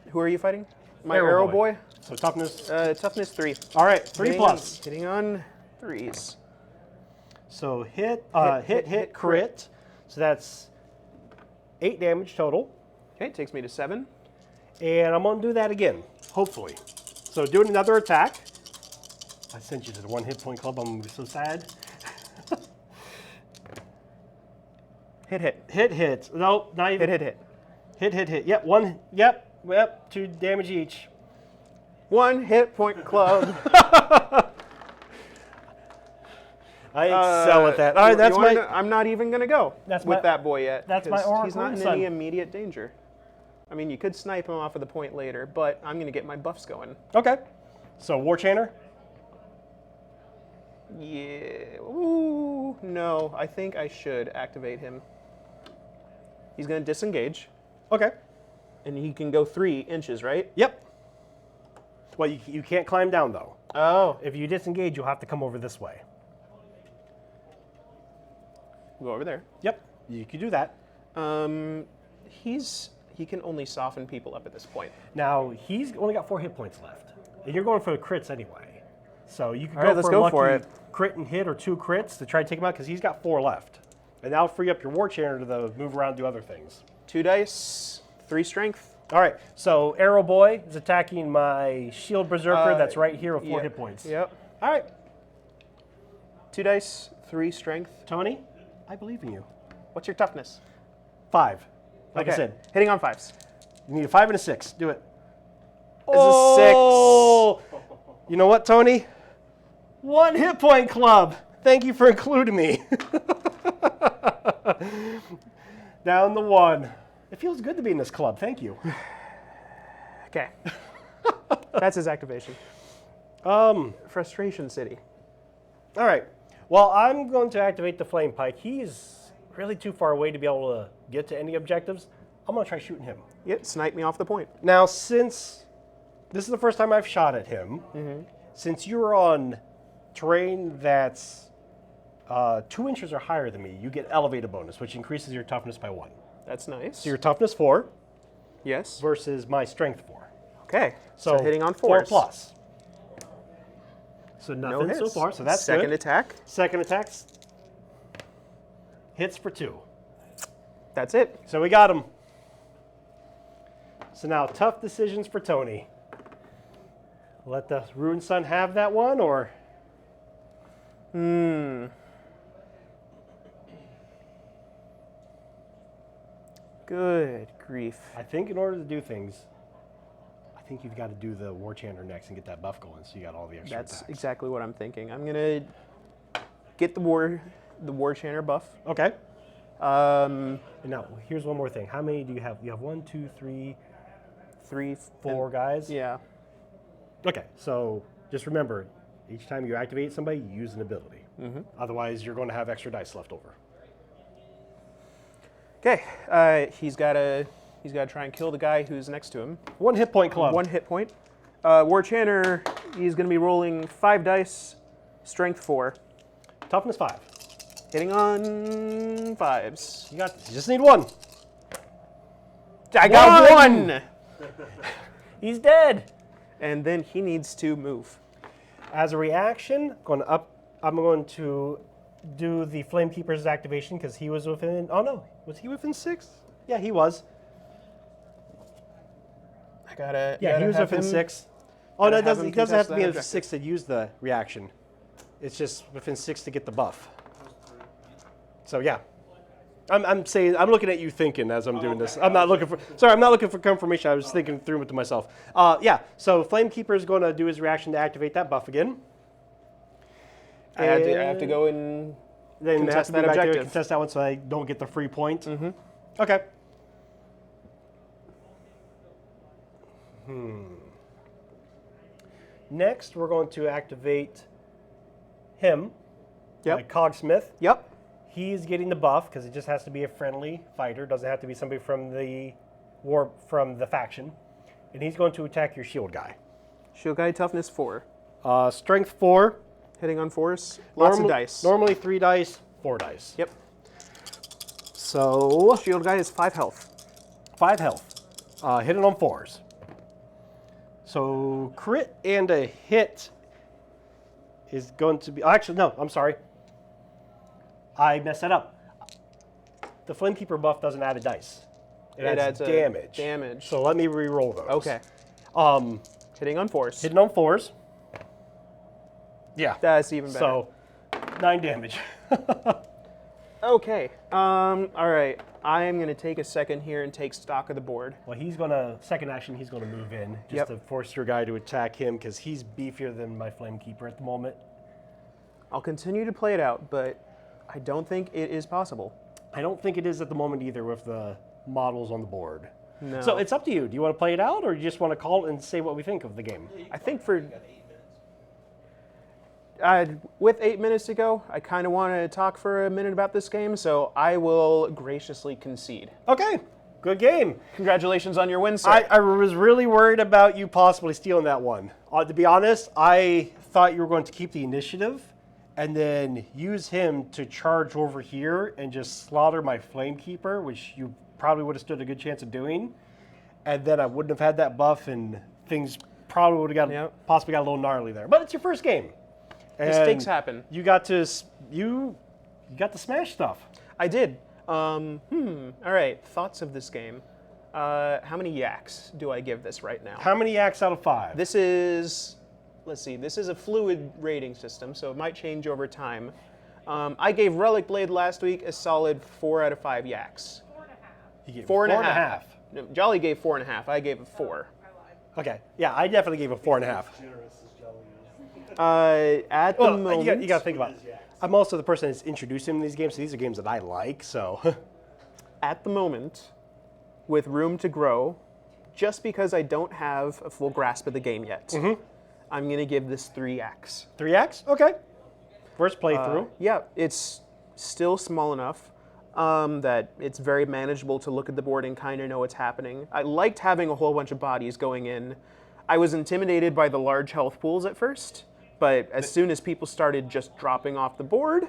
Who are you fighting? My Arrow arrow boy. boy. So toughness. Toughness 3. All right, 3 plus. Hitting on 3s. So hit, crit. So that's 8 damage total. Okay, takes me to 7. And I'm going to do that again, hopefully. So doing another attack. I sent you to the 1 hit point club. I'm going to be so sad. Hit. Hit. No, not even. Hit. Hit. Yep, 1. Yep, 2 damage each. 1 hit point club. I excel at that. All right, that's my. I'm not even going to go with that boy yet. That's my 'cause Auric He's not Rune in Sun. any immediate danger. I mean, you could snipe him off of the point later, but I'm going to get my buffs going. Okay. So War Chainer. Yeah. Ooh, no. I think I should activate him. He's going to disengage, Okay. and he can go 3 inches, right? Yep. Well, you can't climb down though. Oh. If you disengage, you'll have to come over this way. Go over there. Yep. You can do that. He can only soften people up at this point. Now he's only got 4 hit points left, and you're going for the crits anyway. So you can All go right, let's for go a lucky for it. crit and hit or 2 crits to try to take him out because he's got 4 left, and that'll free up your War Chainer to move around and do other things. 2 dice, 3 strength. All right. So Arrow Boy is attacking my Shield Berserker that's right here with 4 hit points. Yep. All right, 2 dice, 3 strength. Tony, I believe in you. What's your toughness? 5. Like I Okay. said, Hitting on 5s. you need a 5 and a 6. Do it. This is 6. You know what, Tony? 1 hit point club. Thank you for including me. Down the 1. It feels good to be in this club. Thank you. Okay. That's his activation. Frustration City. All right. Well, I'm going to activate the Flame Pike. He's really too far away to be able to get to any objectives. I'm going to try shooting him. Yep, snipe me off the point. Now, since this is the first time I've shot at him, since you're on terrain that's 2 inches or higher than me, you get elevated bonus, which increases your toughness by 1. That's nice. So your toughness 4 Yes. versus my strength 4. Okay. So hitting on 4 4s. plus. So No nothing hits. so far. So that's Second good. attack. Second attack. hits for 2. That's it. So we got him. So now tough decisions for Tony. Let the Ruined Sun have that one, or? Good grief. I think in order to do things, I think you've got to do the War Chanter next and get that buff going, so you got all the extra That's attacks. exactly what I'm thinking. I'm gonna get the War Chanter buff. Okay. Um, And now, here's one more thing. How many do you have? You have 1, 2, 3, 3, 4 guys? Yeah. Okay, so just remember, each time you activate somebody, you use an ability. Otherwise, you're going to have extra dice left over. Okay. He's gotta try and kill the guy who's next to him. 1 hit point club. 1 hit point. War Chanter, he's gonna be rolling 5 dice, strength 4, Toughness 5. hitting on 5s. You got this. You just need 1. I got 1. He's dead. And then he needs to move. As a reaction, I'm going to do the Flamekeeper's activation because he was within. Oh no, was he within 6? Yeah, he was. Yeah, he was within 6. Oh no, he doesn't have to be within 6 to use the reaction. It's just within 6 to get the buff. So yeah, I'm looking at you thinking as I'm doing this. I'm not looking for confirmation. I was thinking through it to myself. Yeah, so Flamekeeper is going to do his reaction to activate that buff again. I have to go and Then contest have to be that back there to objective. contest that one so I don't get the free point. Okay. Next, we're going to activate him. Yep. Cogsmith. Yep. He's getting the buff because it just has to be a friendly fighter. Doesn't have to be somebody from the faction. And he's going to attack your shield guy. Shield guy toughness 4. Strength 4. Hitting on 4s. Lots of dice. Normally 3 dice, 4 dice. Yep. So Shield guy is 5 health. 5 health. Hitting on 4s. So crit and a hit is going to be. Actually, no, I'm sorry. I messed that up. The Flamekeeper buff doesn't add a dice. It adds damage. Damage. So let me re-roll those. Okay. Hitting on 4s. Hitting on 4s. Yeah. That's even better. So 9 damage. Okay. All right. I am going to take a second here and take stock of the board. Well, second action, he's going to move in just to force your guy to attack him because he's beefier than my Flamekeeper at the moment. I'll continue to play it out, but I don't think it is possible. I don't think it is at the moment either with the models on the board. No. So it's up to you. Do you want to play it out or do you just want to call it and say what we think of the game? I think with 8 minutes to go, I kind of want to talk for a minute about this game, so I will graciously concede. Okay, good game. Congratulations on your win, sir. I was really worried about you possibly stealing that one. To be honest, I thought you were going to keep the initiative and then use him to charge over here and just slaughter my Flamekeeper, which you probably would have stood a good chance of doing. And then I wouldn't have had that buff and things probably would have possibly got a little gnarly there. But it's your first game. And Mistakes happen. You got to smash stuff. I did. All right. Thoughts of this game. How many yaks do I give this right now? How many yaks out of 5? This is, let's see, this is a fluid rating system, so it might change over time. I gave Relic Blade last week a solid 4 out of 5 yaks. 4.5. No, Jolli gave 4.5. I gave it 4. Okay. Yeah, I definitely gave it 4.5. At the moment, you got to think about it. I'm also the person that's introduced him to these games, so these are games that I like. So, at the moment, with room to grow, just because I don't have a full grasp of the game yet, I'm going to give this 3x. 3x? Okay. First playthrough. Yeah, it's still small enough that it's very manageable to look at the board and kind of know what's happening. I liked having a whole bunch of bodies going in. I was intimidated by the large health pools at first, but as soon as people started just dropping off the board,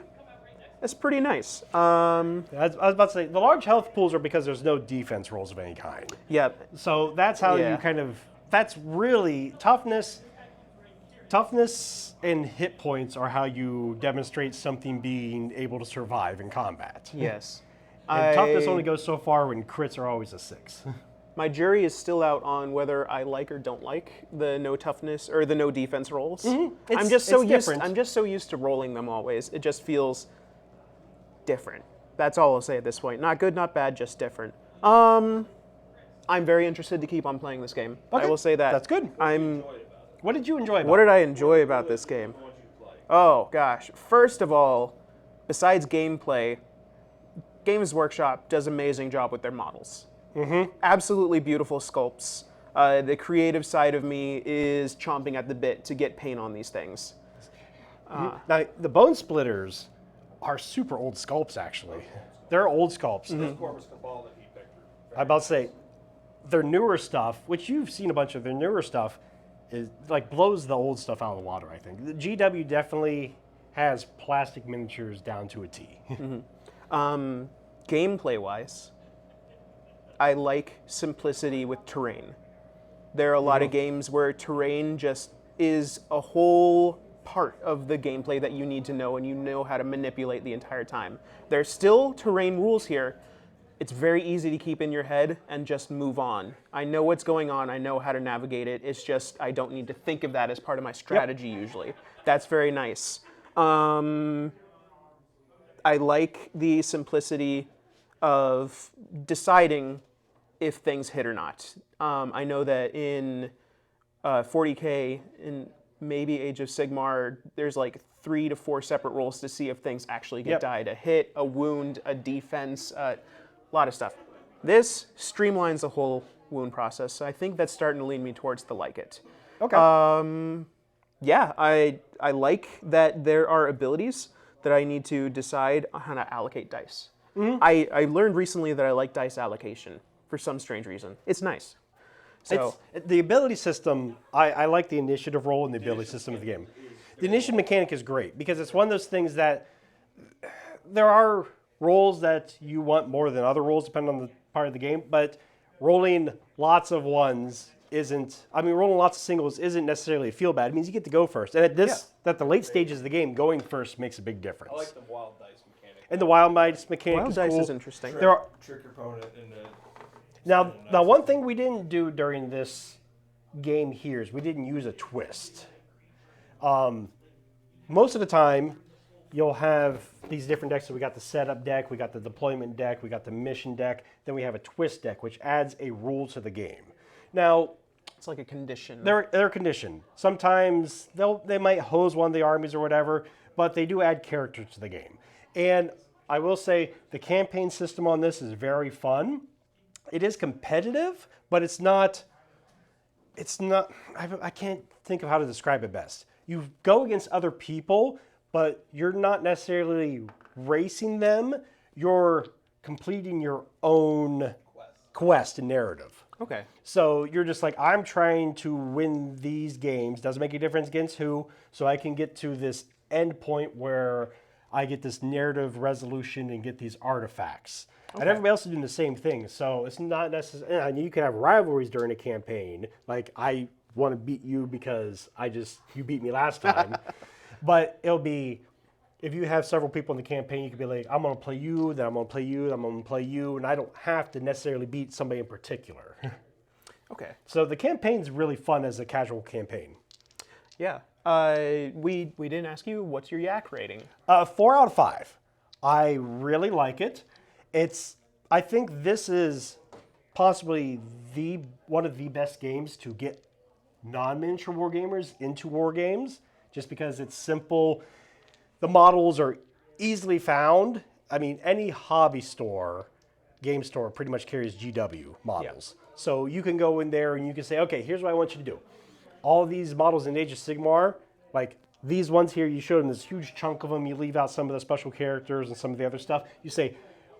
it's pretty nice. I was about to say, the large health pools are because there's no defense rolls of any kind. Yeah. So that's how you kind of, that's really, toughness Toughness and hit points are how you demonstrate something being able to survive in combat. Yes. And toughness only goes so far when crits are always a 6. My jury is still out on whether I like or don't like the no toughness or the no defense rolls. I'm just so it's used. different. I'm just so used to rolling them always. It just feels different. That's all I'll say at this point. Not good, not bad, just different. I'm very interested to keep on playing this game. I Okay, will say that. that's good. What did you enjoy about What it? did I enjoy about this game? Oh gosh. First of all, besides gameplay, Games Workshop does an amazing job with their models. Absolutely beautiful sculpts. The creative side of me is chomping at the bit to get paint on these things. Now, the Bone Splitters are super old sculpts, actually. They're old sculpts. I'm about to say, their newer stuff, which you've seen a bunch of their newer stuff, is like blows the old stuff out of the water, I think. The GW definitely has plastic miniatures down to a T. Gameplay-wise, I like simplicity with terrain. There are a lot of games where terrain just is a whole part of the gameplay that you need to know, and you know how to manipulate the entire time. There's still terrain rules here. It's very easy to keep in your head and just move on. I know what's going on. I know how to navigate it. It's just I don't need to think of that as part of my strategy usually. That's very nice. I like the simplicity of deciding if things hit or not. I know that in 40K, in maybe Age of Sigmar, there's like 3 to 4 separate rolls to see if things actually get died. A hit, a wound, a defense, a lot of stuff. This streamlines the whole wound process, so I think that's starting to lean me towards the like it. Okay. Yeah, I like that there are abilities that I need to decide on how to allocate dice. I learned recently that I like dice allocation for some strange reason. It's nice. So The ability system, I like the initiative roll and the ability system of the game. The initiative mechanic is great because it's one of those things that there are rolls that you want more than other rolls depending on the part of the game, but rolling lots of ones rolling lots of singles isn't necessarily feel bad. It means you get to go first. And at the late stages of the game, going first makes a big difference. I like the wild dice mechanic. And the wild dice mechanic wild is dice cool. is interesting. There are Trick your opponent in the... now one thing we didn't do during this game here is we didn't use a twist. Most of the time, you'll have these different decks. So we got the setup deck, we got the deployment deck, we got the mission deck, then we have a twist deck, which adds a rule to the game. Now, it's like a condition. they're conditioned. Sometimes they might hose one of the armies or whatever, but they do add character to the game. And I will say the campaign system on this is very fun. It is competitive, but it's not, I can't think of how to describe it best. You go against other people, but you're not necessarily racing them. You're completing your own quest and narrative. Okay. So you're just like, I'm trying to win these games. Doesn't make a difference against who, so I can get to this end point where I get this narrative resolution and get these artifacts. Okay. And everybody else is doing the same thing. So it's not necessarily, and you can have rivalries during a campaign. Like, I want to beat you because you beat me last time. But it'll be, if you have several people in the campaign, you could be like, I'm going to play you, then I'm going to play you, then I'm going to play you, and I don't have to necessarily beat somebody in particular. Okay. So the campaign's really fun as a casual campaign. Yeah. We didn't ask you, what's your yak rating? 4 out of 5. I really like it. I think this is possibly one of the best games to get non-miniature wargamers into war games, just because it's simple. The models are easily found. I mean, any hobby store, game store, pretty much carries GW models. Yeah. So you can go in there and you can say, okay, here's what I want you to do. All of these models in Age of Sigmar, like these ones here, you showed them this huge chunk of them. You leave out some of the special characters and some of the other stuff. You say,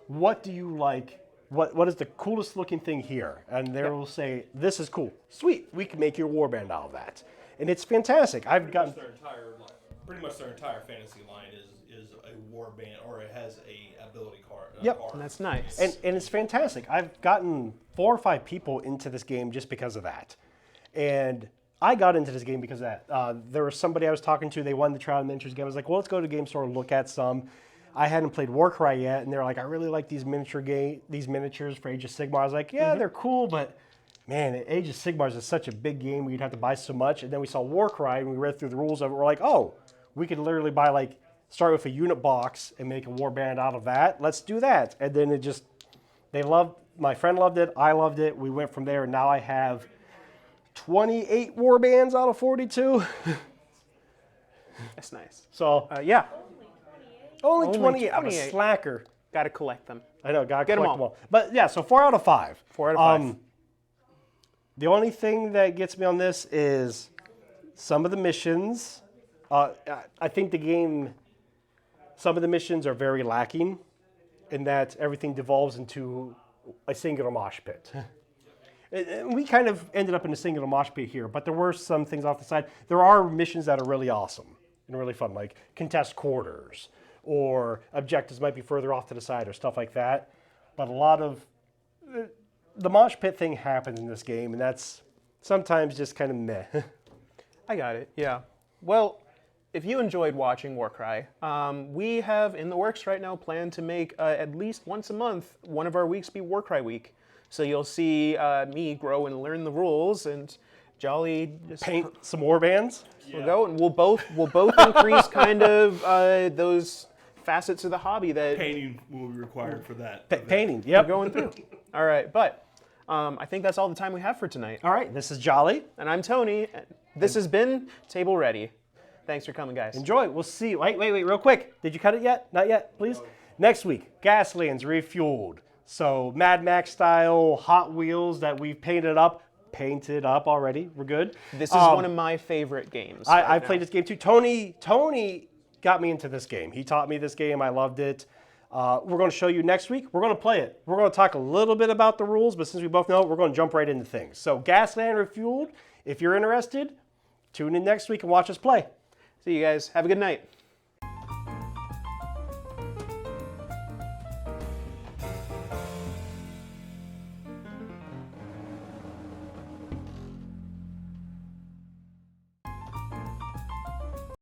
what do you like? What is the coolest looking thing here? And they will say, this is cool. Sweet, we can make your warband out of that. And it's fantastic. Pretty much their entire fantasy line is a warband, or it has a ability card. Yep, and that's nice. And it's fantastic. I've gotten 4 or 5 people into this game just because of that. And I got into this game because of that. There was somebody I was talking to. They won the Trial of Miniatures game. I was like, well, let's go to the game store and look at some. I hadn't played Warcry yet, and they're like, I really like these miniatures for Age of Sigmar. I was like, yeah, they're cool, but man, Age of Sigmar is such a big game. We'd have to buy so much. And then we saw Warcry, and we read through the rules of it. We're like, oh, we could literally buy start with a unit box and make a warband out of that. Let's do that. And then my friend loved it. I loved it. We went from there, and now I have 28 warbands out of 42. That's nice. So Yeah, only 28. I'm a 28. slacker. got to collect them. I know, gotta Get 'em collect them all. all. But yeah, so 4 out of 5. 4 out of 5. The only thing that gets me on this is some of the missions. I think the game, some of the missions are very lacking in that everything devolves into a singular mosh pit. And we kind of ended up in a singular mosh pit here, but there were some things off the side. There are missions that are really awesome and really fun, like contest quarters, or objectives might be further off to the side, or stuff like that. But a lot of the mosh pit thing happens in this game, and that's sometimes just kind of meh. I got it, yeah. Well, if you enjoyed watching Warcry, we have in the works right now planned to make at least once a month one of our weeks be Warcry week. So you'll see me grow and learn the rules, and Jolli just Paint some warbands. we'll go, and we'll both increase kind of those facets of the hobby that Painting will be required for that. Painting, we're yep. going through. All right, but I think that's all the time we have for tonight. All right, this is Jolly. And I'm Tony. This has been Table Ready. Thanks for coming, guys. Enjoy. We'll see you. Wait, real quick. Did you cut it yet? Not yet, please. Next week, Gaslands refueled. So Mad Max style Hot Wheels that we've painted up already. We're good. This is one of my favorite games. I played this game too. Tony got me into this game. He taught me this game. I loved it. We're going to show you next week. We're going to play it. We're going to talk a little bit about the rules, but since we both know it, we're going to jump right into things. So Gasland Refueled, if you're interested, tune in next week and watch us play. See you guys. Have a good night.